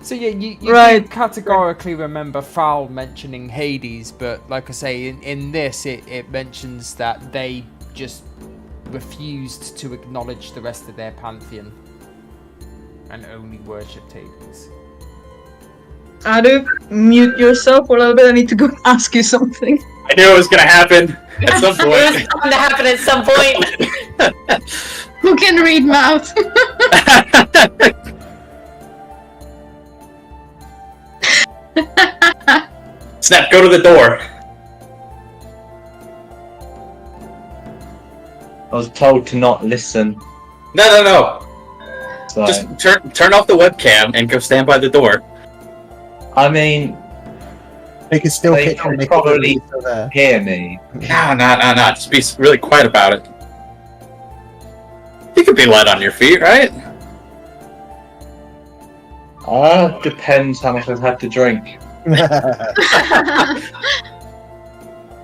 So yeah, you Right. do categorically remember Fowl mentioning Hades, but like I say, in this it mentions that they just refused to acknowledge the rest of their pantheon and only worshipped Hades. Adu, mute yourself for a little bit. I need to go ask you something. I knew it was gonna happen at some It was point. bound to happen at some point. Who can read mouth? Snap, go to the door. I was told to not listen. No. So, Just turn off the webcam and go stand by the door. I mean, They could still They pick can and make probably- it still there. hear me. No. Just be really quiet about it. You could be light on your feet, right? Depends how much I've had to drink.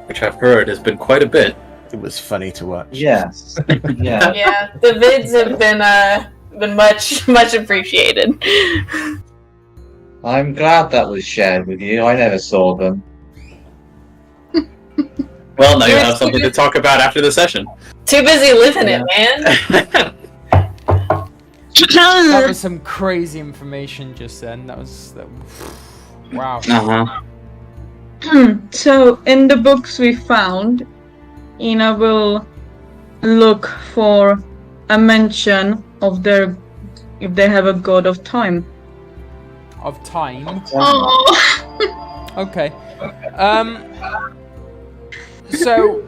Which I've heard has been quite a bit. It was funny to watch. Yes. Yeah. Yeah, the vids have been much appreciated. I'm glad that was shared with you. I never saw them. Well, now you have something to talk about after the session. Too busy living it, man. That was some crazy information just then. That was wow. Uh-huh. So, in the books we found, Ina will look for a mention of if they have a god of time. Of time. Oh. Okay. So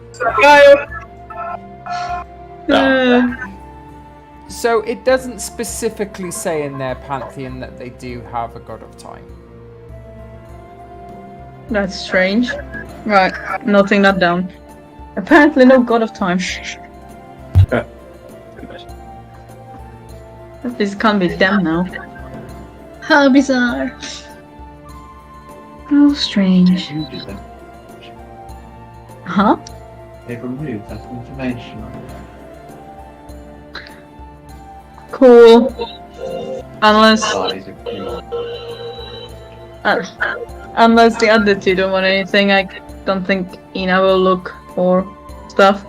So it doesn't specifically say in their pantheon that they do have a god of time. That's strange. Right, noting that down. Apparently no god of time. This can't be them now. How bizarre. How strange. Huh? They've removed that information. Cool. Unless unless the other two don't want anything, I don't think Ina will look for stuff.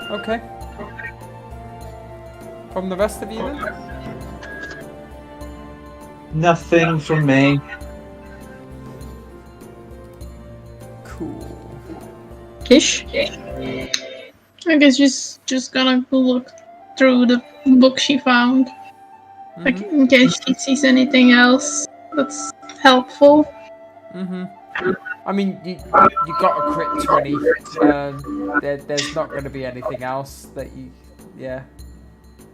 Okay. From the rest of you then? Nothing from me. Cool. Kish? I guess she's just gonna look through the book she found. Like, in case she sees anything else that's helpful. I mean, you got a crit 20. There's not going to be anything else that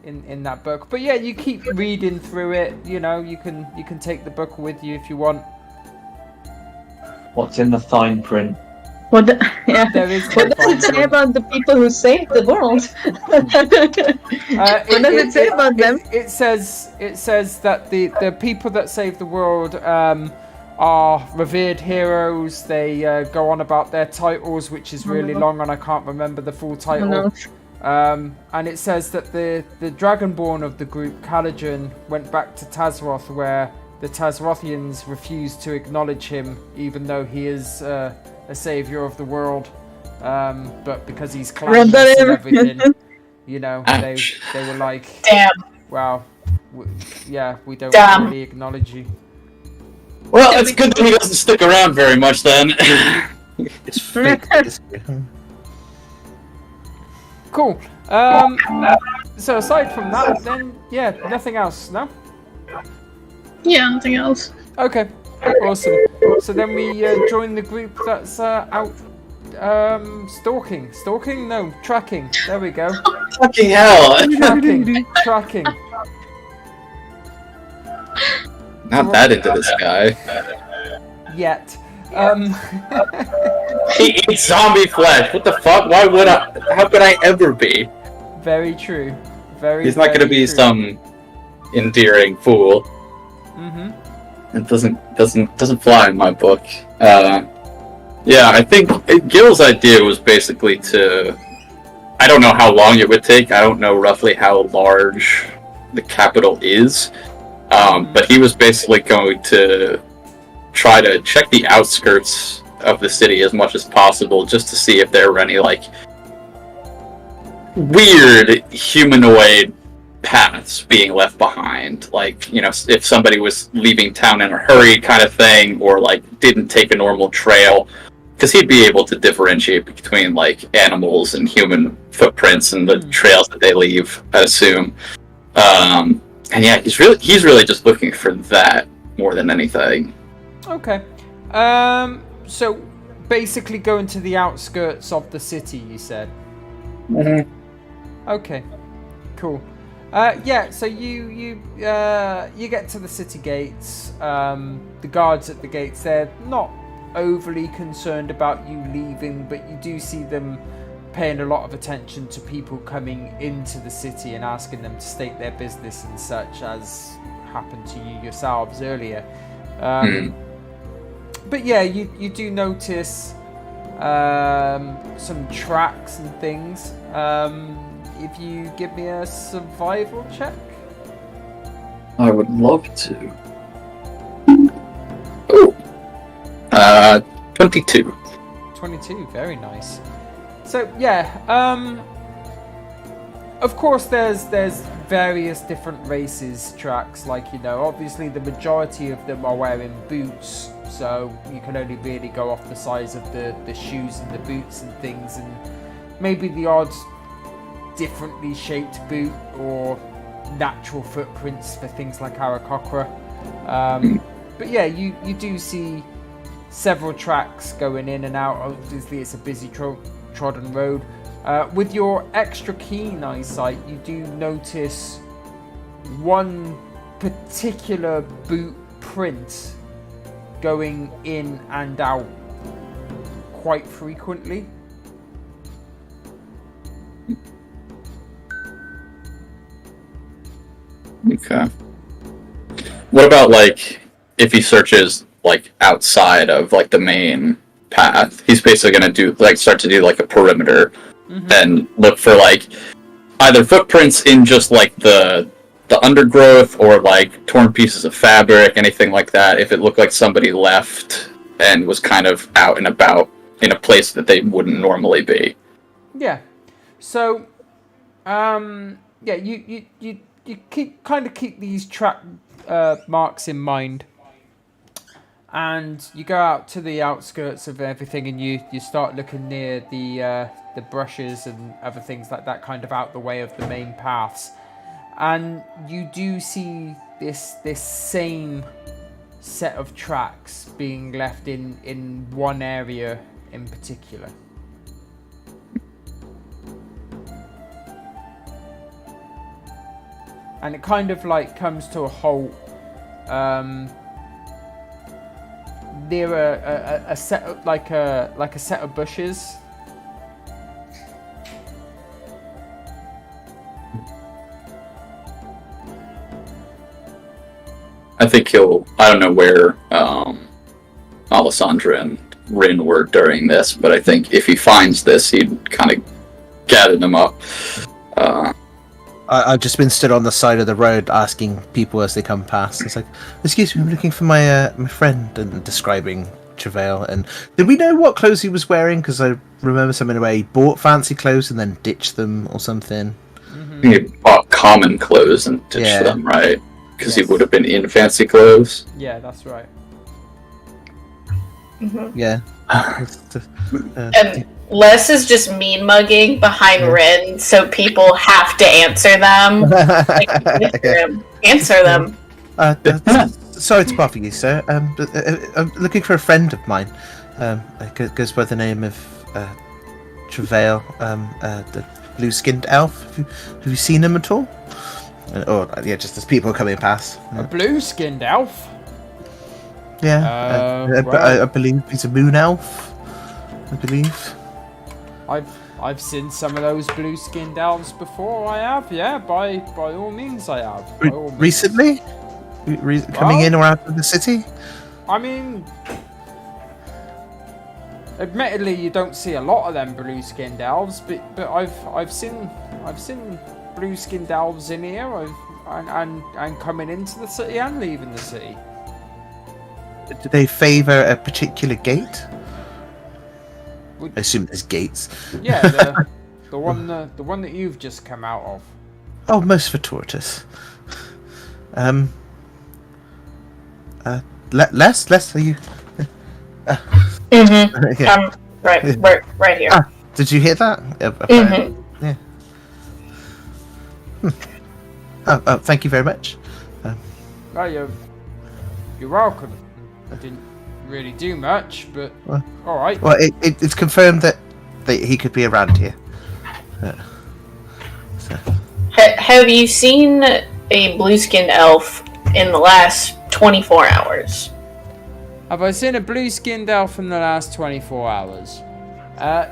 in that book. But yeah, you keep reading through it. You know, you can take the book with you if you want. What's in the fine print? What does it say about the people who saved the world? What does it say about them? It says that the people that saved the world are revered heroes. They go on about their titles, which is really long, and I can't remember the full title. And it says that the Dragonborn of the group, Caligan, went back to Tazroth, where the Tazrothians refused to acknowledge him, even though he is a savior of the world. But because he's clandestine and everything, you know, they were like, Damn. Wow, we don't really acknowledge you. Well, it's good that he doesn't stick around very much then. It's fake. Cool. So aside from that, then yeah, nothing else, no? Yeah, nothing else. Okay, awesome. So then we join the group that's out Stalking. Stalking? No, tracking. There we go. Fucking hell! Tracking. Not that into this guy. Yet. He eats zombie flesh. What the fuck? Why would I? How could I ever be? Very true. Very. He's not gonna very be true. some endearing fool. Mm-hmm. It doesn't fly in my book. Yeah, I think Gil's idea was basically to. I don't know how long it would take. I don't know roughly how large the capital is. But he was basically going to try to check the outskirts of the city as much as possible, just to see if there were any like weird humanoid paths being left behind, like, you know, if somebody was leaving town in a hurry kind of thing, or like didn't take a normal trail, because he'd be able to differentiate between like animals and human footprints and the trails that they leave, I assume. And yeah, he's really just looking for that more than anything. Okay. So basically going to the outskirts of the city, you said. Mm-hmm. Okay. Cool. Yeah. So you get to the city gates. The guards at the gates, they're not overly concerned about you leaving, but you do see them paying a lot of attention to people coming into the city and asking them to state their business and such, as happened to you yourselves earlier. But yeah, you do notice some tracks and things. If you give me a survival check. I would love to. Oh. 22. 22, very nice. So yeah, of course there's various different races tracks, like, you know, obviously the majority of them are wearing boots, so you can only really go off the size of the shoes and the boots and things, and maybe the odd differently shaped boot or natural footprints for things like Arakocra. But yeah, you do see several tracks going in and out. Obviously it's a busy trodden road. With your extra keen eyesight, you do notice one particular boot print going in and out quite frequently. Okay. What about, like, if he searches, like, outside of, like, the main path? He's basically gonna start to do, like, a perimeter, and look for, like, either footprints in just, like, the undergrowth, or, like, torn pieces of fabric, anything like that, if it looked like somebody left and was kind of out and about in a place that they wouldn't normally be. Yeah. So, yeah, you keep these track marks in mind, and you go out to the outskirts of everything, and you start looking near the brushes and other things like that, kind of out the way of the main paths, and you do see this same set of tracks being left in one area in particular. And it kind of like comes to a halt near a set of, like a set of bushes. I think I don't know where Alessandra and Rin were during this, but I think if he finds this, he'd kind of gather them up. I've just been stood on the side of the road asking people as they come past. It's like, excuse me, I'm looking for my friend, and describing Travail. And did we know what clothes he was wearing? Because I remember something where he bought fancy clothes and then ditched them or something. He bought common clothes and ditched them, right? Because he would have been in fancy clothes. Yeah, that's right. Yeah. And Les is just mean mugging behind Rin, so people have to answer them. Like, answer them. Sorry to bother you, sir. I'm looking for a friend of mine. It goes by the name of Travail, the blue-skinned elf. Have you seen him at all? Or just as people coming past. A blue-skinned elf? Yeah, well- I believe he's a moon elf. I believe. I've seen some of those blue-skinned elves before. I have, yeah. By all means, I have. By all means. Recently, coming in or out of the city. I mean, admittedly, you don't see a lot of them blue-skinned elves, but I've seen blue-skinned elves in here, and coming into the city and leaving the city. Do they favour a particular gate? Would- I assume there's gates. Yeah, the one that you've just come out of. Oh, most fortuitous. Les, are you? Mm-hmm. Yeah. Right here. Ah, did you hear that? Mhm. Yeah. Oh, thank you very much. Oh, you're welcome. I didn't really do much, but Well- all right. Well, it's confirmed that he could be around here. Have you seen a blue-skinned elf in the last 24 hours? Have I seen a blue-skinned elf in the last 24 hours?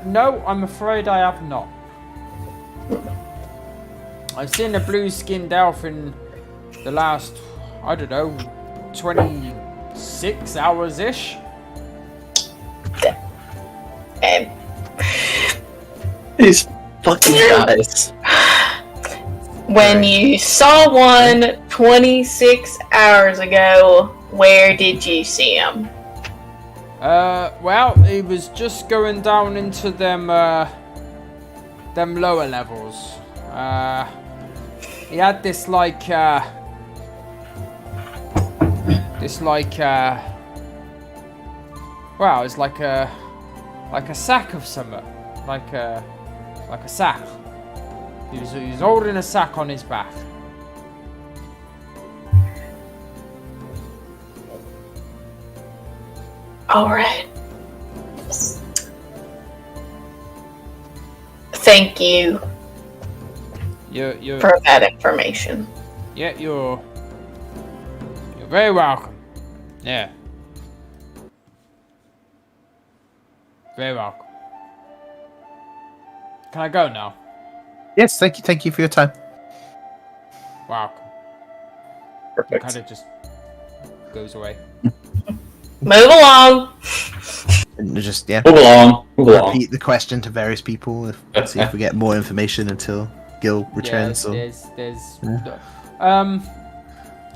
No, I'm afraid I have not. I've seen a blue-skinned elf in the last, I don't know, 26 hours-ish. And These fucking guys. when you saw one 26 hours ago, where did you see him? Well, he was just going down into them lower levels. He had this wow, it's like a sack of something, like a sack. He was holding a sack on his back. All right. Thank you You're for that information. yeah, you're very welcome. Yeah. Very welcome. Can I go now? Yes, thank you for your time. Welcome. Perfect. Kind of just goes away. Move along. And just Move along. repeat the question to various people. See if we get more information until Gil returns. There's Yeah.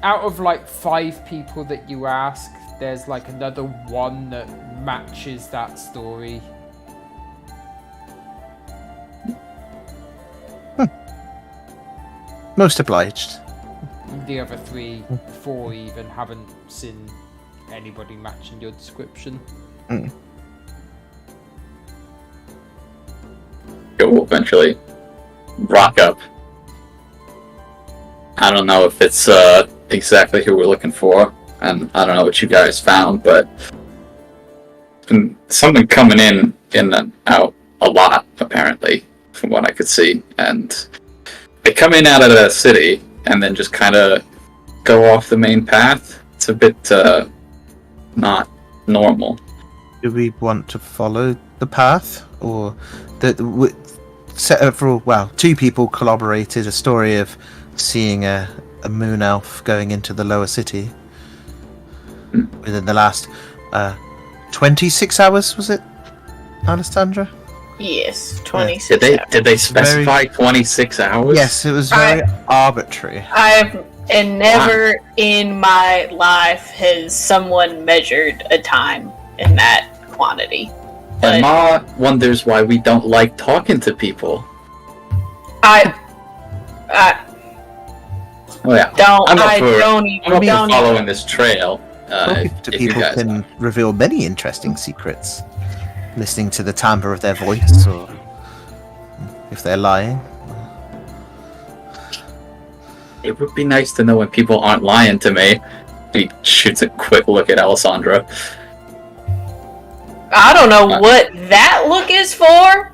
out of like 5 people that you ask, there's like another one that matches that story. Most obliged. The other 3, 4 even haven't seen anybody matching your description. We'll eventually rock up. I don't know if it's exactly who we're looking for, and I don't know what you guys found, but been something coming in and out a lot, apparently, from what I could see. And they come in out of the city and then just kind of go off the main path. It's a bit not normal. Do we want to follow the path, or two people corroborated a story of seeing a moon elf going into the lower city within the last 26 hours, was it, Alessandra? Yes, 26 Did they specify 26 hours? Yes, it was very arbitrary. And never in my life has someone measured a time in that quantity. And Ma wonders why we don't like talking to people. I Oh yeah, don't. I'm up I for- don't even. I'm up don't for following this trail. Talking to if you people guys can reveal many interesting secrets. Listening to the timbre of their voice, or if they're lying. It would be nice to know when people aren't lying to me. He shoots a quick look at Alessandra. I don't know what that look is for.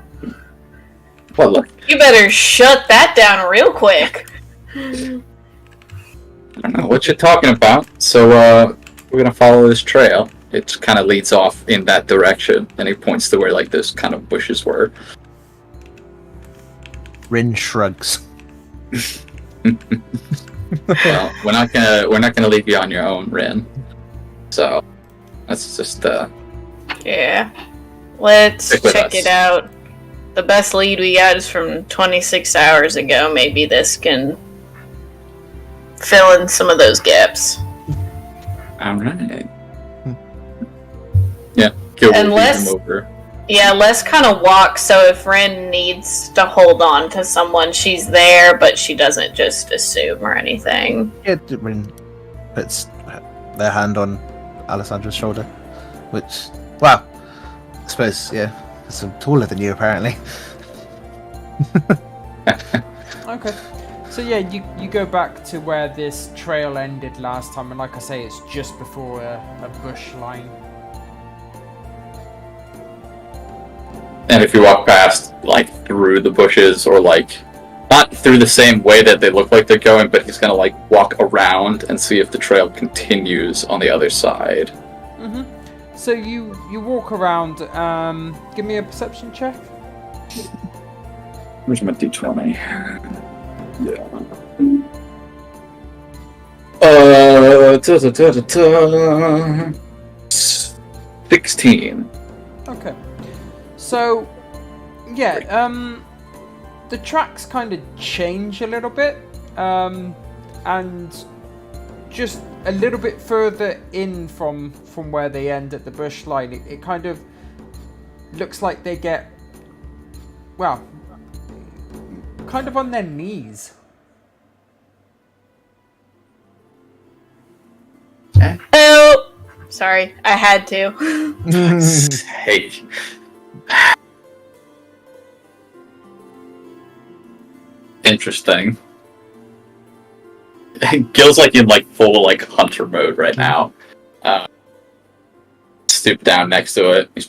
What look? You better shut that down real quick. I don't know what you're talking about. So, we're gonna follow this trail. It kind of leads off in that direction, and he points to where, like, those kind of bushes were. Rin shrugs. Well, we're not gonna leave you on your own, Rin. So, that's just, Yeah. Let's Stick with check us. it out. The best lead we got is from 26 hours ago. Maybe this can fill in some of those gaps. alright. Yeah, Gil will lead Unless- him over. Yeah, let's kind of walk so if Ren needs to hold on to someone, she's there, but she doesn't just assume or anything. Yeah, Rin puts their hand on Alessandra's shoulder, which, wow, I suppose, yeah, because I'm taller than you apparently. Okay. So yeah, you go back to where this trail ended last time, and like I say, it's just before a bush line. And if you walk past, like, through the bushes, or, like, not through the same way that they look like they're going, but he's gonna, like, walk around and see if the trail continues on the other side. Mm-hmm. So you walk around. Give me a perception check. Where's my d20? Yeah. 16. Okay. So, yeah, the tracks kind of change a little bit, and just a little bit further in from where they end at the bush line, it kind of looks like they get, well, kind of on their knees. Oh, sorry, I had to. Hey. Interesting. Gil's like in like full like hunter mode right now. Stoop down next to it. He's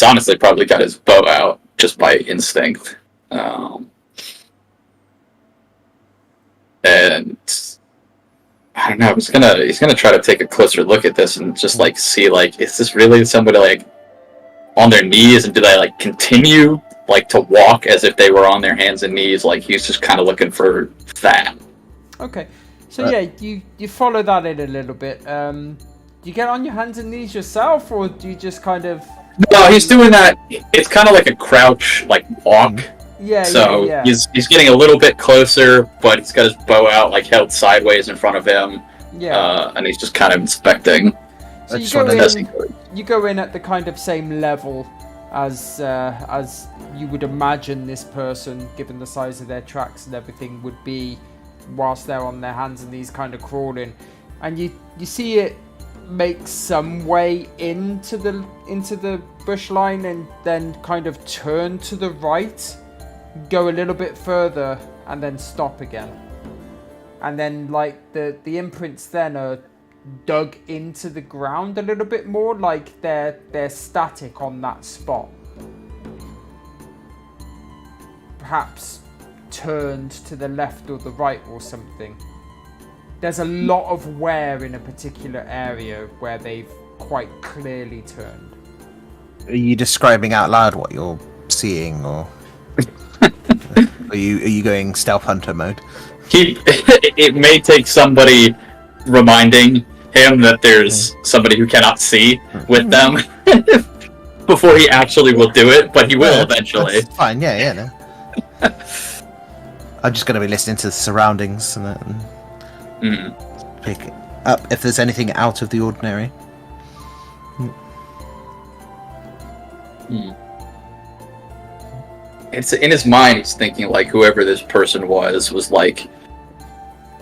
honestly probably got his bow out just by instinct. And I don't know. He's gonna try to take a closer look at this and just like see like, is this really somebody like on their knees, and do they like continue like to walk as if they were on their hands and knees? Like he's just kind of looking for that. Okay, so yeah, you follow that in a little bit. Do you get on your hands and knees yourself, or do you just kind of? No, he's doing that. It's kind of like a crouch, like walk. Yeah. So yeah. he's getting a little bit closer, but he's got his bow out, like held sideways in front of him. Yeah. And he's just kind of inspecting. So you just go wanna- in. You go in at the kind of same level as you would imagine this person, given the size of their tracks and everything, would be whilst they're on their hands and knees, kind of crawling, and you see it make some way into the bush line and then kind of turn to the right, go a little bit further, and then stop again. And then like the imprints then are dug into the ground a little bit more, like they're static on that spot. Perhaps turned to the left or the right or something. There's a lot of wear in a particular area where they've quite clearly turned. Are you describing out loud what you're seeing, or are you going stealth hunter mode? It may take somebody reminding him that there's somebody who cannot see with them before he actually will do it, but he will Yeah, eventually. that's fine. Yeah, no. I'm just going to be listening to the surroundings and pick up if there's anything out of the ordinary. It's in his mind. He's thinking like whoever this person was like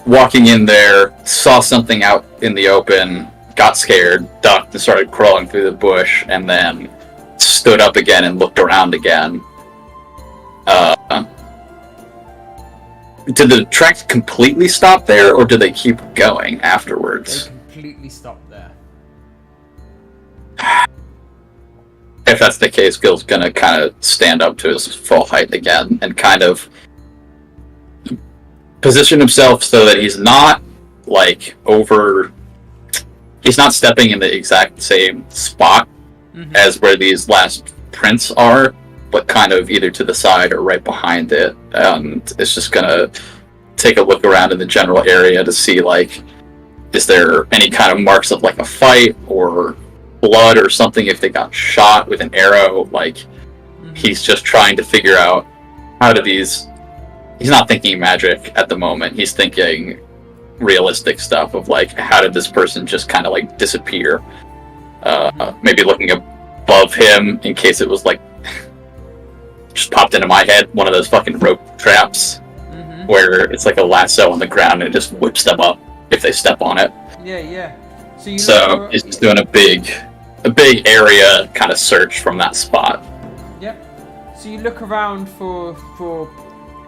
walking in there, saw something out in the open, got scared, ducked, and started crawling through the bush, and then stood up again and looked around again. Did the tracks completely stop there, or did they keep going They afterwards? completely stop there. if that's the case, Gil's gonna kind of stand up to his full height again and kind of position himself so that he's not like over. He's not stepping in the exact same spot as where these last prints are, but kind of either to the side or right behind it. And it's just gonna take a look around in the general area to see, like, is there any kind of marks of like a fight or blood or something if they got shot with an arrow. Like, he's just trying to figure out how do these. He's not thinking magic at the moment. He's thinking realistic stuff of like, how did this person just kind of like disappear? Maybe looking above him in case it was like just popped into my head, one of those fucking rope traps where it's like a lasso on the ground and it just whips them up if they step on it. Yeah. So he's just doing a big area kind of search from that spot. Yep. So you look around for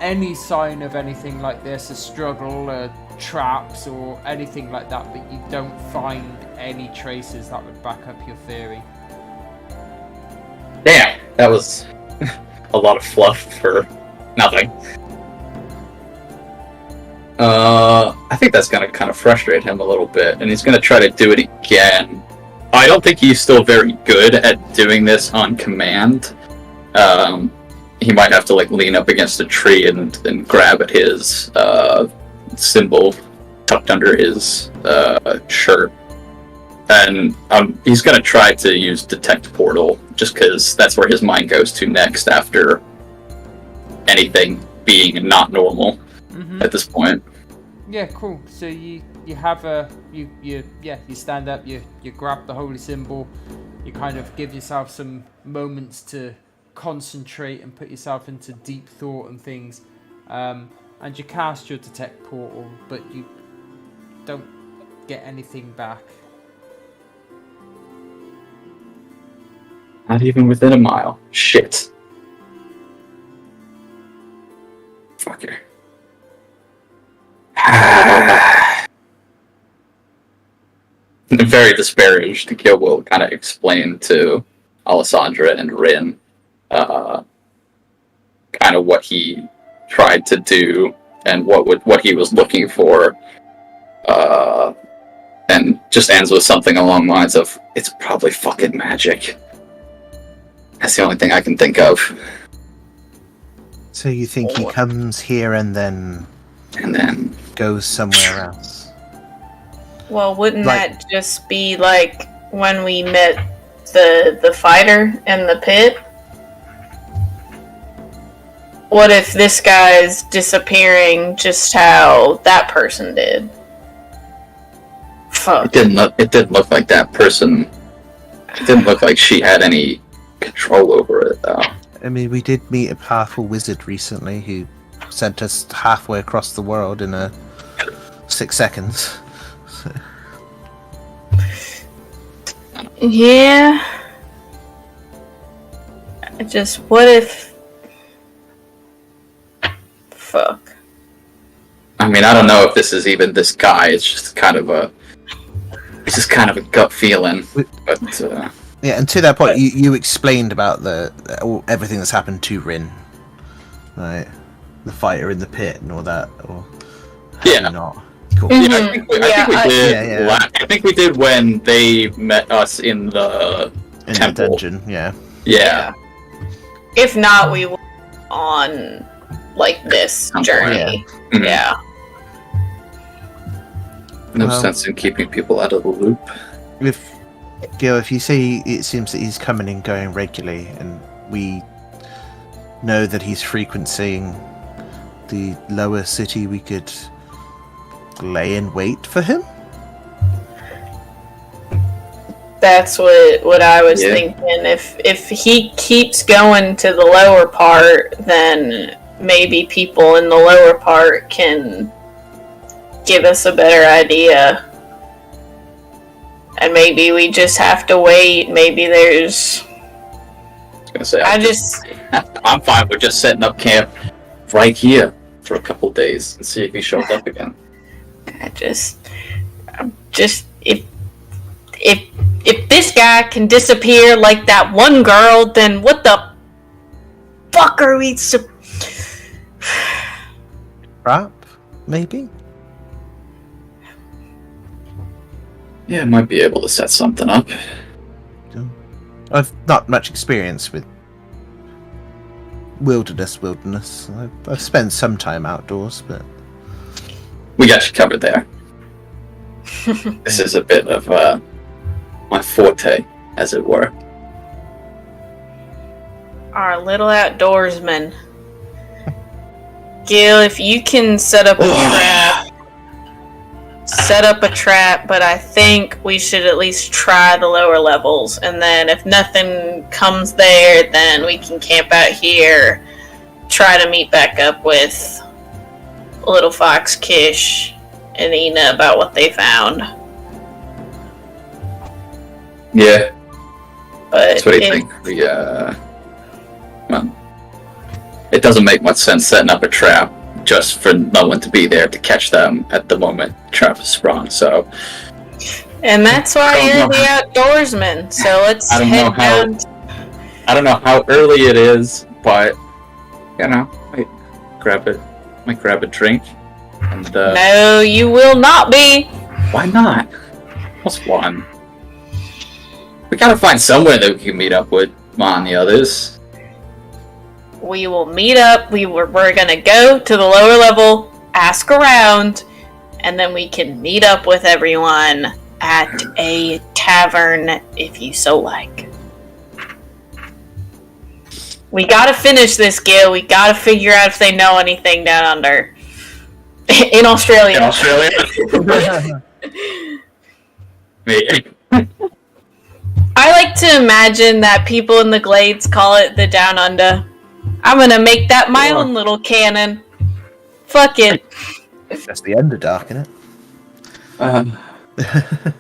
any sign of anything like this, a struggle, traps, or anything like that, but you don't find any traces that would back up your theory. Damn, that was a lot of fluff for nothing. I think that's gonna kind of frustrate him a little bit, and he's gonna try to do it again. I don't think he's still very good at doing this on command. He might have to like lean up against a tree and grab at his symbol tucked under his shirt. And he's going to try to use Detect Portal, just because that's where his mind goes to next after anything being not normal at this point. Yeah, cool. So you have you stand up, you grab the holy symbol, you kind of give yourself some moments to concentrate and put yourself into deep thought and things, and you cast your Detect Portal, but you don't get anything back. Not even within a mile. Shit. Fucker. Very disparaged, Gil will kind of explain to Alessandra and Rin kind of what he tried to do and what he was looking for, and just ends with something along the lines of, "It's probably fucking magic." That's the only thing I can think of. So you think he comes here and then goes somewhere else? Well, wouldn't that just be like when we met the fighter in the pit? What if this guy's disappearing just how that person did? Fuck. It didn't look like that person. It didn't look like she had any control over it, though. I mean, we did meet a powerful wizard recently who sent us halfway across the world in 6 seconds. Yeah. Just, what if... Fuck. I mean, I don't know if this is even this guy. It's just kind of a gut feeling. But yeah, and to that point, you explained about everything that's happened to Rin, right? The fighter in the pit and all that, or yeah, not. Cool. Yeah, I think we did. Yeah. I think we did when they met us in the temple. The dungeon. Yeah. Yeah. If not, we were on like this journey. Yeah. No sense in keeping people out of the loop. If you say it seems that he's coming and going regularly, and we know that he's frequenting the lower city, we could lay in wait for him? That's what I was thinking. If he keeps going to the lower part, then maybe people in the lower part can give us a better idea. And maybe we just have to wait. Maybe there's... I'm fine with just setting up camp right here for a couple days and see if he shows up again. if if this guy can disappear like that one girl, then what the fuck are we Trap, maybe? Yeah, might be able to set something up. I've not much experience with wilderness. I've spent some time outdoors, but We got you covered there. This is a bit of my forte, as it were. Our little outdoorsman. Gil, if you can set up a trap, but I think we should at least try the lower levels, and then if nothing comes there, then we can camp out here, try to meet back up with Little Fox, Kish, and Ina about what they found. Yeah. But So what do you think? Well, it doesn't make much sense setting up a trap just for no one to be there to catch them at the moment the trap is sprung. So And that's why you're the outdoorsman. So let's head down. I don't know how early it is, but you know, might grab a drink. And No, you will not be. why not? What's one? We gotta find somewhere that we can meet up with on the others. We will meet up. We're gonna go to the lower level, ask around, and then we can meet up with everyone at a tavern if you so like. We gotta finish this, Gil. We gotta figure out if they know anything down under. In Australia. In Australia? Me. I like to imagine that people in the Glades call it the Down Under. I'm gonna make that my own little canon. Fuck it. that's the Underdark, isn't it?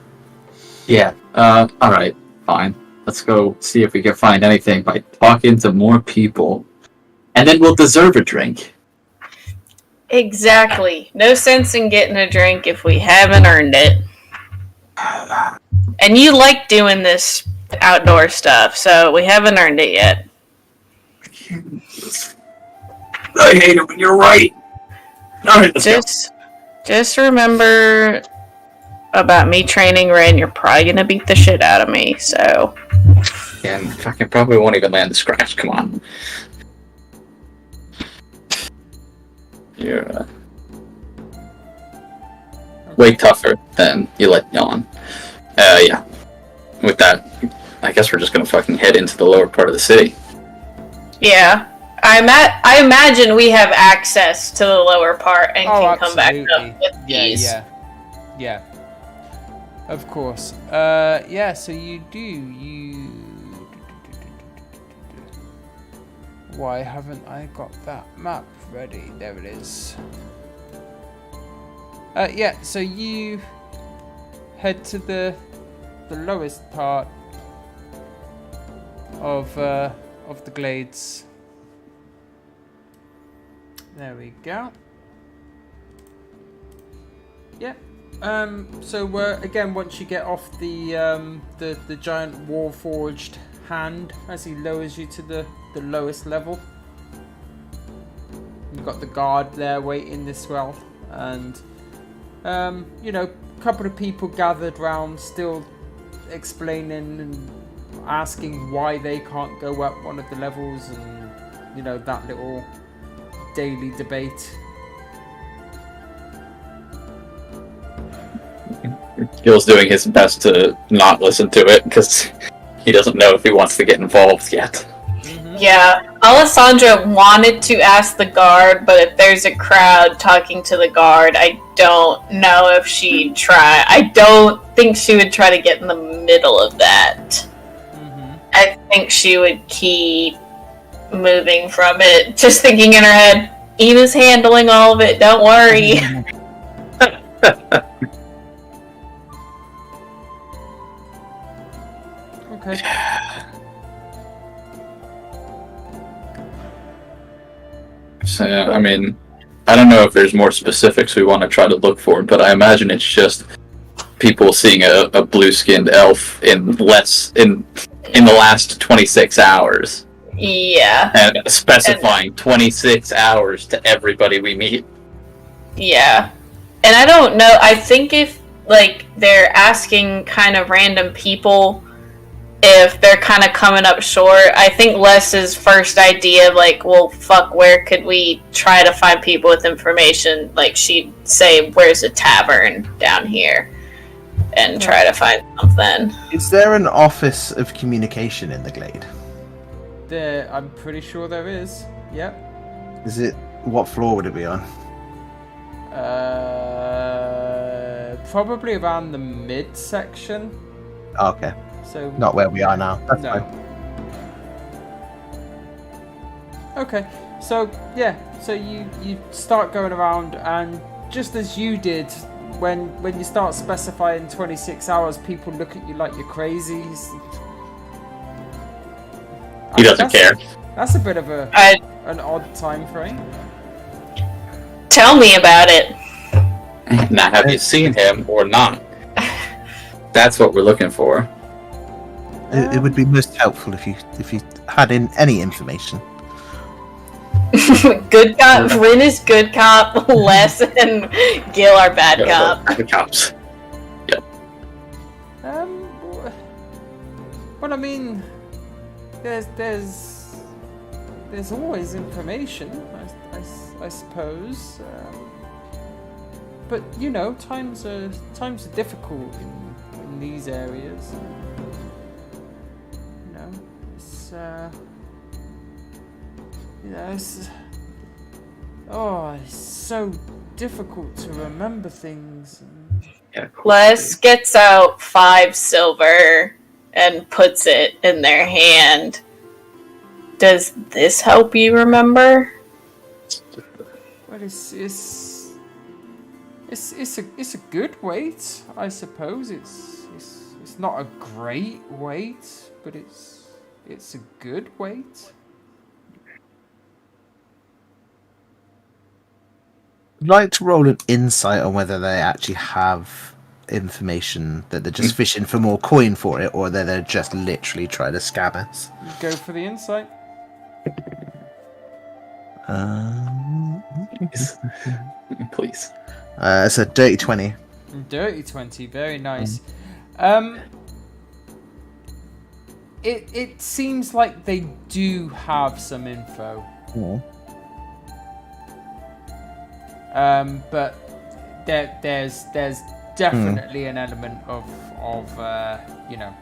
Yeah. Alright. Fine. Let's go see if we can find anything by talking to more people. And then we'll deserve a drink. Exactly. No sense in getting a drink if we haven't earned it. And you like doing this outdoor stuff, so we haven't earned it yet. I hate it when you're right. Alright, let's go. Just remember about me training Ren, you're probably gonna beat the shit out of me, so. And fucking probably won't even land the scratch. Come on. You're way tougher than you let on. Yeah. With that, I guess we're just gonna fucking head into the lower part of the city. Yeah. I imagine we have access to the lower part and can come back up with these. Yeah. Of course. Yeah, so you do. Why haven't I got that map ready? There it is. Yeah, so you head to the lowest part of the Glades. There we go. Yeah. So again, once you get off the giant Warforged hand, as he lowers you to the lowest level, you've got the guard there waiting as well, and you know, a couple of people gathered round, still explaining and asking why they can't go up one of the levels, and you know, that little daily debate. Gil's doing his best to not listen to it because he doesn't know if he wants to get involved yet. Yeah, Alessandra wanted to ask the guard, but if there's a crowd talking to the guard, I don't know if she'd try. I don't think she would try to get in the middle of that. I think she would keep moving from it, just thinking in her head, Ina's handling all of it, don't worry. Okay. So, I mean, I don't know if there's more specifics we want to try to look for, but I imagine it's just people seeing a blue-skinned elf in the last 26 hours. Yeah. And specifying 26 hours to everybody we meet. Yeah. And I don't know, I think if, like, they're asking kind of random people if they're kind of coming up short, I think Les's first idea of, like, well, fuck, where could we try to find people with information? Like, she'd say, where's a tavern down here? And try to find something. Is there an office of communication in the glade? I'm pretty sure there is. Yep. Is it? What floor would it be on? Probably around the midsection. Oh, okay. So Not where we are now. That's no. fine. Okay. So yeah. So you start going around, and just as you did, when you start specifying 26 hours, people look at you like you're crazy. He doesn't care. That's a bit of an odd time frame. Tell me about it. Now, have you seen him or not? That's what we're looking for. It would be most helpful if you had any information. Good cop. Rin is good cop. Les and Gil are bad cop. The cops. Yep. Well, I mean, there's always information, I suppose. But you know, times are difficult in these areas. You know, it's it's so difficult to remember things. Yeah, Les gets out 5 silver and puts it in their hand. Does this help you remember? Well, it's a good weight, I suppose. It's not a great weight, but it's a good weight. I'd like to roll an insight on whether they actually have information that they're just fishing for more coin for it, or that they're just literally trying to scam us. Go for the insight. Please. It's a dirty 20. Dirty 20, very nice. It seems like they do have some info. But there's definitely an element of you know,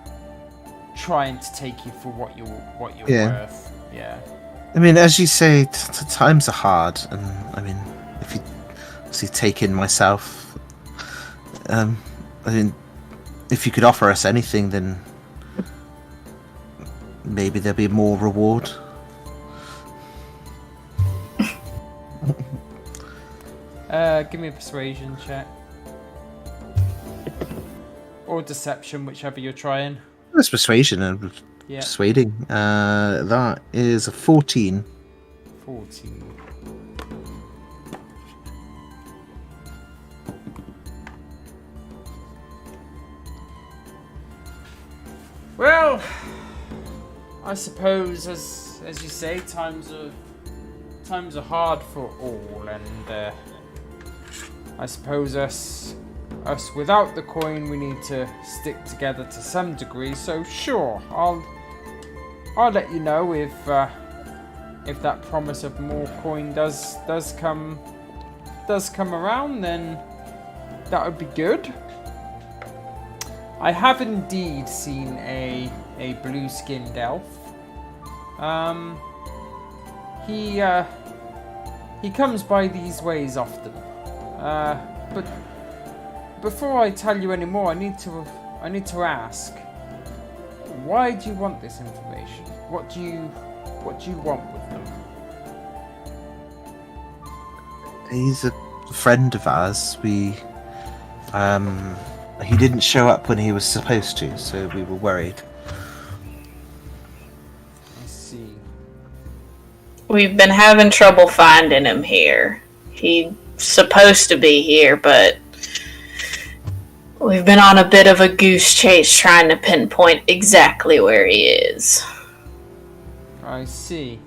trying to take you for what you're worth. Yeah. I mean, as you say, times are hard, and I mean, if you see, take in myself, I mean, if you could offer us anything, then maybe there'll be more reward. Give me a persuasion check. Or deception, whichever you're trying. That's persuasion and persuading. That is a 14. 14. Well, I suppose, as you say, times are hard for all, and I suppose us without the coin, we need to stick together to some degree. So sure, I'll let you know if that promise of more coin does come around. Then that would be good. I have indeed seen a blue-skinned elf. He comes by these ways often. But before I tell you any more, I need to ask, why do you want this information? What do you want with them? He's a friend of ours. He didn't show up when he was supposed to, so we were worried. I see. We've been having trouble finding him here. He's supposed to be here, but We've been on a bit of a goose chase trying to pinpoint exactly where he is. I see.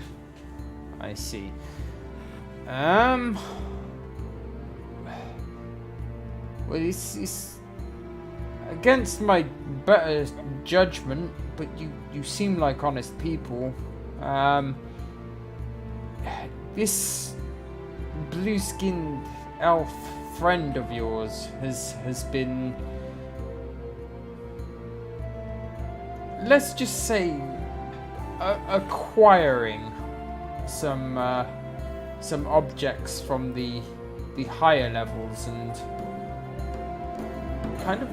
Well, it's against my better judgment, but you seem like honest people. This blue-skinned elf friend of yours has been, let's just say, acquiring some objects from the higher levels and kind of,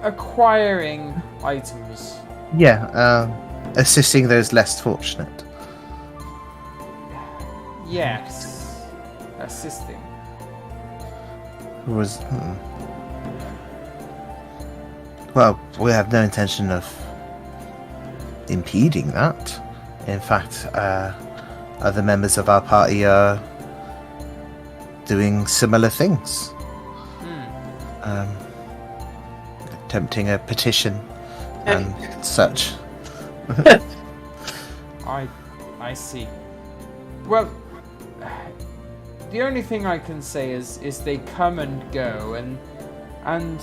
acquiring items. Yeah, assisting those less fortunate. Yes, assisting. Well, we have no intention of impeding that. In fact, other members of our party are doing similar things. Attempting a petition and such. I see. Well, the only thing I can say is they come and go, and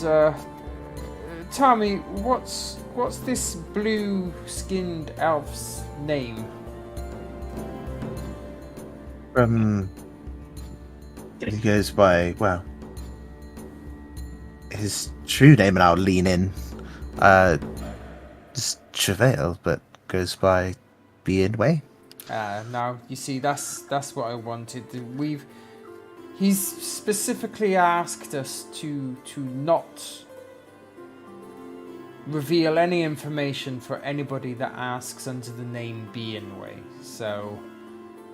tell me, what's this blue-skinned elf's name? He goes by, well, his true name, and I'll lean in, is Travail, but goes by Being Way. Now you see, that's what I wanted. He's specifically asked us to not reveal any information for anybody that asks under the name Being Way. So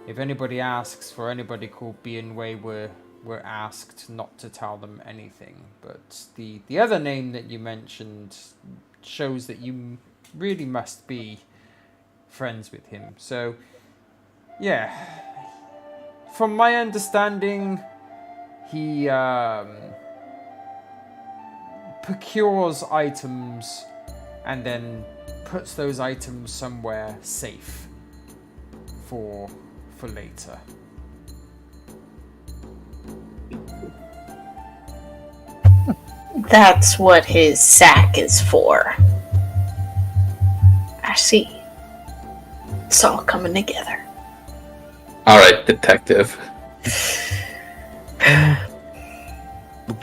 if anybody asks for anybody called Being Way, we're asked not to tell them anything. But the other name that you mentioned shows that you really must be friends with him. So yeah, from my understanding, he procures items and then puts those items somewhere safe for later. That's what his sack is for. I see. It's all coming together. Alright, detective.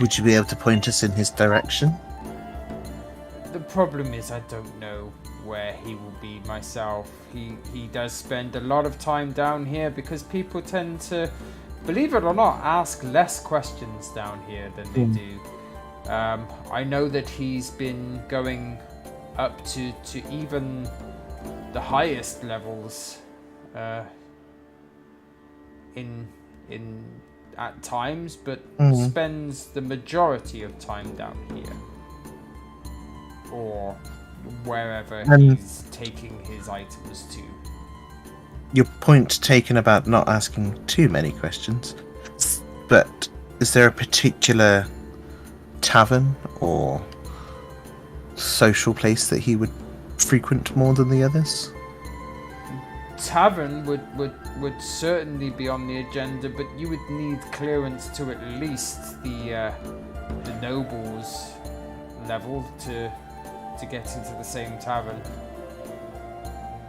Would you be able to point us in his direction? The problem is I don't know where he will be myself. He does spend a lot of time down here because people tend to, believe it or not, ask less questions down here than they do. I know that he's been going up to even the highest levels in at times, but spends the majority of time down here or wherever he's taking his items to. Your point taken about not asking too many questions, but is there a particular tavern or social place that he would frequent more than the others? Tavern would certainly be on the agenda, but you would need clearance to at least the nobles level to get into the same tavern.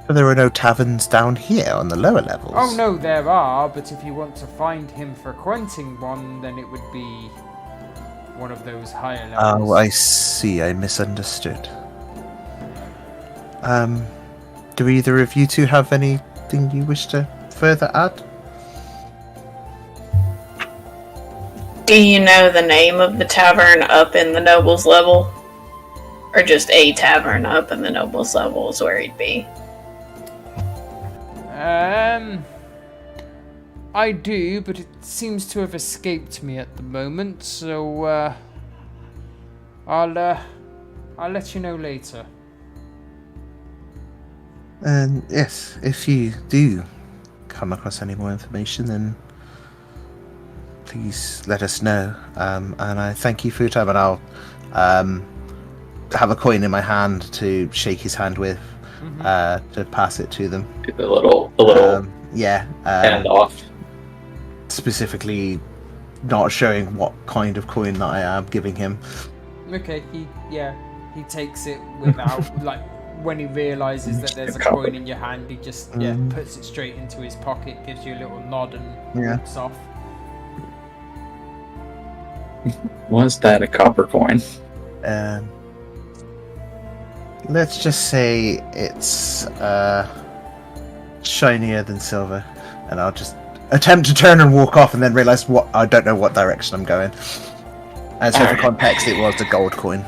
But there are no taverns down here on the lower levels. Oh no, there are, but if you want to find him frequenting one, then it would be one of those higher levels. Oh, I see. I misunderstood. Do either of you two have anything you wish to further add? Do you know the name of the tavern up in the nobles level? Or just a tavern up in the nobles level is where he'd be? I do, but it seems to have escaped me at the moment, so I'll let you know later. Yes, if you do come across any more information, then please let us know. And I thank you for your time, and I'll have a coin in my hand to shake his hand with, to pass it to them. The little hand off. Specifically, not showing what kind of coin that I am giving him. Okay, he takes it without like when he realizes that there's a coin in your hand, he just puts it straight into his pocket, gives you a little nod, and walks off. Was that a copper coin? Let's just say it's shinier than silver, and I'll just attempt to turn and walk off, and then realize I don't know what direction I'm going. And so, for context, it was a gold coin.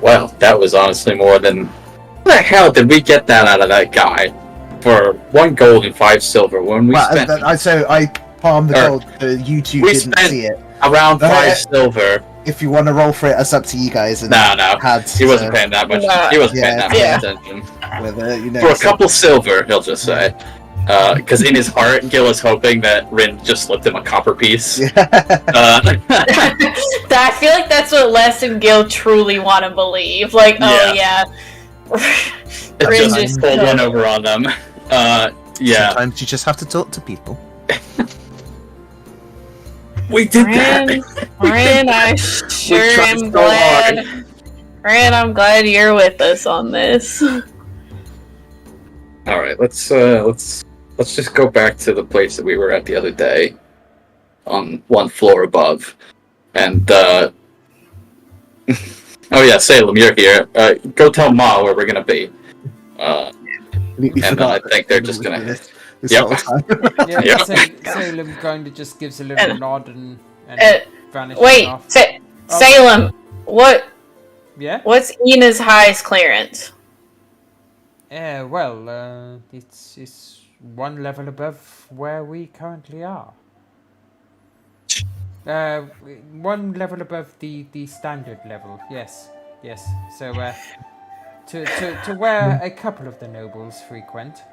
Well, that was honestly more than. How the hell did we get that out of that guy? For 1 gold and 5 silver when we spent. So I palmed the gold. You two didn't see it. Around 5 silver. If you want to roll for it, it's up to you guys. And No. He wasn't paying that much. He wasn't paying that much attention. For a couple silver, he'll just say. Because in his heart, Gil is hoping that Rin just slipped him a copper piece. I feel like that's what Les and Gil truly want to believe. Like, Rin just pulled one over on them. Sometimes you just have to talk to people. We did that. Rin, I sure am glad. Rin, I'm glad you're with us on this. All right, let's just go back to the place that we were at the other day, on 1 floor above, and oh yeah, Salem, you're here. Go tell Ma where we're gonna be. And I think they're just gonna. Salem kind of just gives a little nod and vanishes off. Salem, what? Yeah. What's Ina's highest clearance? Well, it's 1 level above where we currently are. 1 level above the standard level. Yes. So to where a couple of the nobles frequent.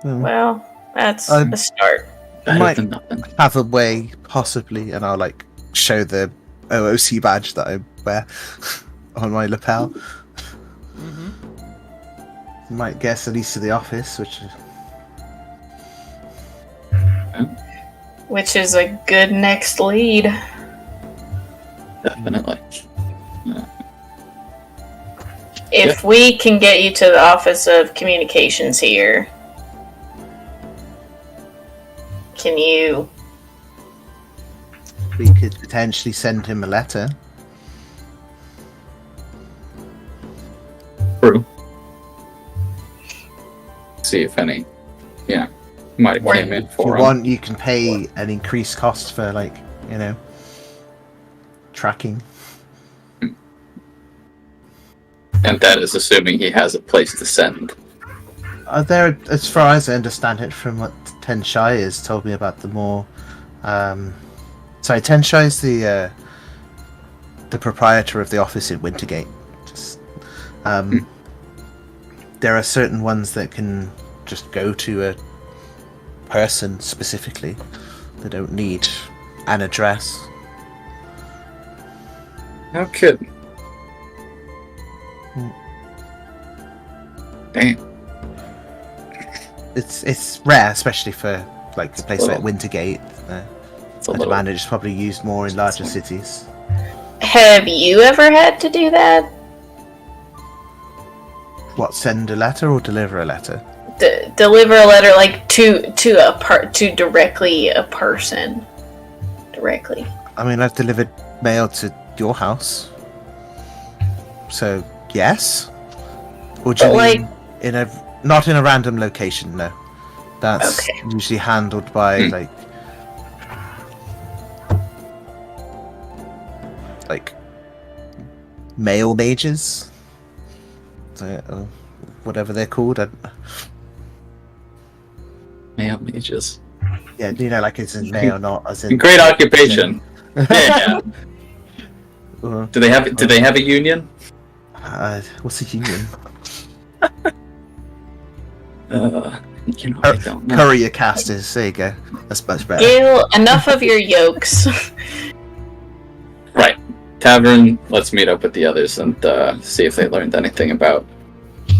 Well, that's a start. I might have a way, possibly, and I'll show the OOC badge that I wear on my lapel. Might guess at least to the office, which is a good next lead. Definitely. If we can get you to the Office of Communications here, can you... We could potentially send him a letter. True. See if any, might have came in for him. If you want, you can pay an increased cost for, tracking. And that is assuming he has a place to send. There, as far as I understand it, from what Ten Shy has told me about the more, Ten Shy is the proprietor of the office in Wintergate. There are certain ones that can just go to a person specifically. They don't need an address. No kidding. Damn. It's rare, especially for a place like Wintergate. I'd imagine it's probably used more in larger cities. Have you ever had to do that? What, send a letter or deliver a letter? Deliver a letter to directly a person. Directly. I mean, I've delivered mail to your house. So, yes. Or do you mean not in a random location, no. That's usually handled by mail mages. Whatever they're called. Mail mages. Yeah, as in mail, not as in. Great occupation. Yeah. Do they have a union? What's a union? You know, I don't know. Courier casters. There you go. That's much better. Gale, enough of your yokes. Right. Tavern, let's meet up with the others and see if they learned anything about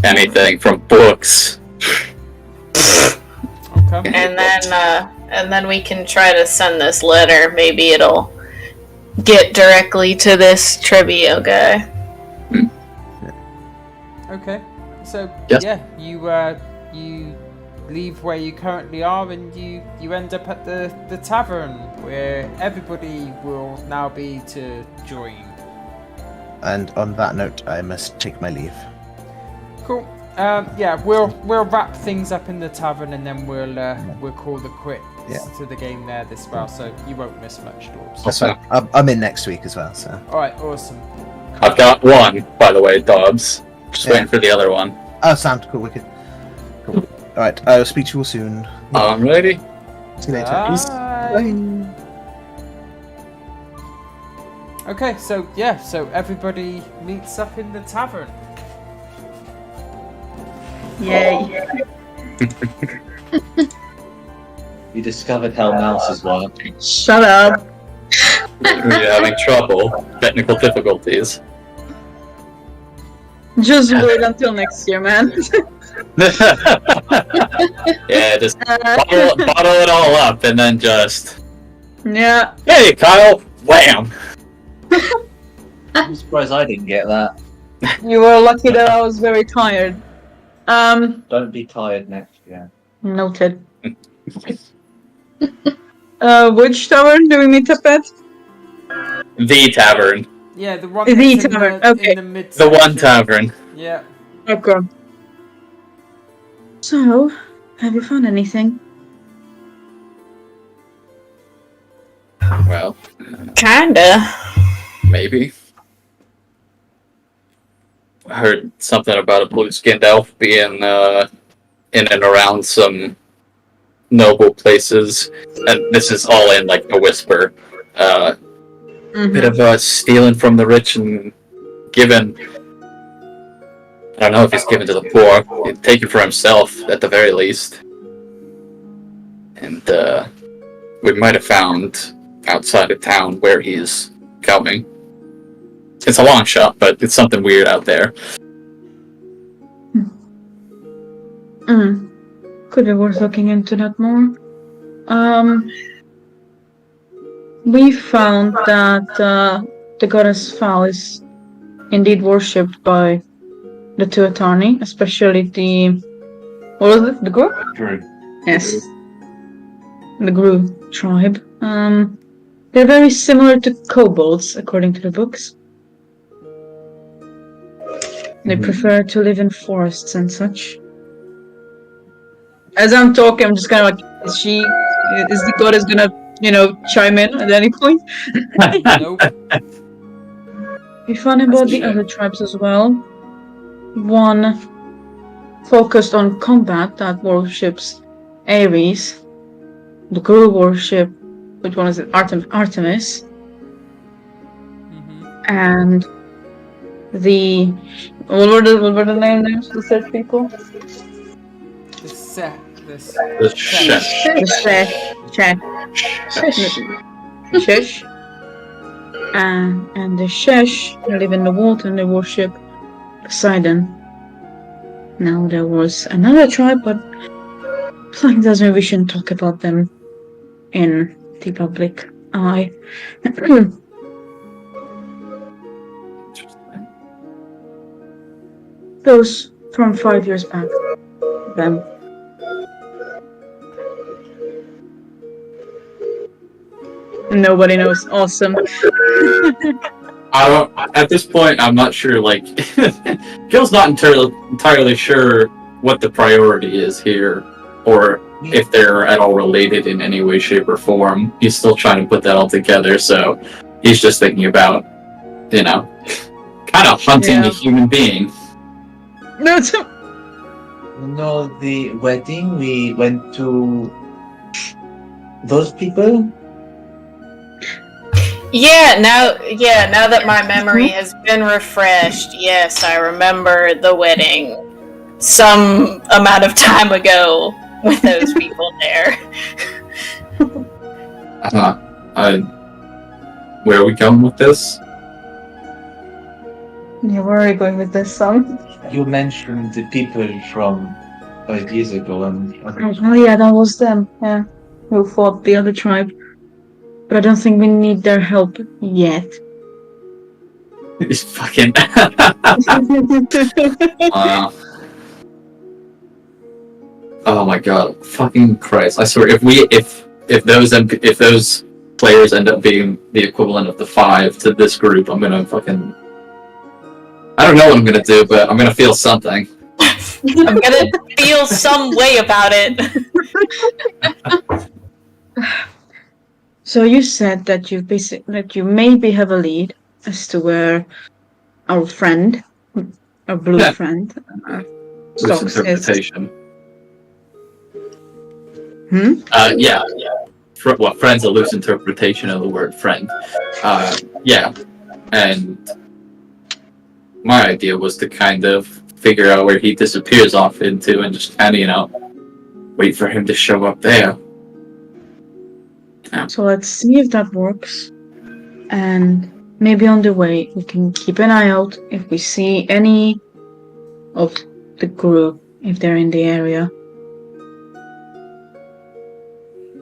anything from books. Okay. And then we can try to send this letter. Maybe it'll get directly to this Trebio guy. Okay. So Yes. yeah, you leave where you currently are, and you end up at the tavern where everybody will now be to join. And on that note, I must take my leave. Cool. Yeah, we'll wrap things up in the tavern, and then we'll call the quits to the game there this well. So you won't miss much, Dorbs. That's fine. I'm in next week as well, so. All right, awesome. I've got one, by the way, Dobbs. Just waiting for the other one. Oh, sound cool, wicked. Cool. Alright, I'll speak to you all soon. Alrighty. See you later. Bye. Okay, so yeah, so everybody meets up in the tavern. Yay. You discovered how mouses work. Shut up. We're having trouble. Technical difficulties. Just wait until next year, man. Yeah, just bottle it all up and then just... Yeah. Hey, Kyle! Wham! I'm surprised I didn't get that. You were lucky that I was very tired. Don't be tired next year. Noted. Which tavern do we meet up at? The tavern. Yeah, the one. The that's in tavern, the, okay. In the mid. The one tavern. Yeah. Okay. So, have you found anything? Well, Kinda. maybe. I heard something about a blue-skinned elf being in and around some noble places, and this is all in like a whisper. Bit of stealing from the rich and giving. I don't know if he's given to the poor. He'd take it for himself at the very least. And we might have found outside of town where he's coming. It's a long shot, but it's something weird out there. Could be worth looking into that more. We found that the goddess Val is indeed worshipped by the Tuatani, especially the... What was it? The group? True. Yes. The Gru tribe. They're very similar to kobolds, according to the books. They prefer to live in forests and such. As I'm talking, I'm just kind of like, is the goddess gonna, chime in at any point? Nope. We found about the other tribes as well. One focused on combat that worships Ares. The Gru worship, which one is it? Artemis. And the what were the names of the third people? The chef. The Shesh. And the Shesh live in the water and they worship Poseidon. Now there was another tribe, but Flying does maybe we shouldn't talk about them in the public eye. Those from 5 years back. Them. Nobody knows. Awesome. At this point, I'm not sure, like... Gil's not entirely sure what the priority is here, or if they're at all related in any way, shape, or form. He's still trying to put that all together, so he's just thinking about, kind of hunting a human being. No, it's No, the wedding, we went to those people. Now that my memory has been refreshed, yes, I remember the wedding some amount of time ago. with those people there. Where are we going with this? Yeah, where are you going with this song? You mentioned the people from 5 years ago, and Oh yeah, that was them. Yeah, who fought the other tribe. But I don't think we need their help yet. It's fucking. Oh my god, fucking Christ! I swear, if those players end up being the equivalent of the 5 to this group, I'm gonna fucking. I don't know what I'm gonna do, but I'm gonna feel something. I'm gonna feel some way about it. So you said that you maybe have a lead as to where our friend, our blue Yeah. friend, Loose Stocks is. interpretation. Hmm? Yeah. Well, friend's a loose interpretation of the word friend. Yeah. And my idea was to kind of figure out where he disappears off into and just kind of, wait for him to show up there. So let's see if that works. And maybe on the way we can keep an eye out if we see any of the group, if they're in the area.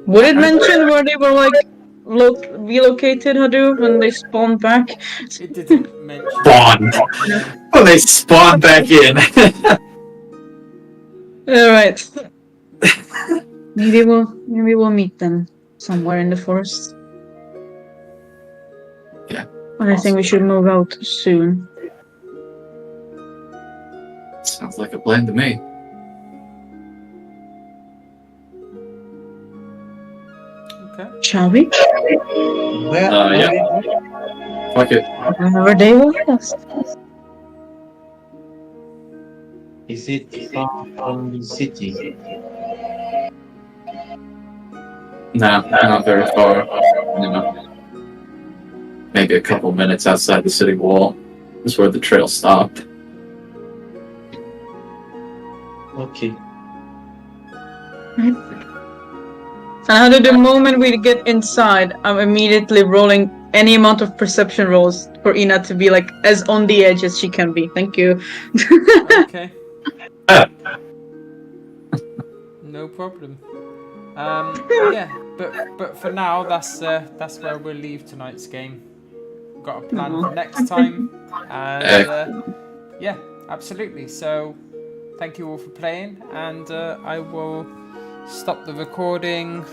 Would it mention where they were relocated, Hadu, when they spawned back? It didn't mention. Spawn! When they spawn back in! Alright. Maybe we'll meet them somewhere in the forest. Yeah. But I think we should move out soon. Sounds like a plan to me. Okay. Shall we? where? Yeah. Fuck it. Whenever they will let us. Is it far from the city? Nah, not very far. Maybe a couple minutes outside the city wall is where the trail stopped. Okay. And at the moment we get inside, I'm immediately rolling any amount of perception rolls for Ina to be like as on the edge as she can be. Thank you. Okay. No problem. Yeah, but for now, that's where we'll leave tonight's game. We've got a plan for next time, and yeah, absolutely. So, thank you all for playing, and I will stop the recording